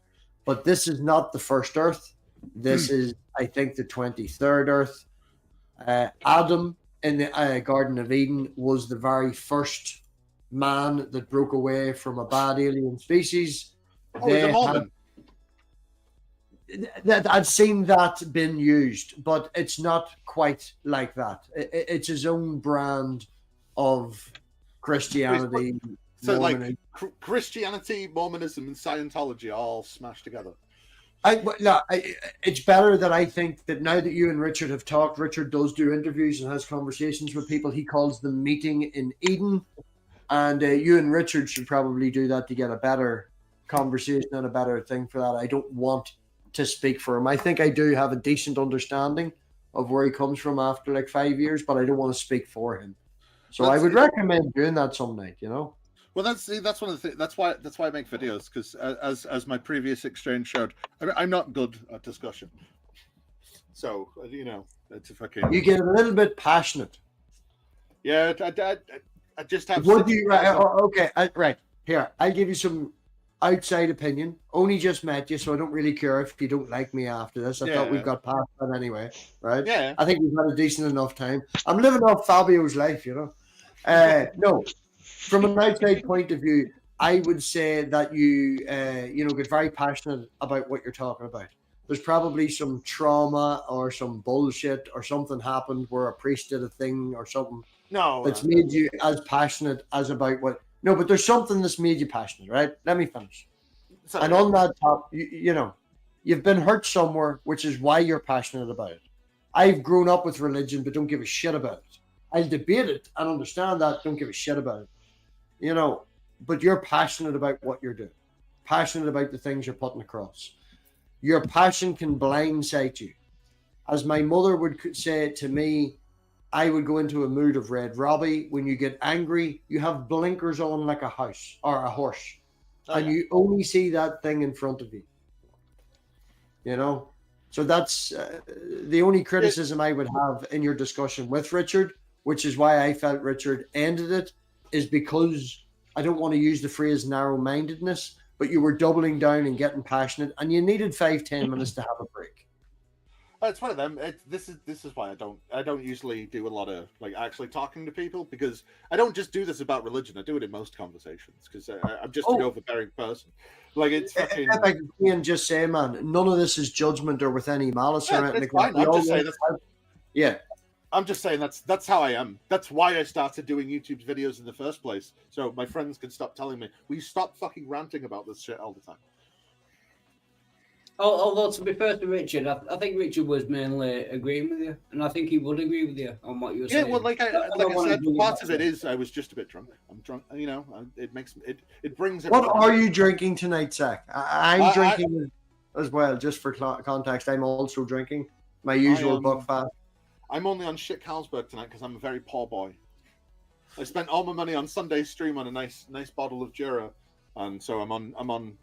But this is not the first Earth. This is, I think, the 23rd Earth. Adam in the Garden of Eden was the very first man that broke away from a bad alien species. Oh, he's a Mormon. That I'd seen that been used, but it's not quite like that. It's his own brand of Christianity. So, like, Mormonism. Christianity, Mormonism, and Scientology all smashed together. It's better that I think that now that you and Richard have talked, Richard does do interviews and has conversations with people. He calls them meeting in Eden. And you and Richard should probably do that to get a better conversation and a better thing for that. I don't want to speak for him. I think I do have a decent understanding of where he comes from after like 5 years, but I don't want to speak for him. So I would recommend doing that some night, you know? Well, that's one of the things. That's why I make videos, because as my previous exchange showed, I'm not good at discussion. So you know, it's a fucking. You get a little bit passionate. Yeah, I just have. Would you? Okay, right here. I'll give you some outside opinion. Only just met you, so I don't really care if you don't like me after this. I thought we've got past that anyway, right? Yeah. I think we've had a decent enough time. I'm living off Fabio's life, you know. No. From an outside point of view, I would say that you get very passionate about what you're talking about. There's probably some trauma or some bullshit or something happened where a priest did a thing or something that's made you as passionate as about what. No, but there's something that's made you passionate, right? Let me finish. Sorry. And on that top, you've been hurt somewhere, which is why you're passionate about it. I've grown up with religion, but don't give a shit about it. I'll debate it and understand that, don't give a shit about it. You know, but you're passionate about what you're doing, passionate about the things you're putting across. Your passion can blindside you. As my mother would say to me, I would go into a mood of Red Robbie. When you get angry, you have blinkers on like a house or a horse, and you only see that thing in front of you. You know, so that's the only criticism I would have in your discussion with Richard, which is why I felt Richard ended it. Is because I don't want to use the phrase narrow-mindedness, but you were doubling down and getting passionate, and you needed 5-10 minutes to have a break. It's one of them. This is why I don't usually do a lot of like actually talking to people, because I don't just do this about religion. I do it in most conversations because I'm just an overbearing person. Like it's fucking. Like Ian just say, man, none of this is judgment or with any malice or anything. It's fine. I'm just saying yeah. I'm just saying that's how I am. That's why I started doing YouTube videos in the first place. So my friends can stop telling me, "We stop fucking ranting about this shit all the time." Although to be fair to Richard, I think Richard was mainly agreeing with you, and I think he would agree with you on what you were saying. Yeah, well, like I said, part of it is I was just a bit drunk. I'm drunk, you know. It makes it brings. What are you drinking tonight, Zach? I'm drinking as well, just for context. I'm also drinking my usual Buckfast. I'm only on shit Carlsberg tonight because I'm a very poor boy. I spent all my money on Sunday's stream on a nice bottle of Jura, and so I'm on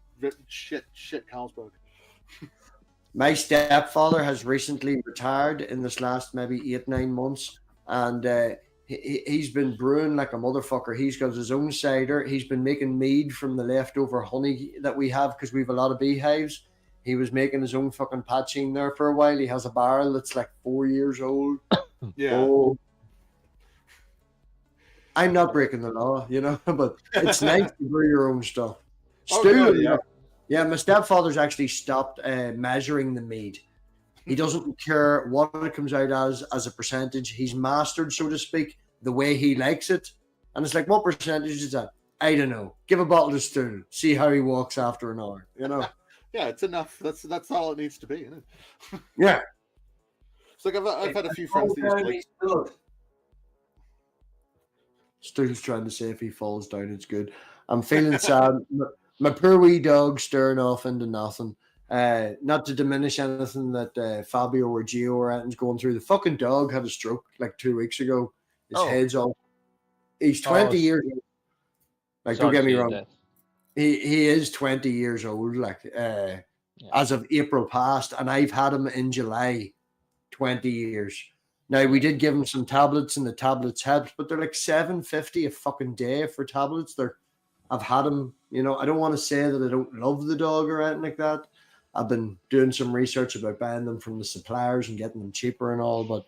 shit Carlsberg. My stepfather has recently retired in this last maybe 8-9 months, and He's been brewing like a motherfucker. He's got his own cider. He's been making mead from the leftover honey that we have because we have a lot of beehives. He was making his own fucking patching there for a while. He has a barrel that's like 4 years old. Yeah. Oh. I'm not breaking the law, you know, but it's nice to brew your own stuff. Oh, Still, good, yeah. yeah, my stepfather's actually stopped measuring the mead. He doesn't care what it comes out as a percentage. He's mastered, so to speak, the way he likes it. And it's like, what percentage is that? I don't know. Give a bottle to Stu. See how he walks after an hour, you know? Yeah, it's enough. That's all it needs to be, isn't it? Yeah. It's like I've had a few friends that used to like, Stu's trying to say if he falls down, it's good. I'm feeling sad. My poor wee dog staring off into nothing. Not to diminish anything that Fabio or Gio or anything's going through. The fucking dog had a stroke like 2 weeks ago. His head's all. He's 20 years old. Like, don't get me wrong. He is 20 years old, like as of April past, and I've had him in July 20 years. Now, we did give him some tablets, and the tablets helped, but they're like $7.50 a fucking day for tablets. I've had him, you know, I don't want to say that I don't love the dog or anything like that. I've been doing some research about buying them from the suppliers and getting them cheaper and all, but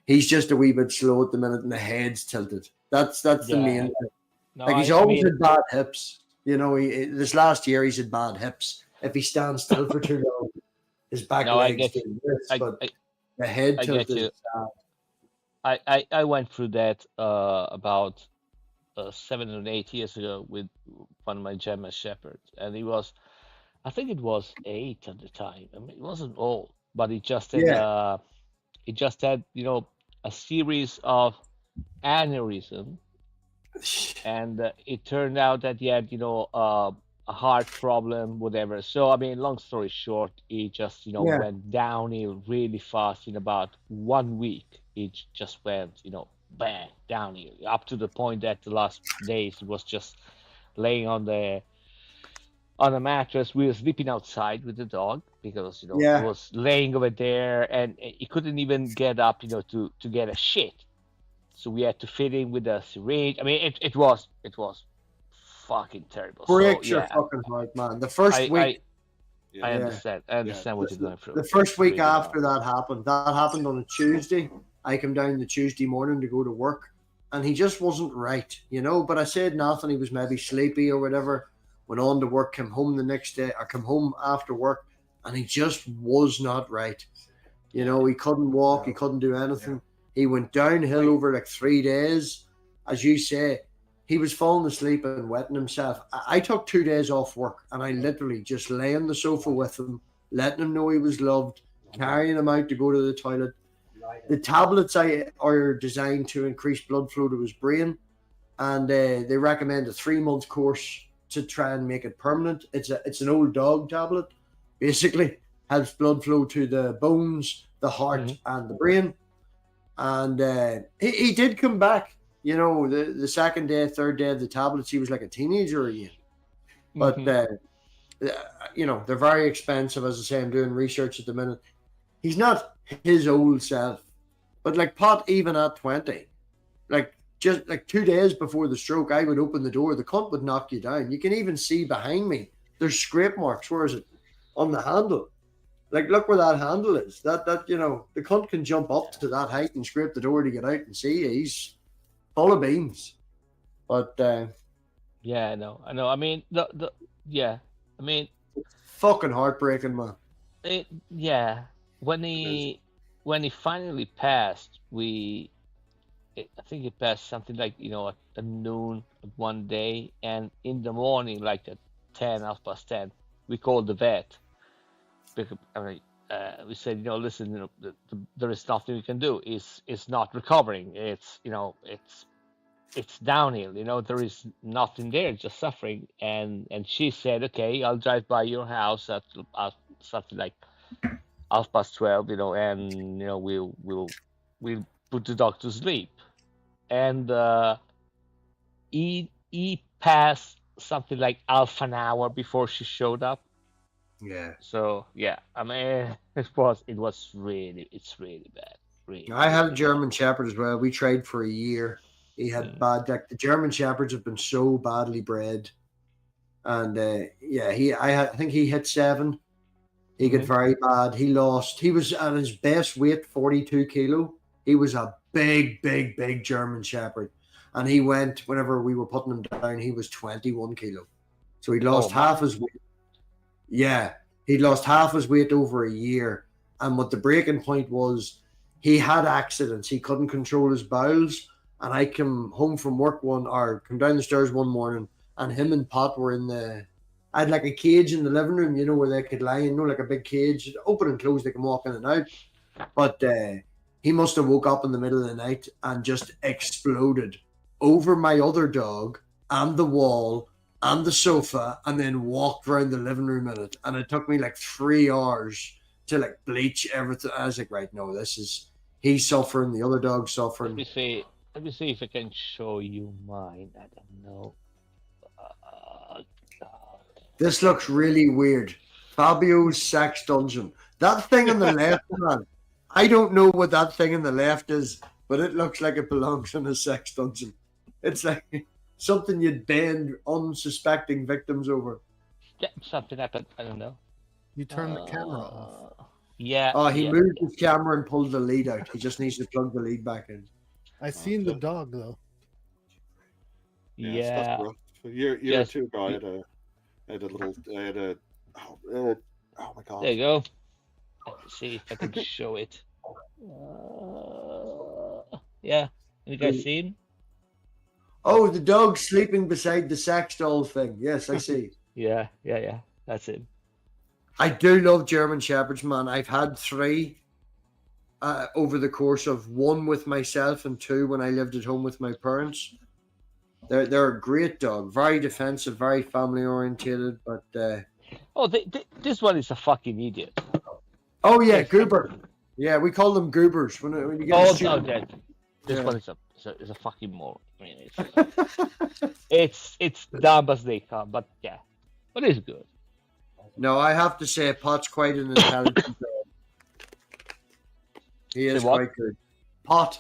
he's just a wee bit slow at the minute, and the head's tilted. That's the main thing. No, like, he's always had bad hips. You know, this last year he's had bad hips. If he stands still for too long, his back legs do this, but the head tilt is sad. I went through that about 7 or 8 years ago with one of my German shepherds, and I think it was 8 at the time. I mean, it wasn't old, but it just had you know, a series of aneurysm, and it turned out that he had, you know, a heart problem, whatever. So I mean, long story short, he just, you know, went downhill really fast. In about 1 week, it just went, you know, bang, downhill, up to the point that the last days it was just laying on the mattress. We were sleeping outside with the dog because, you know, he was laying over there, and he couldn't even get up, you know, to get a shit. So we had to fit him with a syringe. I mean, it was fucking terrible. Breaks your fucking heart, man. The first week. I understand. I understand what you're going through. The first week after that happened on a Tuesday. I come down the Tuesday morning to go to work, and he just wasn't right, you know. But I said nothing. He was maybe sleepy or whatever. Went on to work, came home the next day. I come home after work, and he just was not right. You know, he couldn't walk. He couldn't do anything. He went downhill over like 3 days. As you say, he was falling asleep and wetting himself. I took 2 days off work, and I literally just lay on the sofa with him, letting him know he was loved, carrying him out to go to the toilet. The tablets are designed to increase blood flow to his brain, and they recommend a 3-month course to try and make it permanent. It's an old dog tablet, basically. Helps blood flow to the bones, the heart, and the brain. And he did come back. You know, the second day, third day of the tablets, he was like a teenager again. But, you know, they're very expensive. As I say, I'm doing research at the minute. He's not his old self. But, like, Pot, even at 20, like, just like 2 days before the stroke, I would open the door. The cunt would knock you down. You can even see behind me, there's scrape marks. Where is it? On the handle. Like, look where that handle is. That you know, the cunt can jump up to that height and scrape the door to get out and see you. He's full of beans. But yeah, I know. I mean, I mean, fucking heartbreaking, man. When he finally passed, I think he passed something like, you know, at noon one day, and in the morning, like at 10:30, we called the vet. Because, I mean, we said, you know, listen, you know, there is nothing we can do. It's not recovering. It's, you know, it's downhill. You know, there is nothing there, just suffering. And she said, okay, I'll drive by your house at something like 12:30, you know, and, you know, we'll put the dog to sleep. And he passed something like half an hour before she showed up. Yeah. So yeah, I mean, it's really bad. Really. I had a German Shepherd as well. We tried for a year. He had bad. Like, the German Shepherds have been so badly bred, and I think he hit 7. He got very bad. He lost. He was at his best weight, 42 kilo. He was a big German Shepherd, and he went whenever we were putting him down. He was 21 kilo, so he lost half his weight. Yeah, he lost half his weight over a year. And what the breaking point was, he had accidents. He couldn't control his bowels. And I came home from work come down the stairs one morning, and him and Pot were in I had like a cage in the living room, you know, where they could lie in, like a big cage, open and close, they can walk in and out. But he must have woke up in the middle of the night and just exploded over my other dog and the wall and the sofa, and then walked around the living room in it. And it took me like 3 hours to like bleach everything. I was like, right, no, he's suffering, the other dog's suffering. Let me see if I can show you mine. I don't know. This looks really weird. Fabio's sex dungeon. That thing on the left, man. I don't know what that thing on the left is, but it looks like it belongs in a sex dungeon. It's like something you'd bend unsuspecting victims over. Yeah, something happened. I don't know. You turn the camera off. Yeah. Oh, he moved his camera and pulled the lead out. He just needs to plug the lead back in. I seen the dog though. That's rough. Year or two ago, I had oh my god. There you go. Let's see if I can show it. Yeah, you guys seen? Oh, the dog sleeping beside the sex doll thing. Yes, I see. Yeah. That's it. I do love German Shepherds, man. I've had 3 over the course of 1 with myself and 2 when I lived at home with my parents. They're a great dog, very defensive, very family orientated, but this one is a fucking idiot. Oh yeah, Goober. Yeah, we call them goobers when you get okay. This one is a fucking moron. I mean, it's dumb as they come, but yeah, but it's good. No, I have to say, Pot's quite an intelligent dog. He is quite good. Pot,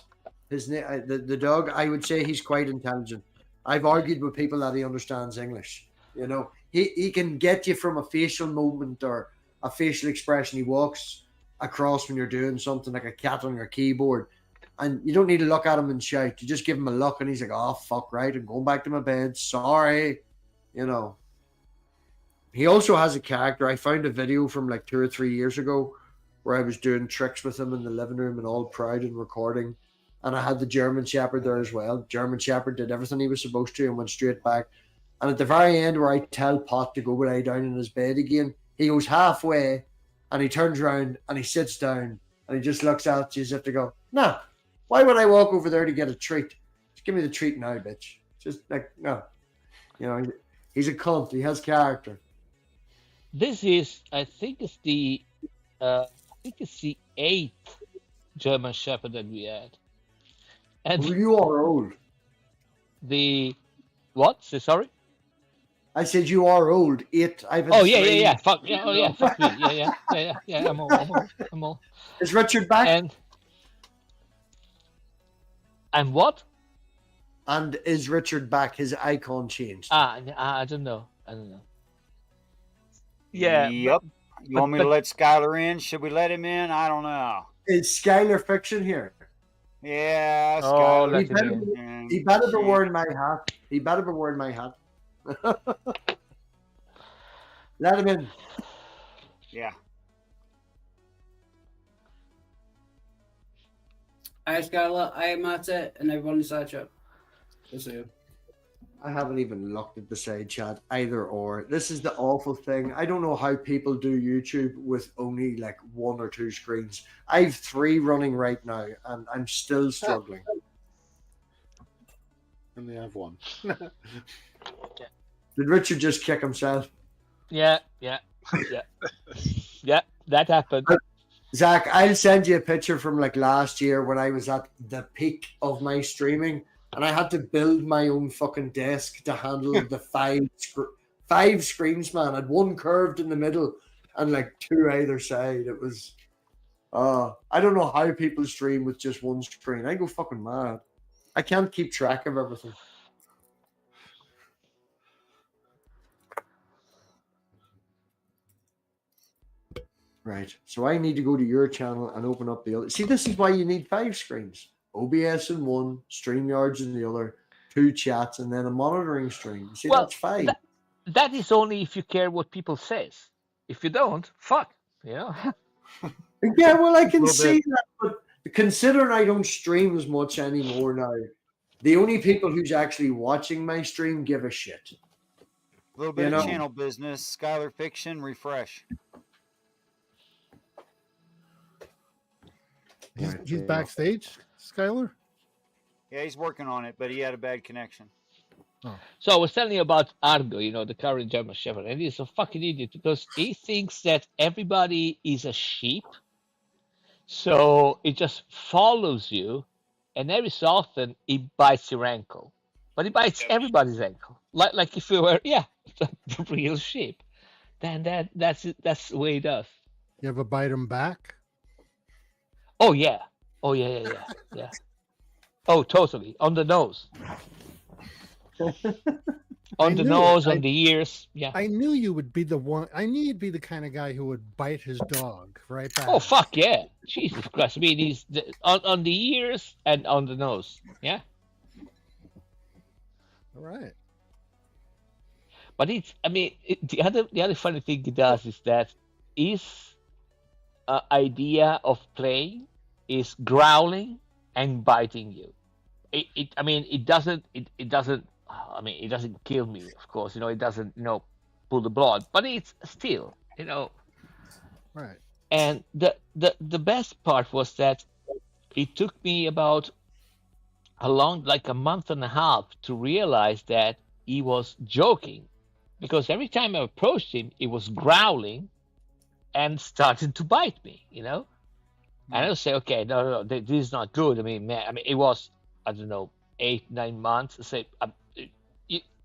his name, the dog. I would say he's quite intelligent. I've argued with people that he understands English. You know, he can get you from a facial movement or a facial expression. He walks across when you're doing something like a cat on your keyboard, and you don't need to look at him and shout. You just give him a look, and he's like, "Oh fuck, right, I'm going back to my bed. Sorry," you know. He also has a character. I found a video from like 2 or 3 years ago where I was doing tricks with him in the living room and all proud and recording. And I had the German Shepherd there as well. German Shepherd did everything he was supposed to and went straight back. And at the very end where I tell Pot to go lie down in his bed again, he goes halfway and he turns around and he sits down and he just looks at you as if to go, "No, why would I walk over there to get a treat? Just give me the treat now, bitch." Just like, no. You know, he's a cunt. He has character. This is, I think it's the 8th German Shepherd that we had. And you are old. The what? Sorry? I said you are old. 8. I've yeah. Fuck yeah. Oh yeah. Fuck me. Yeah. I'm old. Is Richard back? And what? And is Richard back? His icon changed. I don't know. Yeah. Yep. You want me to let Skylar in? Should we let him in? I don't know. Is Skylar fiction here? Yeah, Skylar. He better be wearing my hat. Let him in. Yeah. Hi, Skylar. Hi, Matt, and everyone inside chat. Good to see you. I haven't even looked at the side chat either or. This is the awful thing. I don't know how people do YouTube with only like 1 or 2 screens. I have 3 running right now and I'm still struggling. And they have 1. Did Richard just kick himself? Yeah, that happened. Zach, I'll send you a picture from like last year when I was at the peak of my streaming. And I had to build my own fucking desk to handle the 5 screens, man. I had 1 curved in the middle and like 2 either side. It was I don't know how people stream with just one screen. I go fucking mad. I can't keep track of everything. Right. So I need to go to your channel and open up the other. See, this is why you need 5 screens. OBS in one, StreamYards in the other, 2 chats, and then a monitoring screen. See, Well, that's 5. that is only if you care what people says. If you don't, fuck. You know. Yeah, well, I can see that, but considering I don't stream as much anymore now, the only people who's actually watching my stream give a shit. A little bit of channel business. Skylar Fiction, refresh. He's backstage, Skylar? Yeah, he's working on it, but he had a bad connection. So I was telling you about Argo, you know, the current German Shepherd, and he's a fucking idiot because he thinks that everybody is a sheep. So it just follows you, and every so often it bites your ankle. But it bites everybody's ankle. Like if you were, the real sheep. Then that's it, that's the way it does. You ever bite him back? Oh yeah. Oh yeah. Oh, totally. On the nose. On the nose, on the ears. Yeah. I knew you would be the one. I knew you'd be the kind of guy who would bite his dog right back. Oh fuck yeah! Jesus Christ! I mean, he's on the ears and on the nose. Yeah. All right. But it's. I mean, the other funny thing he does is that his idea of playing is growling and biting you. I mean, it doesn't. I mean, it doesn't kill me, of course. You know, it doesn't, pull the blood, but it's still, Right. And the best part was that it took me about a month and a half to realize that he was joking, because every time I approached him, he was growling and starting to bite me, And I would say, okay, no, this is not good. I mean, it was, I don't know, 8-9 months. I say,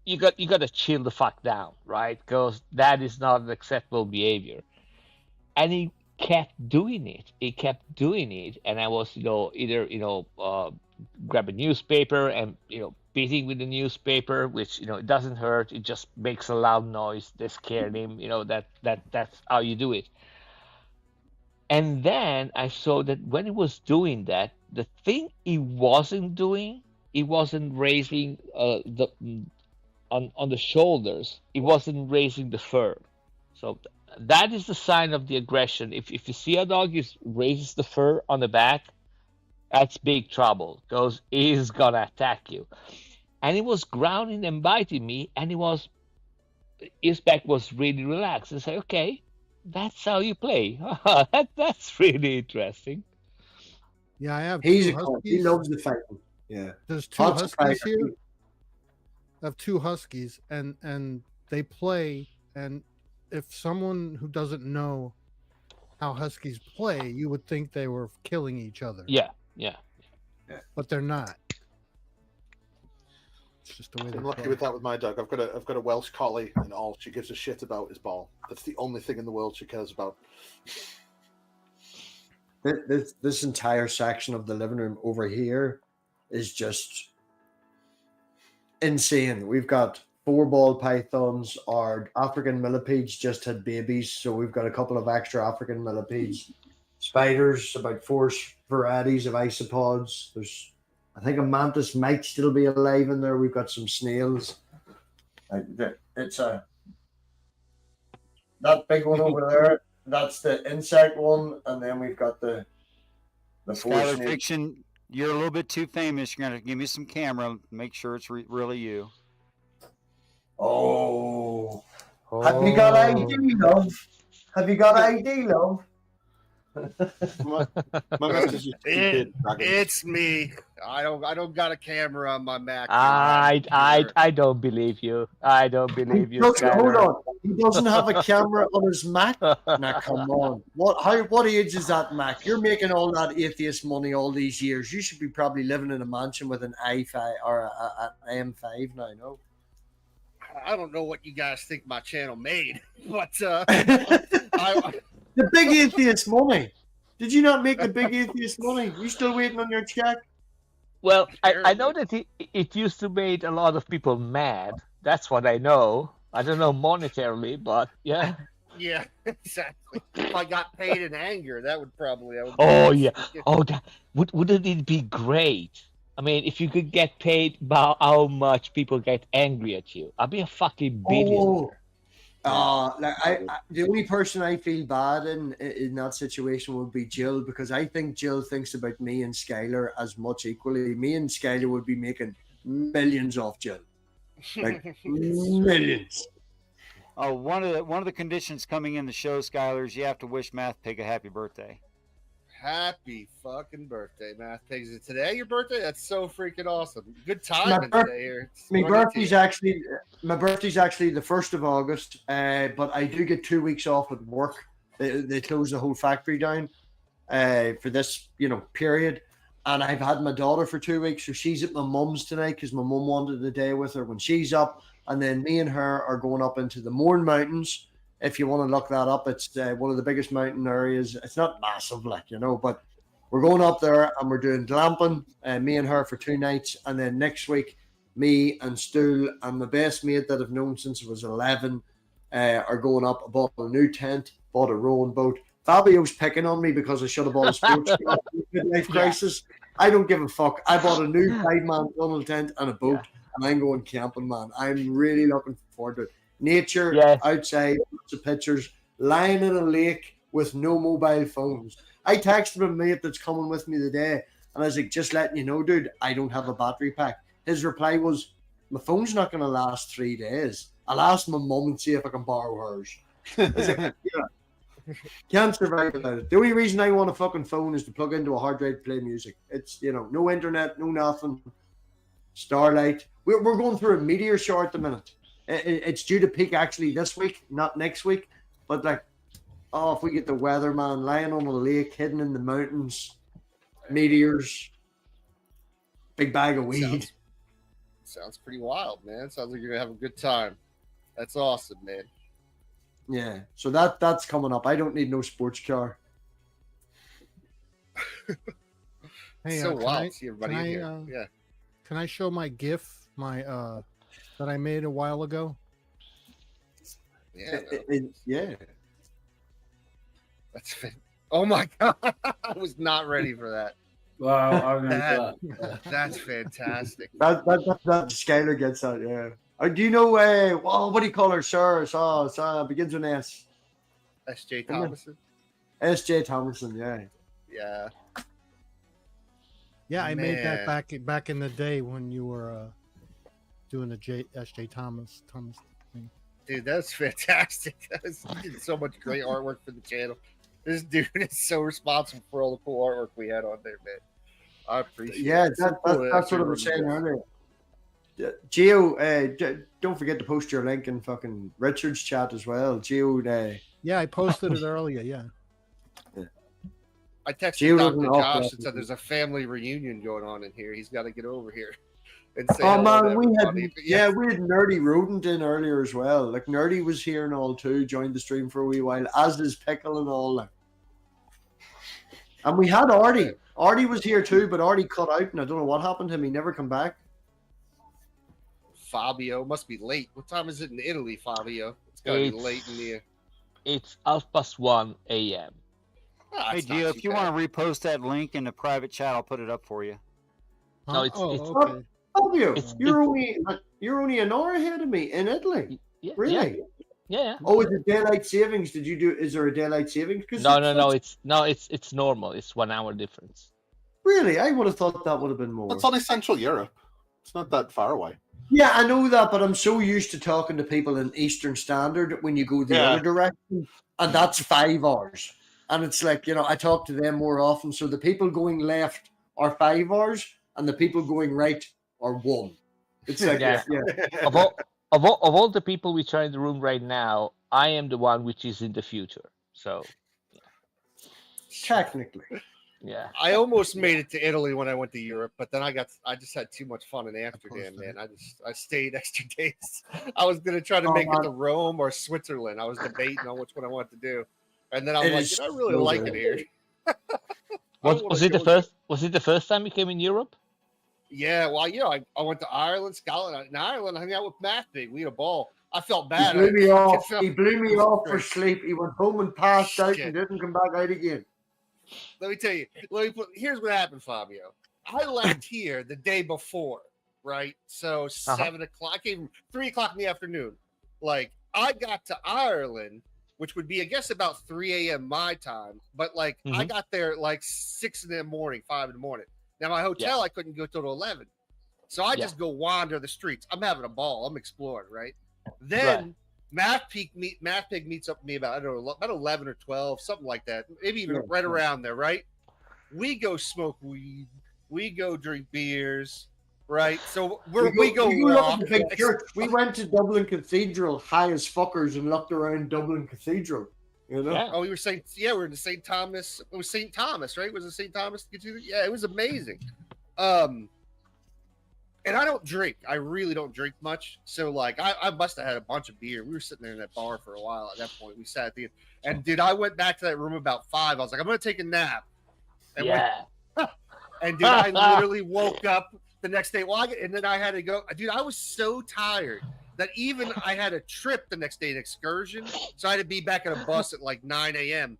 you got to chill the fuck down, right? Because that is not an acceptable behavior. And he kept doing it. And I was, either grab a newspaper and beating with the newspaper, which it doesn't hurt. It just makes a loud noise. They scared him. That's how you do it. And then I saw that when he was doing that, the thing he wasn't doing, he wasn't raising on the shoulders. He wasn't raising the fur. So that is the sign of the aggression. If you see a dog raises the fur on the back, that's big trouble, because he's gonna attack you. And he was growling and biting me, and his back was really relaxed. And I said, okay, that's how you play. That's really interesting. Yeah, I have. He Huskies. loves the fighting. Yeah. There's 2 Huskies here. I have 2 Huskies, and they play. And if someone who doesn't know how Huskies play, you would think they were killing each other. Yeah. But they're not. It's just the way I'm they lucky play. with that with my dog. I've got a Welsh collie, and all she gives a shit about is ball. That's the only thing in the world she cares about. This entire section of the living room over here is just insane. We've got 4 ball pythons. Our African millipedes just had babies, so we've got a couple of extra African millipedes. Spiders, about 4 varieties of isopods. There's, I think, a mantis might still be alive in there. We've got some snails. It's that big one over there. That's the insect one, and then we've got the 4 Skylar snakes. Fiction, you're a little bit too famous. You're gonna give me some camera. Make sure it's really you. Oh. Have you got ID, love? Have you got ID, love? It's me. I don't got a camera on my Mac. I don't believe you. I don't believe you. Hold on. He doesn't have a camera on his Mac. Now come on. What age is that Mac? You're making all that atheist money all these years. You should be probably living in a mansion with an i5 or an M5 now, no? I don't know what you guys think my channel made, but the big atheist money. Did you not make the big atheist money? You still waiting on your check? Well, I know that it used to make a lot of people mad. That's what I know. I don't know monetarily, but yeah. Yeah, exactly. If I got paid in anger, that would probably. Oh yeah. Oh, wouldn't it be great? I mean, if you could get paid by how much people get angry at you, I'd be a fucking billionaire. The only person I feel bad in that situation would be Jill, because I think Jill thinks about me and Skylar as much equally. Me and Skylar would be making millions off Jill, like millions. Oh, one of the conditions coming in the show, Skylar, is you have to wish MathPig a happy birthday. Happy fucking birthday, MathPig. Is it today your birthday? That's so freaking awesome. Good timing today here. My birthday's actually the 1st of August, but I do get 2 weeks off at work. They close the whole factory down for this period, and I've had my daughter for 2 weeks, so she's at my mum's tonight because my mum wanted a day with her when she's up, and then me and her are going up into the Mourne Mountains. If you want to look that up, it's one of the biggest mountain areas. It's not massive, but we're going up there and we're doing glamping, me and her for 2 nights. And then next week, me and Stu and my best mate that I've known since I was 11 are going up. I bought a new tent, bought a rowing boat. Fabio's picking on me because I should have bought a sports car in the midlife crisis. I don't give a fuck. I bought a new 5-man tunnel tent and a boat, and I'm going camping, man. I'm really looking forward to it. Nature, outside, lots of pictures, lying in a lake with no mobile phones. I texted my mate that's coming with me today, and I was like, just letting you know, dude, I don't have a battery pack. His reply was, my phone's not going to last 3 days. I'll ask my mum and see if I can borrow hers. I was like, can't survive without it. The only reason I want a fucking phone is to plug into a hard drive to play music. It's, no internet, no nothing. Starlight. We're going through a meteor shower at the minute. It's due to peak actually this week, not next week. But if we get the weather, man, lying on a lake, hidden in the mountains, meteors, big bag of weed. Sounds pretty wild, man. Sounds like you're gonna have a good time. That's awesome, man. Yeah, so that's coming up. I don't need no sports car. Hey, so wild to see everybody in here. Yeah. Can I show my GIF, that I made a while ago? Yeah. That's oh my god! I was not ready for that. Wow, I remember that. That's fantastic. That Skylar gets that. Yeah. Do you know? What do you call her? Sir, begins with an S. S.J. Thomason. S.J. Thomason. Yeah. Yeah. Yeah, I made that back in the day when you were doing the S.J. Thomas thing. Dude, that's fantastic. That's so much great artwork for the channel. This dude is so responsible for all the cool artwork we had on there, man. I appreciate it. Yeah, that's what I was saying earlier. Geo, don't forget to post your link in fucking Richard's chat as well. Geo, yeah, I posted it earlier. Yeah. I texted Dr. Josh and said there's a family reunion going on in here. He's got to get over here and say. Oh man, we had Nerdy Rodent in earlier as well. Like Nerdy was here and all too. Joined the stream for a wee while, as is Pickle and all. And we had Artie. Artie was here too, but Artie cut out, and I don't know what happened to him. He never come back. Fabio must be late. What time is it in Italy, Fabio? It's gotta be late in the. It's 1:30 a.m. Hey Gio, if you want to repost that link in the private chat, I'll put it up for you. No, it's okay. Fabio, you're only an hour ahead of me in Italy. Yeah, really? Yeah. Oh, is it daylight savings? Is there a daylight savings? No. It's normal. It's 1 hour difference. Really? I would have thought that would have been more. It's only Central Europe. It's not that far away. Yeah, I know that, but I'm so used to talking to people in Eastern Standard when you go the other direction, and that's 5 hours. And it's like, I talk to them more often. So the people going left are 5 hours, and the people going right are 1. It's like, Of all the people which are in the room right now, I am the one which is in the future. So, technically, yeah. I almost made it to Italy when I went to Europe, but then I just had too much fun in Amsterdam, man. I stayed extra days. I was gonna try to make it to Rome or Switzerland. I was debating on which one I wanted to do. And then I'm like, I really like it here. Was it the first? Was it the first time you came in Europe? Yeah, well, I went to Ireland, Scotland. In Ireland, I hung out with MathPig. We had a ball. I felt He bad. blew me off. felt- He blew me it was off for great. sleep. He went home and passed out Shit. and didn't come back out again. Let me tell you. Here's what happened, Fabio. I left here the day before, right? So 7 o'clock, I came 3 o'clock in the afternoon. Like, I got to Ireland, which would be, I guess, about 3 a.m. my time. But like, I got there at like 6 in the morning, 5 in the morning. Now my hotel, I couldn't go till 11. So I just go wander the streets. I'm having a ball. I'm exploring, right? Then MathPig meets up with me about, I don't know, about 11 or 12, something like that. Maybe even right around there, right? We go smoke weed. We go drink beers, right? So we go look walk. at the big church. We went to Dublin Cathedral high as fuckers and looked around Dublin Cathedral. You know? Oh, we were saying, we're in the St. Thomas. It was St. Thomas, right? Was it St. Thomas? Yeah, it was amazing. And I don't drink. I really don't drink much. So, like, I must have had a bunch of beer. We were sitting there in that bar for a while at that point. We sat at the end. And, dude, I went back to that room about 5. I was like, I'm going to take a nap. And and, dude, I literally woke up the next day. And then I had to go. Dude, I was so tired that even I had a trip the next day, an excursion. So I had to be back at a bus at, like, 9 a.m.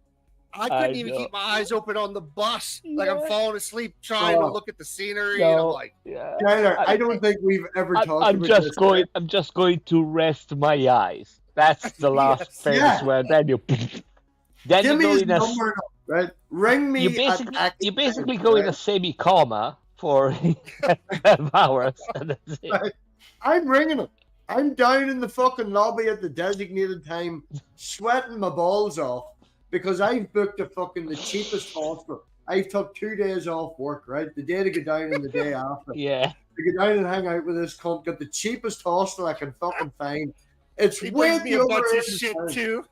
I couldn't even keep my eyes open on the bus. Like, I'm falling asleep trying to look at the scenery. And I'm like, Tyler, I don't think we've ever talked I'm about just this. going. I'm just going to rest my eyes. That's the last phase where then you. Then Give you me go his in a. number, right? Ring me. You basically go in a semi-coma for 12 hours, and that's it. Right. I'm ringing him. I'm down in the fucking lobby at the designated time, sweating my balls off because I've booked the cheapest hostel. I took 2 days off work, right? The day to go down and the day after. Yeah. To go down and hang out with this cunt, got the cheapest hostel I can fucking find. It's he way brings me a the bunch other of end shit, town, too.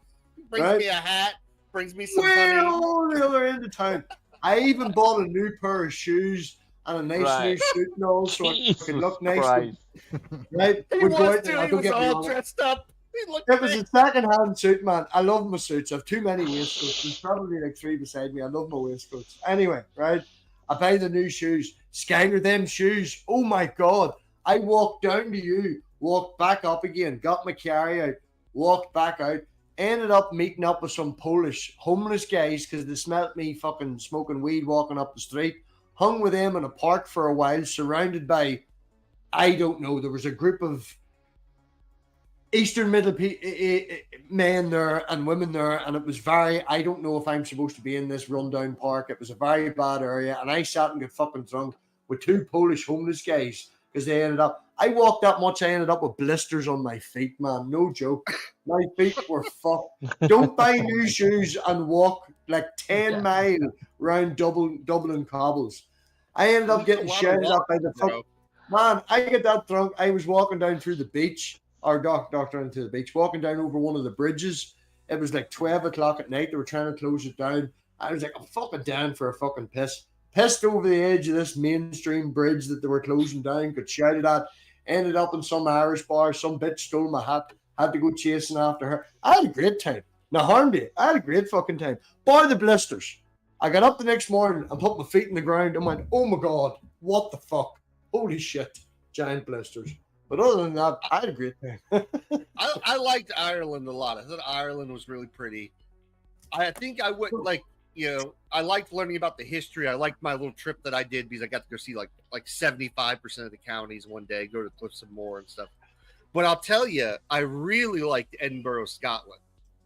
Brings right? me a hat. Brings me some Way honey. on the other end of town. I even bought a new pair of shoes and a nice new suit and all, so I can look nice. Right? He We'd go was out there, too. He don't was get me all wrong. dressed up. He looked It was great. a second-hand suit, man. I love my suits. I have too many waistcoats. There's probably like 3 beside me. I love my waistcoats. Anyway, right? I buy the new shoes. Skyler, them shoes. Oh my God. I walked down to you, walked back up again, got my carry out, walked back out, ended up meeting up with some Polish homeless guys because they smelt me fucking smoking weed walking up the street. Hung with them in a park for a while, surrounded by, I don't know, there was a group of Eastern Middle men there and women there, and it was very, I don't know if I'm supposed to be in this rundown park. It was a very bad area, and I sat and got fucking drunk with 2 Polish homeless guys because they ended up, I walked that much, I ended up with blisters on my feet, man. No joke. My feet were fucked. Don't buy new shoes and walk like 10 miles around Dublin cobbles. I ended up getting shouted at by the fuck. Man, I get that drunk. I was walking down through the beach, or doctor into the beach, walking down over one of the bridges. It was like 12 o'clock at night. They were trying to close it down. I was like, I'm fucking down for a fucking piss. Pissed over the edge of this mainstream bridge that they were closing down, got shouted at, ended up in some Irish bar. Some bitch stole my hat, had to go chasing after her. I had a great time. No harm to you. I had a great fucking time. Bar the blisters. I got up the next morning and put my feet in the ground and went, oh my God, what the fuck? Holy shit, giant blisters. But other than that, I had a great time. I liked Ireland a lot. I thought Ireland was really pretty. I think I would like, I liked learning about the history. I liked my little trip that I did because I got to go see like 75% of the counties one day, go to Cliffs of Moher and stuff. But I'll tell you, I really liked Edinburgh, Scotland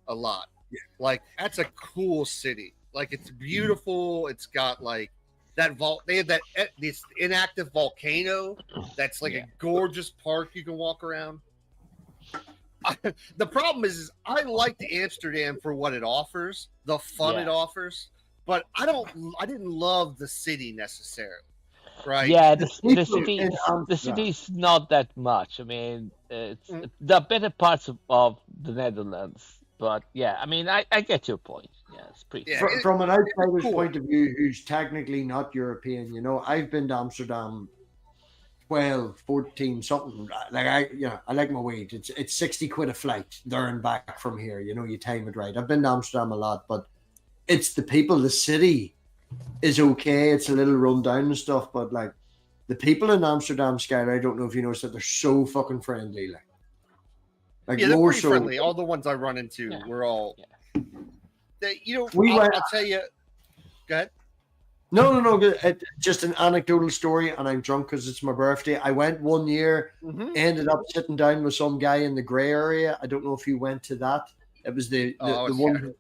a lot. Yeah. Like, that's a cool city. Like, it's beautiful. It's got like that they have this inactive volcano that's like a gorgeous park you can walk around. The problem is I liked Amsterdam for what it offers, the fun it offers, but I didn't love the city necessarily. Right? Yeah, the city's not that much. I mean, it's the better parts of the Netherlands, but yeah, I mean, I get your point. Yeah, it's pretty. Yeah, from an outsider's point of view, who's technically not European, I've been to Amsterdam 12, 14, something. Like I like my wage. It's 60 quid a flight there and back from here. You time it right. I've been to Amsterdam a lot, but it's the people. The city is okay. It's a little run down and stuff, but like the people in Amsterdam, Skyler, I don't know if you noticed that they're so fucking friendly. Like Yeah, they're more pretty so. friendly. All the ones I run into, we're all. They, We I'll, went- I'll tell you. Go ahead. No. Just an anecdotal story, and I'm drunk because it's my birthday. I went one year, ended up sitting down with some guy in the grey area. I don't know if you went to that. It was the one.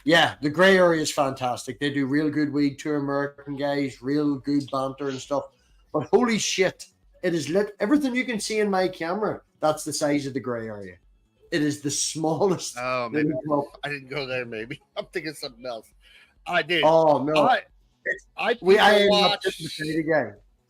Yeah, the grey area is fantastic. They do real good weed, 2 American guys, real good banter and stuff. But holy shit, it is lit. Everything you can see in my camera, that's the size of the grey area. It is the smallest. Oh, maybe I didn't go there. Maybe I'm thinking something else. I did. Oh no! I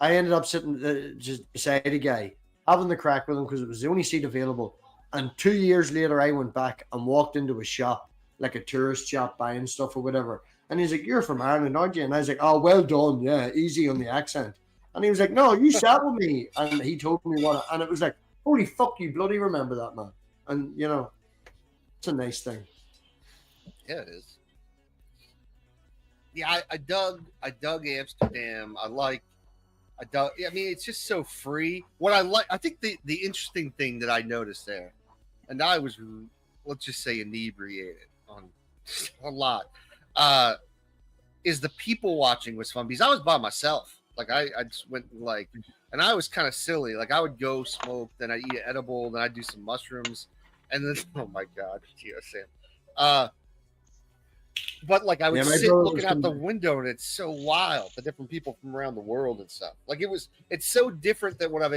ended up sitting just beside a guy, having the crack with him because it was the only seat available. And 2 years later, I went back and walked into a shop, like a tourist shop, buying stuff or whatever. And he's like, "You're from Ireland, aren't you?" And I was like, "Oh, well done, yeah, easy on the accent." And he was like, "No, you sat with me," and he told me what, and it was like, "Holy fuck, you bloody remember that, man!" And it's a nice thing. Yeah, it is. Yeah, I dug Amsterdam. I mean, it's just so free. What I think the interesting thing that I noticed there, and I was, let's just say, inebriated on a lot, is the people watching was fun because I was by myself. Like I just went and I was kind of silly. Like I would go smoke, then I'd eat an edible, then I'd do some mushrooms, and then oh my god, GEOSAM. But like I would sit looking out the window, and it's so wild, the different people from around the world and stuff. Like it's so different than what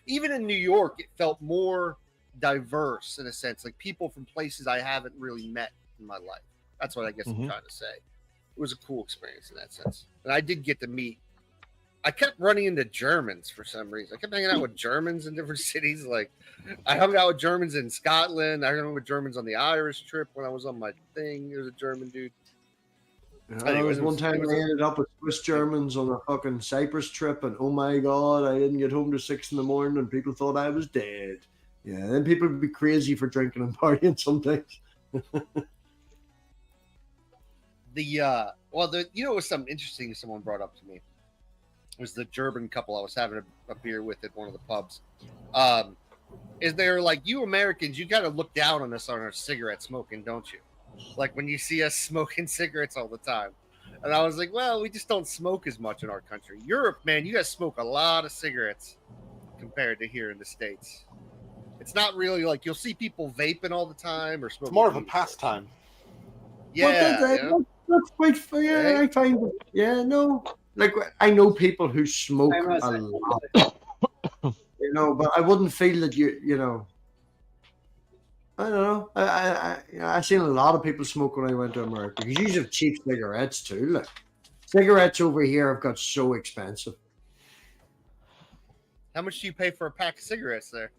even in New York, it felt more diverse in a sense, like people from places I haven't really met in my life. That's what I guess I'm trying to say. It was a cool experience in that sense, and I did get to meet. I kept running into Germans for some reason. I kept hanging out with Germans in different cities. Like I hung out with Germans in Scotland. I hung out with Germans on the Irish trip when I was on my thing. There was a German dude. Anyways, one time I ended up with Swiss Germans on a fucking Cyprus trip, and oh my god, I didn't get home till 6 in the morning, and people thought I was dead. Yeah, then people would be crazy for drinking and partying sometimes. It was something interesting someone brought up to me. It was the German couple I was having a beer with at one of the pubs. Is they're like, you Americans, you got to look down on us on our cigarette smoking, don't you? Like when you see us smoking cigarettes all the time. And I was like, well, we just don't smoke as much in our country. Europe, man, you guys smoke a lot of cigarettes compared to here in the States. It's not really like you'll see people vaping all the time or smoking. It's more of a pastime. Yeah. That's quite fair. I find it, no. Like I know people who smoke a lot. But I wouldn't feel that I don't know. I seen a lot of people smoke when I went to America because you have cheap cigarettes too. Like cigarettes over here have got so expensive. How much do you pay for a pack of cigarettes there?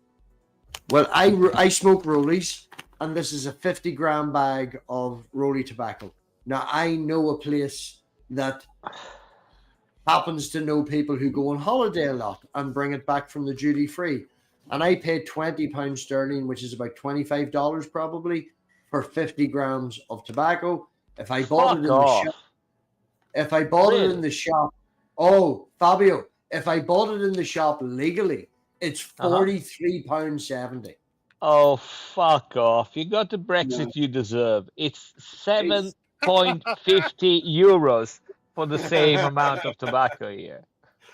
Well, I smoke rollies, and this is a 50-gram bag of rollie tobacco. Now I know a place that happens to know people who go on holiday a lot and bring it back from the duty free. And I paid £20 sterling, which is about $25 probably, for 50 grams of tobacco. If I bought it in the shop, oh, Fabio, if I bought it in the shop legally, it's £43.70. Oh, fuck off. You got the Brexit you deserve. It's 7.50 euros for the same amount of tobacco here.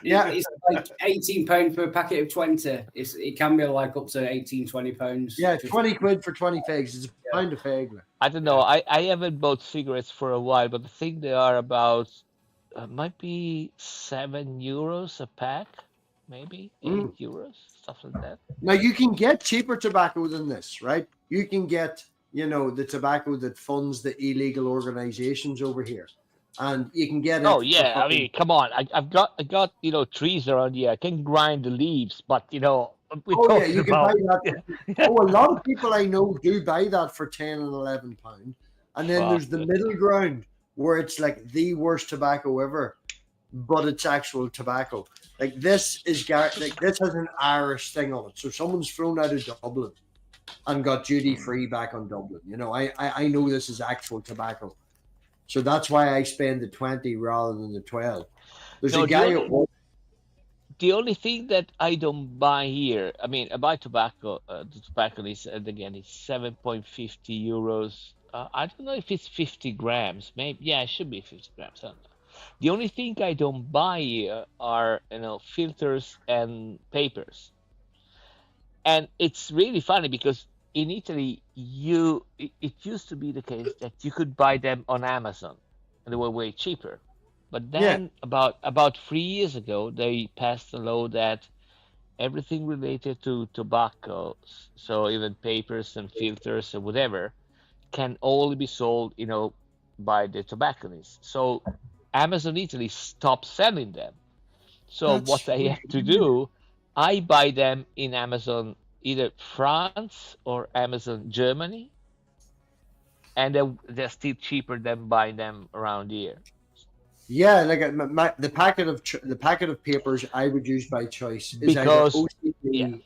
Yeah, it's like £18 for a packet of 20. It can be like up to £18-20. Yeah, 20 quid for 20 fags. It's a pound of fag. I don't know. I haven't bought cigarettes for a while, but I think they are about might be €7 a pack, maybe 8 euros, stuff like that. Now you can get cheaper tobacco than this, right? You can get, the tobacco that funds the illegal organizations over here. And you can get it. Oh yeah, I mean, come on! I got trees around here. I can grind the leaves, but you can buy that. A lot of people I know do buy that for £10 and £11, and then there's the middle ground where it's like the worst tobacco ever, but it's actual tobacco. Like this has an Irish thing on it. So someone's flown out of Dublin and got duty free back on Dublin. I know this is actual tobacco. So that's why I spend the 20 rather than the 12. There's No, a guy at work. the only thing that I don't buy here, I mean, I buy tobacco. The tobacco is, and again, it's 7.50 euros. I don't know if it's 50 grams. Maybe, yeah, it should be 50 grams. I don't know. The only thing I don't buy here are, filters and papers. And it's really funny because in Italy, it used to be the case that you could buy them on Amazon, and they were way cheaper. But then about 3 years ago, they passed a law that everything related to tobacco, so even papers and filters or whatever, can only be sold, by the tobacconists. So Amazon Italy stopped selling them. So what I have to do, I buy them in Amazon either France or Amazon Germany, and they're still cheaper than buying them around here. Yeah, like the packet of papers I would use by choice is Because- either OCD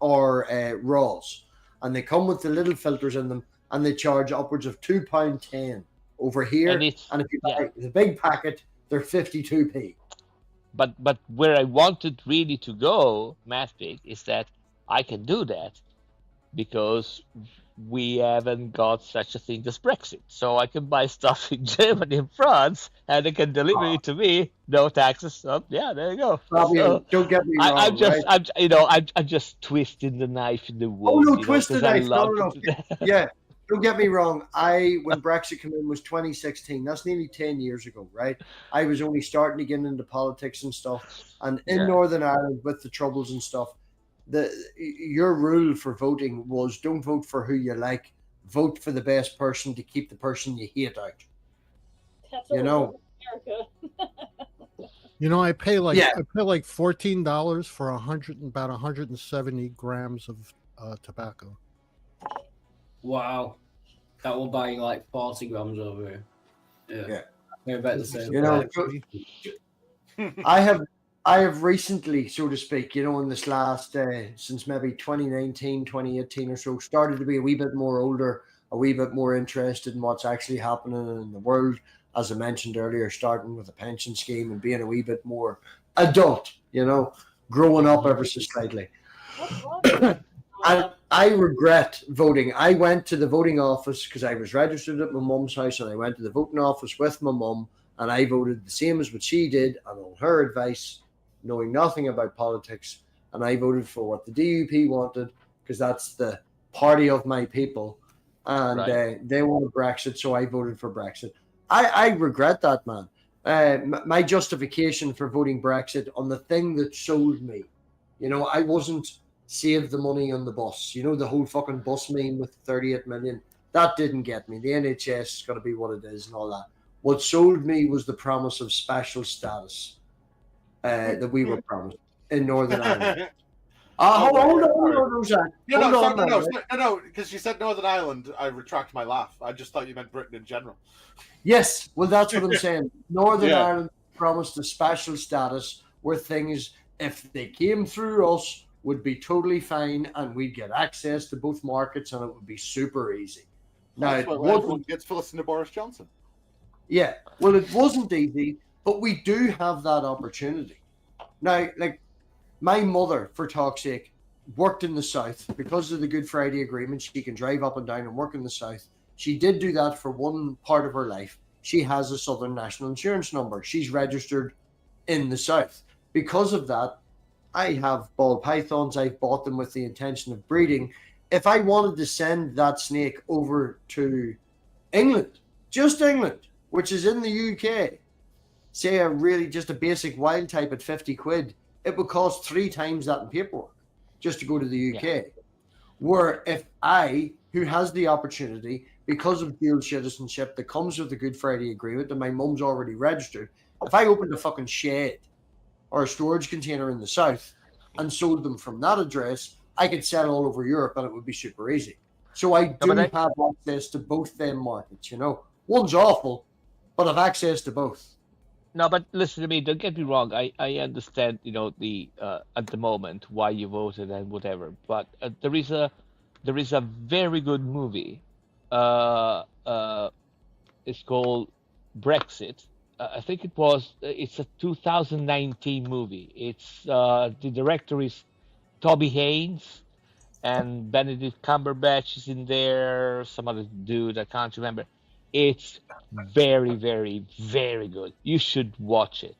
or Raws, and they come with the little filters in them, and they charge upwards of £2.10 over here. And And, it's- if you buy the big packet, they're 52p. But where I wanted really to go, MathPig, is that I can do that because we haven't got such a thing as Brexit. So I can buy stuff in Germany and France, and they can deliver it to me, no taxes. So yeah, there you go. Fabio, So don't get me wrong, I'm just, right? I'm just twisting the knife in the Oh wound. no, twist the 'cause I knife. No, love no, no. Yeah, don't get me wrong. When Brexit came in was 2016. That's nearly 10 years ago, right? I was only starting to get into politics and stuff. And in Yeah. Northern Ireland, with the troubles and stuff, your rule for voting was don't vote for who you like, vote for the best person to keep the person you hate out. That's You know. America. I pay like Yeah. $14 for about 170 grams of tobacco. Wow. That will buy you like 40 grams over here. Yeah. They're about the same. You know, I have recently, so to speak, in this last, since maybe 2019, 2018 or so, started to be a wee bit more older, a wee bit more interested in what's actually happening in the world. As I mentioned earlier, starting with a pension scheme and being a wee bit more adult, growing up ever so slightly. And I regret voting. I went to the voting office because I was registered at my mum's house, and I went to the voting office with my mum, and I voted the same as what she did, and on her advice, knowing nothing about politics, and I voted for what the DUP wanted because that's the party of my people, and Right. they wanted Brexit, so I voted for Brexit. I regret that, man. My justification for voting Brexit on the thing that sold me, I wasn't save the money on the bus. The whole fucking bus meme with 38 million. That didn't get me. The NHS is going to be what it is and all that. What sold me was the promise of special status that we were promised in Northern Ireland. Hold on, Roseanne. No, because you said Northern Ireland, I retract my laugh. I just thought you meant Britain in general. Yes, well, that's what I'm saying. Northern Yeah. Ireland promised a special status where things, if they came through us, would be totally fine, and we'd get access to both markets, and it would be super easy. Now, That's it why everyone wasn't. gets to listen to Boris Johnson. Yeah, well, it wasn't easy, but we do have that opportunity. Now, like, my mother, for talk's sake, worked in the South. Because of the Good Friday Agreement, she can drive up and down and work in the South. She did do that for one part of her life. She has a Southern National Insurance number. She's registered in the South. Because of that, I have ball pythons. I've bought them with the intention of breeding. If I wanted to send that snake over to England, just England, which is in the UK, say just a basic wild type at 50 quid, it would cost 3 times that in paperwork just to go to the UK. Yeah. Where if I, who has the opportunity, because of dual citizenship that comes with the Good Friday Agreement, and my mum's already registered, if I opened a fucking shed or a storage container in the South and sold them from that address, I could sell all over Europe and it would be super easy. So I do have access to both them markets, One's awful, but I've access to both. No, but listen to me. Don't get me wrong. I understand, the at the moment why you voted and whatever. But there is a very good movie. It's called Brexit. I think it was. It's a 2019 movie. It's the director is Toby Haynes, and Benedict Cumberbatch is in there. Some other dude I can't remember. It's very, very, very good. You should watch it.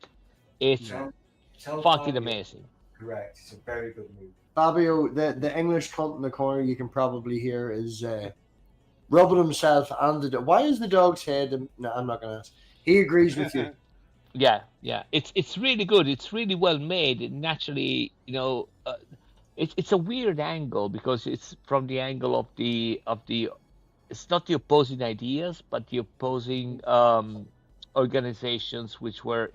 It's Tell fucking Fabio. amazing. Correct. It's a very good movie. Fabio, the English cunt in the corner you can probably hear is rubbing himself and the dog. Why is the dog's head? No, I'm not going to ask. He agrees with you. Yeah. It's really good. It's really well made. It naturally, it's a weird angle because it's from the angle of the. It's not the opposing ideas, but the opposing organizations which were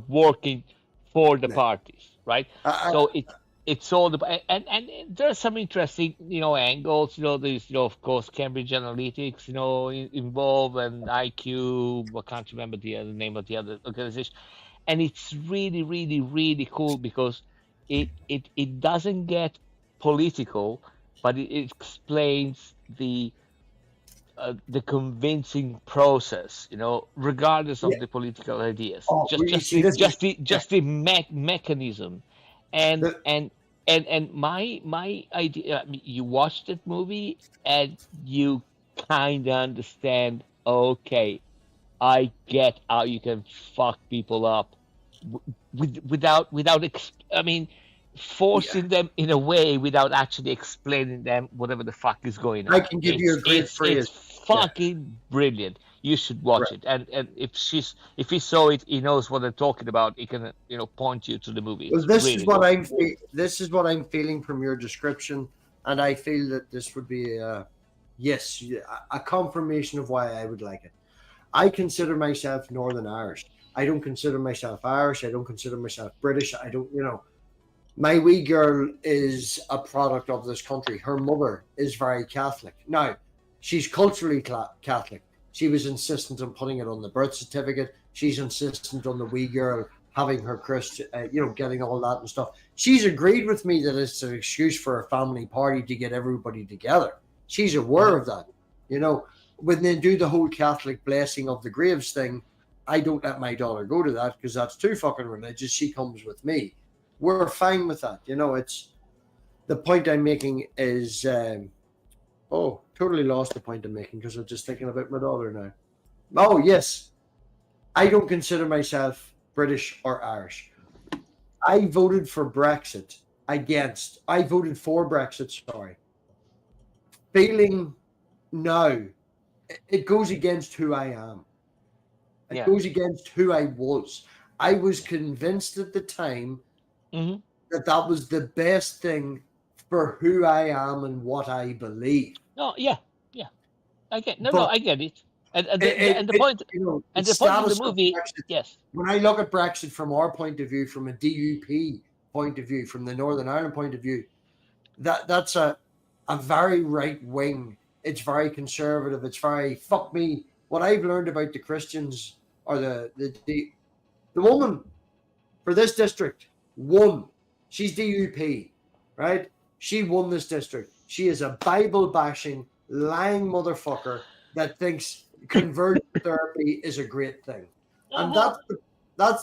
working for the parties, right? So it's all and there are some interesting angles. There's of course Cambridge Analytics involved, and IQ. I can't remember the name of the other organization, and it's really, really, really cool because it doesn't get political, but it explains the convincing process, regardless of the political ideas. Just the mechanism, and my idea. I mean, you watch that movie and you kind of understand. Okay, I get how you can fuck people up without forcing them in a way without actually explaining them whatever the fuck is going on. I can give you a great phrase. It's fucking brilliant. You should watch it. And if he saw it, he knows what they're talking about. He can point you to the movie. Well, this is what I'm feeling from your description, and I feel that this would be a confirmation of why I would like it. I consider myself Northern Irish. I don't consider myself Irish. I don't consider myself British. I don't, my wee girl is a product of this country. Her mother is very Catholic. Now, she's culturally Catholic. She was insistent on putting it on the birth certificate. She's insistent on the wee girl having her Christian, getting all that and stuff. She's agreed with me that it's an excuse for a family party to get everybody together. She's aware of that. When they do the whole Catholic blessing of the graves thing, I don't let my daughter go to that because that's too fucking religious. She comes with me. We're fine with that. It's the point I'm making is, totally lost the point I'm making because I'm just thinking about my daughter now. Oh, yes. I don't consider myself British or Irish. I voted for Brexit I voted for Brexit, sorry. Feeling now, it goes against who I am. It goes against who I was. I was convinced at the time that was the best thing for who I am and what I believe. No, yeah. I get it. And the point of the movie, Brexit, yes. When I look at Brexit from our point of view, from a DUP point of view, from the Northern Ireland point of view, that's a very right wing. It's very conservative. It's very fuck me. What I've learned about the Christians or the woman for this district won. She's DUP, right? She won this district. She is a Bible bashing, lying motherfucker that thinks conversion therapy is a great thing, and that's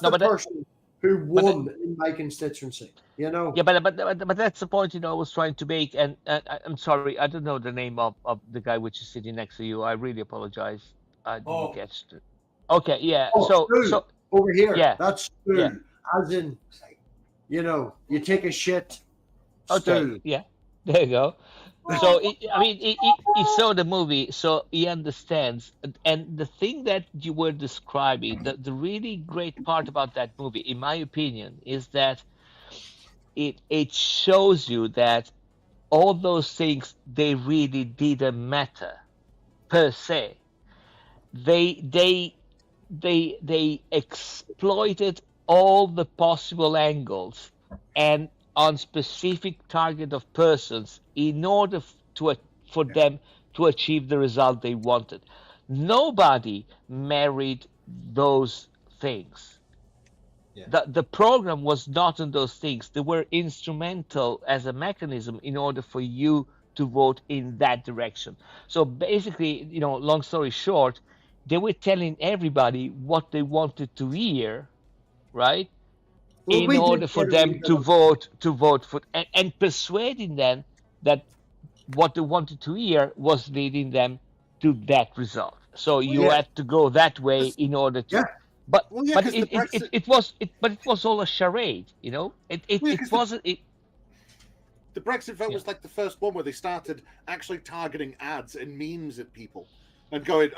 the person who won in my constituency. Yeah, but that's the point I was trying to make. And I'm sorry, I don't know the name of the guy which is sitting next to you. I really apologize. I didn't catch it. Okay, yeah. So over here, yeah, that's stool. Yeah. As in, you take a shit. Okay, Stool. yeah, there you go. So he saw the movie, so he understands. And the thing that you were describing, the really great part about that movie, in my opinion, is that it shows you that all those things, they really didn't matter per se. They exploited all the possible angles and on specific target of persons in order for them to achieve the result they wanted. Nobody married those things. The program was not on those things. They were instrumental as a mechanism in order for you to vote in that direction. So basically, long story short, they were telling everybody what they wanted to hear, right? Well, we In order did for get a wee them bit to vote for, and persuading them that what they wanted to hear was leading them to that result. So you Yeah. had to go that way in order to. Yeah. But Well, yeah, but 'cause the Brexit- it was but it was all a charade, you know. It wasn't. The Brexit vote was like the first one where they started actually targeting ads and memes at people and going,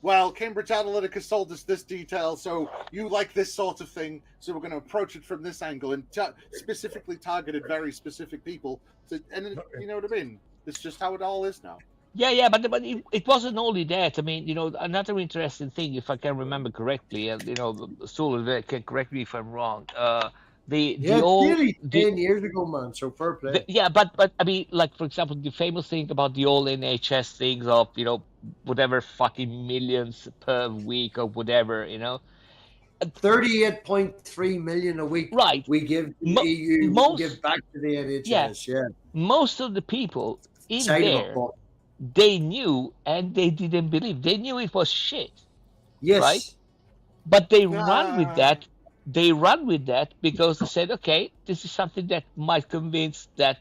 well, Cambridge Analytica sold us this detail, so you like this sort of thing, so we're going to approach it from this angle, and specifically targeted very specific people. And you know what I mean? It's just how it all is now. Yeah, but it wasn't only that. I mean, you know, another interesting thing, if I can remember correctly, and you know, Sulu can correct me if I'm wrong. Nearly 10 years ago, man. So fair play. But I mean, like for example, the famous thing about the old NHS things of, you know, whatever fucking millions per week or whatever, you know. 38.3 million a week. Right. We give the EU. We give back to the NHS. Yeah. Most of the people in Side of a there, book. they knew and they didn't believe. They knew it was shit. Yes. Right. But they run with that. They run with that because they said, okay, this is something that might convince that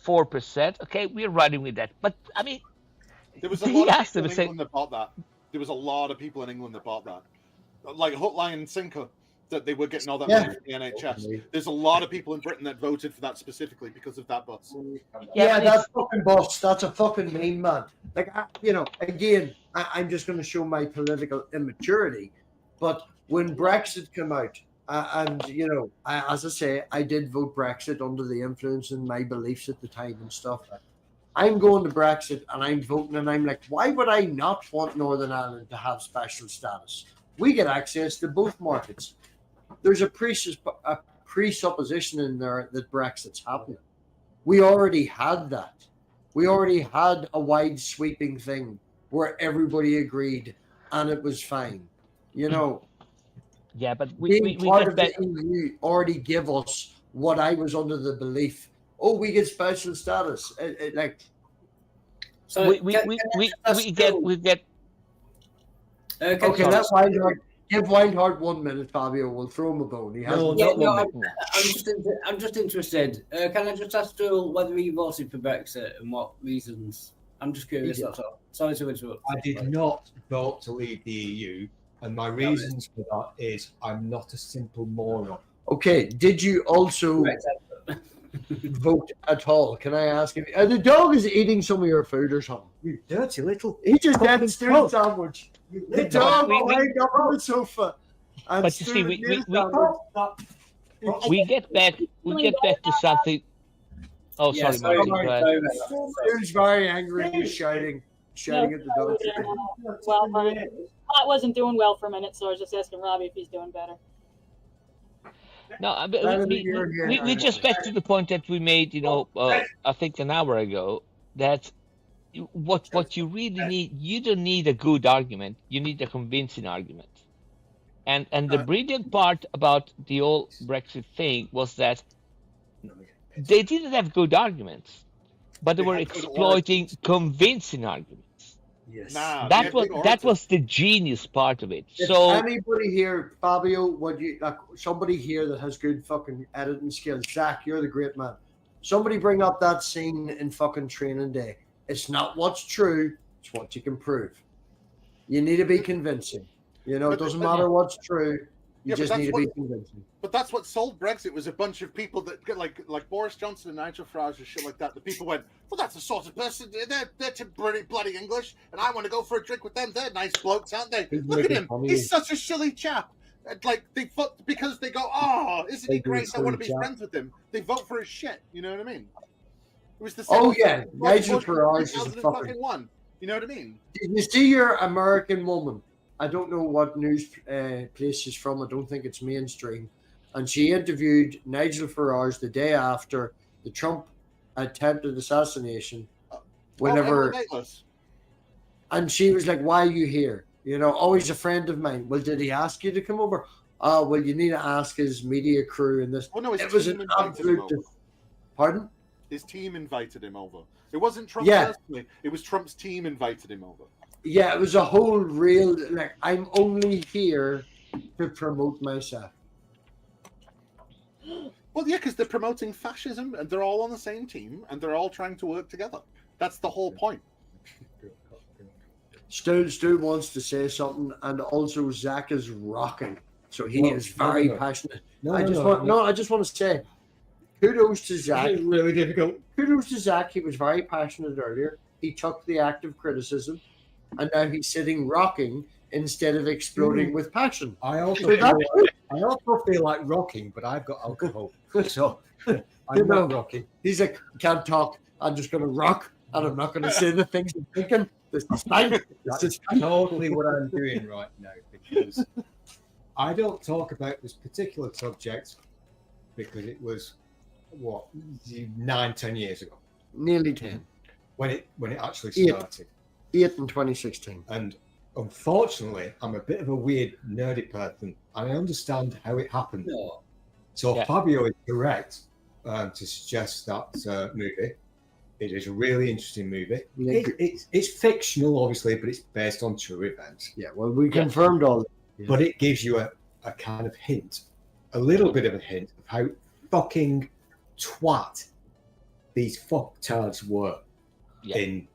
4%. Okay, we're running with that. But I mean, there was a lot of people in England that bought that. There was a lot of people in England that bought that, like hook, line, and sinker, that they were getting all that money from the NHS. There's a lot of people in Britain that voted for that specifically because of that bus. Yeah, that's fucking boss. That's a fucking meme, man. Like, you know, again, I'm just going to show my political immaturity. But when Brexit came out, and, you know, as I say, I did vote Brexit under the influence in my beliefs at the time and stuff. I'm going to Brexit and I'm voting, and I'm like, why would I not want Northern Ireland to have special status? We get access to both markets. There's a presupposition in there that Brexit's happening. We already had that. We already had a wide sweeping thing where everybody agreed and it was fine. You know, yeah, but we part of the EU already give us what I was under the belief. Oh, we get special status. Like, so we get. Okay, that's Wildheart. Give Wildheart 1 minute, Fabio. We'll throw him a bone. He has I'm just interested. Can I just ask Jewell whether he voted for Brexit and what reasons? I'm just curious. That's all. Sorry to interrupt. I did not vote to leave the EU, and my reasons for that is I'm not a simple moron. Okay, did you also vote at all? Can I ask if the dog is eating some of your food or something? You dirty little. He just had a steering sandwich. The dog lined up on the sofa. And but you see, we get back to something. Oh, yeah, sorry, Martin. He was very angry. He was shouting at the dog. Well, I wasn't doing well for a minute, so I was just asking Robbie if he's doing better. No, we just back to the point that we made, you know, I think an hour ago, that what you really need, you don't need a good argument, you need a convincing argument. And the brilliant part about the whole Brexit thing was that they didn't have good arguments, but they were exploiting convincing arguments. Yes, that was the genius part of it. If so anybody here, Fabio, would you like somebody here that has good fucking editing skills? Zach, you're the great man. Somebody bring up that scene in fucking Training Day. It's not what's true; it's what you can prove. You need to be convincing. You know, it doesn't matter what's true. You just need to be convincing. But that's what sold Brexit, was a bunch of people that like Boris Johnson and Nigel Farage and shit like that. The people went, well, that's the sort of person, they're bloody English, and I want to go for a drink with them. They're nice blokes, aren't they? Look at him. He's such a silly chap. Like, because they go, oh, isn't he great? I want to be friends with him. They vote for his shit. You know what I mean? It was the same. Oh, yeah. Nigel Farage is a fucking one. You know what I mean? Did you see your American woman? I don't know what news place she's from. I don't think it's mainstream. And she interviewed Nigel Farage the day after the Trump attempted assassination. Whenever, and she was like, "Why are you here? You know, oh, he's a friend of mine." Well, did he ask you to come over? Oh, well, you need to ask his media crew and this. Oh no, it was an absolute. Pardon? His team invited him over. It wasn't Trump personally. It was Trump's team invited him over. Yeah, it was a whole real, like, I'm only here to promote myself. Well, yeah, because they're promoting fascism and they're all on the same team and they're all trying to work together. That's the whole point. Stu wants to say something, and also Zach is rocking, so he is very passionate. I just want to say, kudos to Zach. It's really difficult. Kudos to Zach. He was very passionate earlier. He took the active criticism, and now he's sitting rocking instead of exploding with passion. I also feel like rocking, but I've got alcohol, so I'm not rocking. He's like, can't talk. I'm just going to rock, and I'm not going to say the things I'm thinking. This is fine. That's totally what I'm doing right now, because I don't talk about this particular subject because it was what 9-10 years ago, nearly 10, when it actually started. 8 in 2016, and unfortunately, I'm a bit of a weird, nerdy person, and I understand how it happened. So Fabio is correct to suggest that movie. It is a really interesting movie. It's fictional, obviously, but it's based on true events. Yeah, well, we confirmed all that. Yeah. But it gives you a kind of hint, a little bit of a hint of how fucking twat these fucktards were in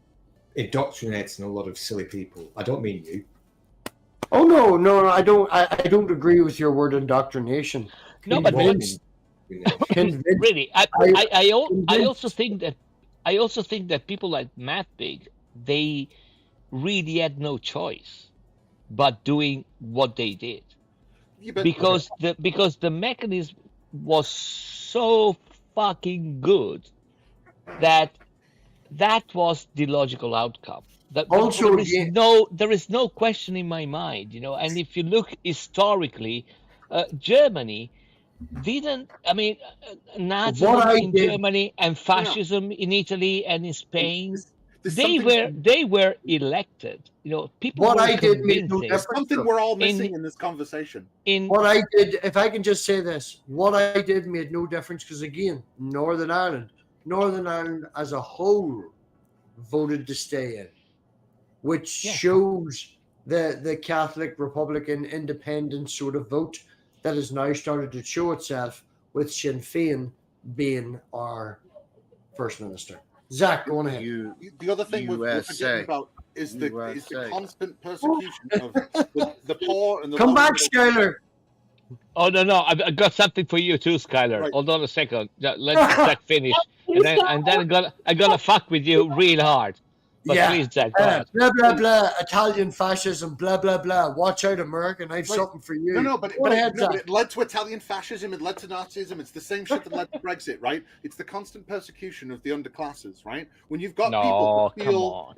indoctrinating a lot of silly people. I don't mean you. Oh no, I don't. I don't agree with your word indoctrination. No, but Convinced. really, I also think that people like MathPig, they really had no choice but doing what they did, because the mechanism was so fucking good that was the logical outcome. Also, there is no question in my mind, And if you look historically, Germany didn't. I mean, Nazism in Germany and fascism in Italy and in Spain. They were elected. People. What were I did made no convincing. difference. Something we're all missing in this conversation. What I did, if I can just say this, what I did made no difference because again, Northern Ireland as a whole voted to stay in, which shows the Catholic Republican independent sort of vote that has now started to show itself with Sinn Féin being our first minister. Zach, go on ahead. The other thing we're forgetting about is the constant persecution of the poor and the Come back, Skylar. Oh no! I've got something for you too, Skylar. Right. Hold on a second. Let Zach finish, and then I'm gonna fuck with you real hard. But please, Zach, go ahead. Blah blah blah. Italian fascism. Blah blah blah. Watch out, American. I have something for you. But it led to Italian fascism. It led to Nazism. It's the same shit that led to Brexit, right? It's the constant persecution of the underclasses, right? When you've got people that feel,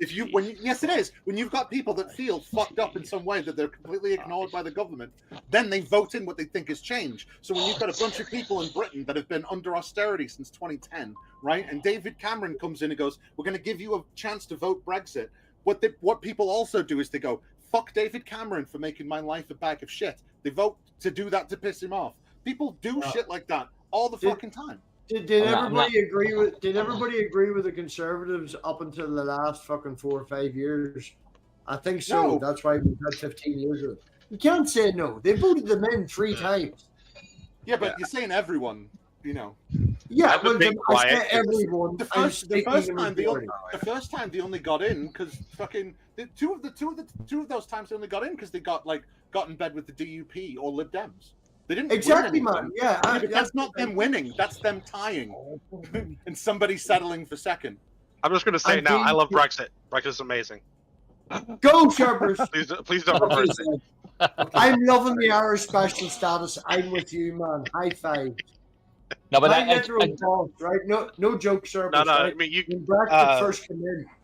yes, it is. When you've got people that feel fucked up in some way that they're completely ignored by the government, then they vote in what they think is change. So when you've got a bunch of people in Britain that have been under austerity since 2010, right? And David Cameron comes in and goes, "We're going to give you a chance to vote Brexit." What people also do is they go, "Fuck David Cameron for making my life a bag of shit." They vote to do that to piss him off. People do shit like that all the fucking time. Did everybody agree with the Conservatives up until the last fucking 4 or 5 years? I think so. No. That's why we've had 15 years of it. You can't say no. They voted them in 3 times. Yeah, but you're saying everyone, Yeah, well, I say everyone. The first time they only got in because fucking two of those times they only got in because they got in bed with the DUP or Lib Dems. They didn't exactly, win man. Yeah, but that's not them winning. That's them tying, and somebody settling for second. I'm just gonna say now, I love Brexit. Brexit is amazing. Go, Sharpers. Please don't reverse it. I'm loving the Irish special status. I'm with you, man. High five. No, but right? No joke, sir. No, right? I mean,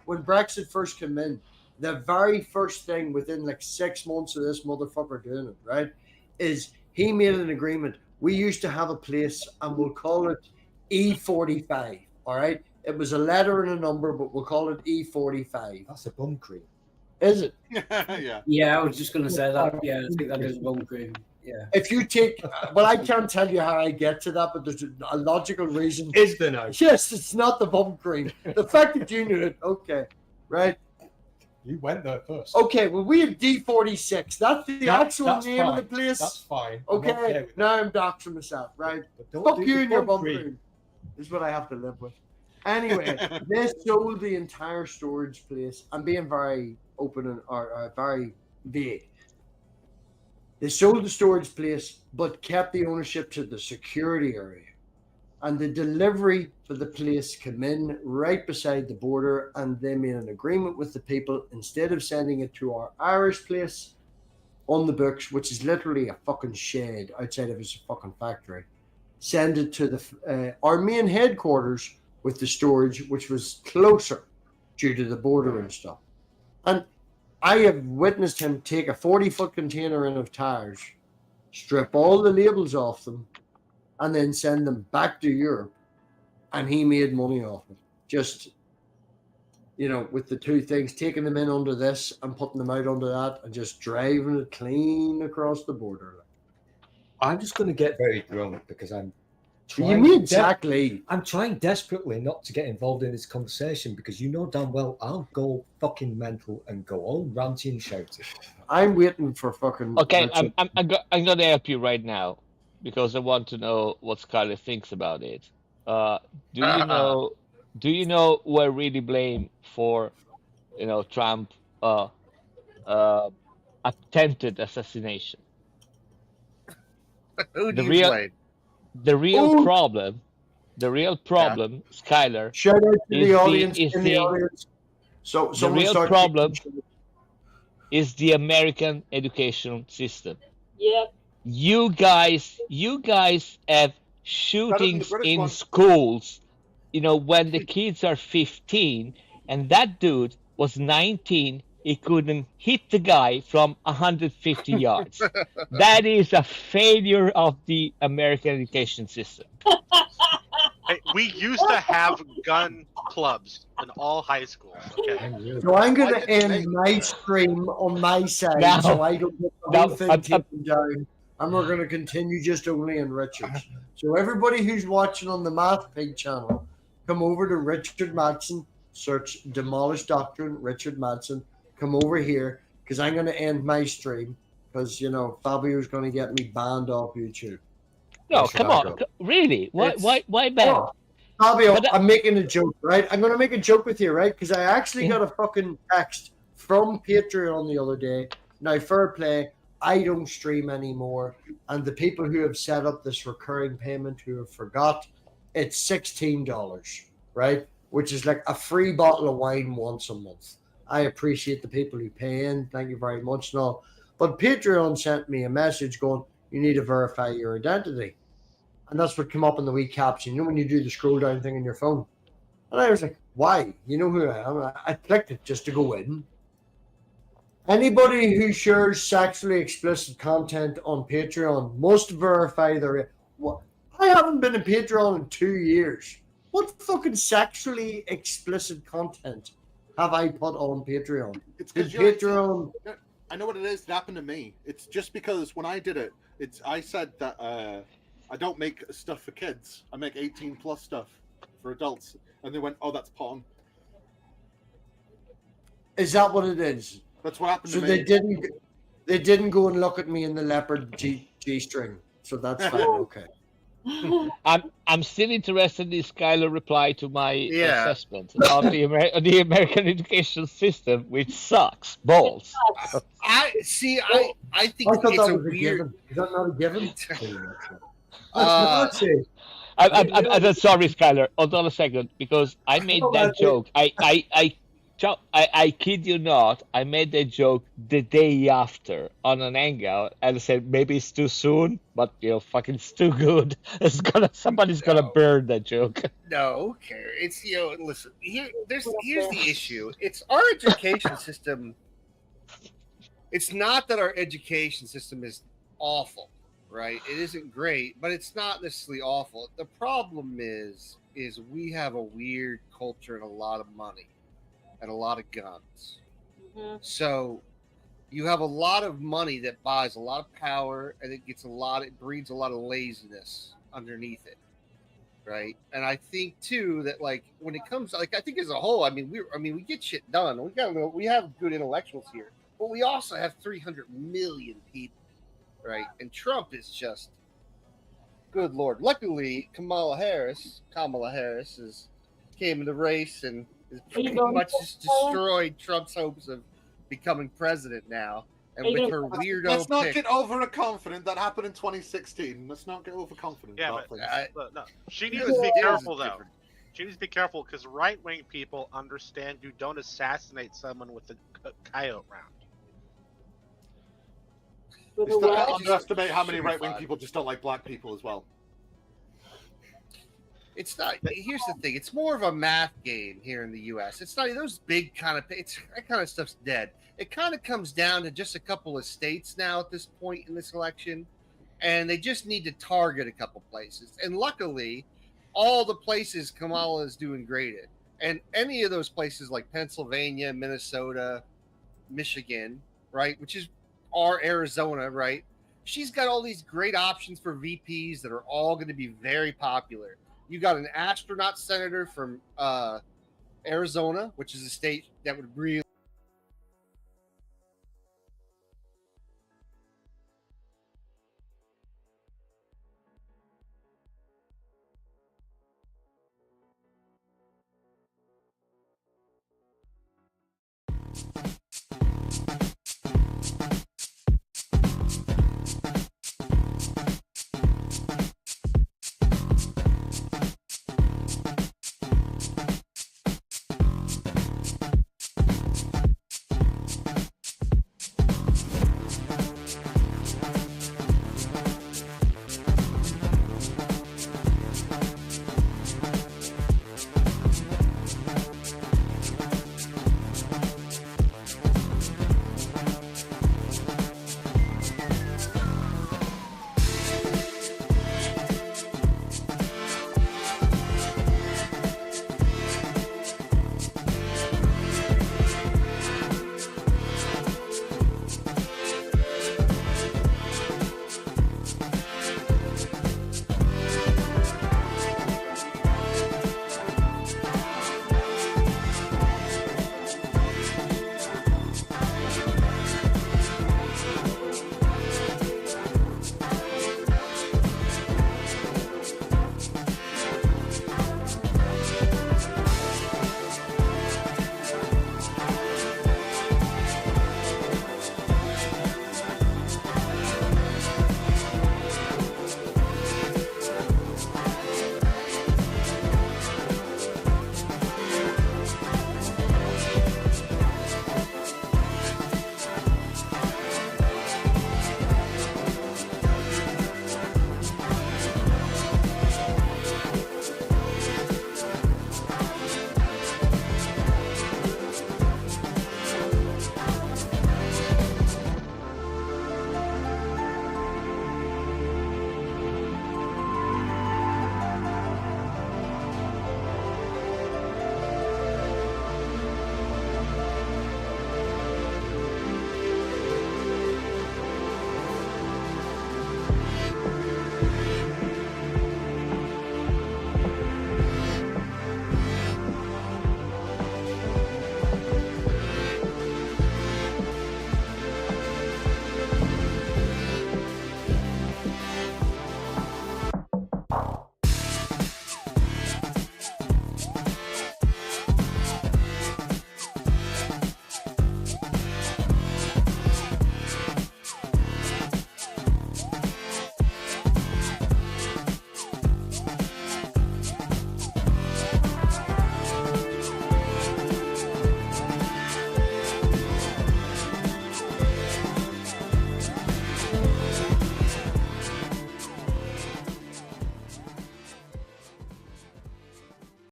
when Brexit first came in, the very first thing within 6 months of this motherfucker doing it, right, is he made an agreement. We used to have a place, and we'll call it E45. All right, it was a letter and a number, but we'll call it E45. That's a bum cream. Is it? Yeah, I was just going to say that. Yeah, I think that is bum cream. Yeah. If you take, well, I can't tell you how I get to that, but there's a logical reason. Is there now? Yes, it's not the bum cream. The fact that you knew it, okay, right? You went there first. Okay, well, we have D46. That's the actual that's name of the fine. place. That's fine. I'm Okay, with now I'm doctoring myself, right? don't Fuck do you the and your concrete. bumping. This is what I have to live with. Anyway, they sold the entire storage place. I'm being very open and or very vague. They sold the storage place, but kept the ownership to the security area. And the delivery for the place came in right beside the border, and they made an agreement with the people. Instead of sending it to our Irish place on the books, which is literally a fucking shed outside of it's a fucking factory, send it to the our main headquarters with the storage, which was closer due to the border and stuff. And I have witnessed him take a 40-foot container in of tires, strip all the labels off them, and then send them back to Europe, and he made money off it. Just, you know, with the two things, taking them in under this and putting them out under that, and just driving it clean across the border. I'm just going to get very drunk because I'm trying. You mean exactly? I'm trying desperately not to get involved in this conversation because you know damn well I'll go fucking mental and go all ranty and shouty. I'm waiting for fucking. Okay, I'm gonna help you right now because I want to know what Skyler thinks about it. Do you know who I really blame for, Trump attempted assassination? Who do you blame? The real problem, Skyler. Shout out to is the audience. the audience. So the real problem is the American education system. Yep. You guys have shootings in schools, when the kids are 15, and that dude was 19. He couldn't hit the guy from 150 yards. That is a failure of the American education system. Hey, we used to have gun clubs in all high schools. Okay. So I'm going to end my stream on my side, No. so I don't get the whole thing taken down. And we're going to continue just only in Richard's. So everybody who's watching on the MathPig channel, come over to Richard Madsen, search Demolish Doctrine, Richard Madsen. Come over here because I'm going to end my stream because Fabio's going to get me banned off YouTube. No, come on, really? Why ban? Oh, Fabio, I'm making a joke, right? I'm going to make a joke with you, right? Because I actually got a fucking text from Patreon the other day. Now, fair play, I don't stream anymore, and the people who have set up this recurring payment who have forgot, it's $16, right? Which is like a free bottle of wine once a month. I appreciate the people who pay in. Thank you very much and all. But Patreon sent me a message going, you need to verify your identity. And that's what came up in the wee caption. When you do the scroll down thing on your phone. And I was like, why? You know who I am? I clicked it just to go in. Anybody who shares sexually explicit content on Patreon must verify their... What? I haven't been in Patreon in 2 years. What fucking sexually explicit content have I put on Patreon? Did Patreon? I know what it is. It happened to me. It's just because when I did it, I said that I don't make stuff for kids. I make 18+ stuff for adults, and they went, "Oh, that's porn." Is that what it is? That's what happened so to me. They didn't go and look at me in the leopard G string. So that's fine. Okay. I'm still interested in Skylar reply to my assessment of the American education system, which sucks balls. I think it's a weird. Is that not a given? I'm sorry, Skylar. Hold on a second, because I made that joke. I kid you not. I made that joke the day after on an hangout, and I said maybe it's too soon, but fucking it's too good. Somebody's gonna burn that joke. No, okay. It's listen. Here's the issue. It's our education system. It's not that our education system is awful, right? It isn't great, but it's not necessarily awful. The problem is we have a weird culture and a lot of money. And a lot of guns. Mm-hmm. So you have a lot of money that buys a lot of power, and it breeds a lot of laziness underneath it. right? And I think too that like when it comes like I think as a whole, I mean we get shit done. We have good intellectuals here, but we also have 300 million people, right? And Trump is just good Lord. Luckily, Kamala Harris is came in the race and has pretty much just destroyed Trump's hopes of becoming president now. And with her weirdo let's not pick, get overconfident. That happened in 2016. Let's not get overconfident. Yeah, about but things. no, she needs to be careful though. She needs to be careful because right-wing people understand you don't assassinate someone with a coyote round. Let's not underestimate how many right-wing people just don't like black people as well. it's not. Here's the thing: it's more of a math game here in the U.S. It's not those big kind of. It's that kind of stuff's dead. It kind of comes down to just a couple of states now at this point in this election, and they just need to target a couple places. And luckily, all the places Kamala is doing great at, and any of those places like Pennsylvania, Minnesota, Michigan, right, which is our Arizona, right? She's got all these great options for VPs that are all going to be very popular. You got an astronaut senator from Arizona, which is a state that would really.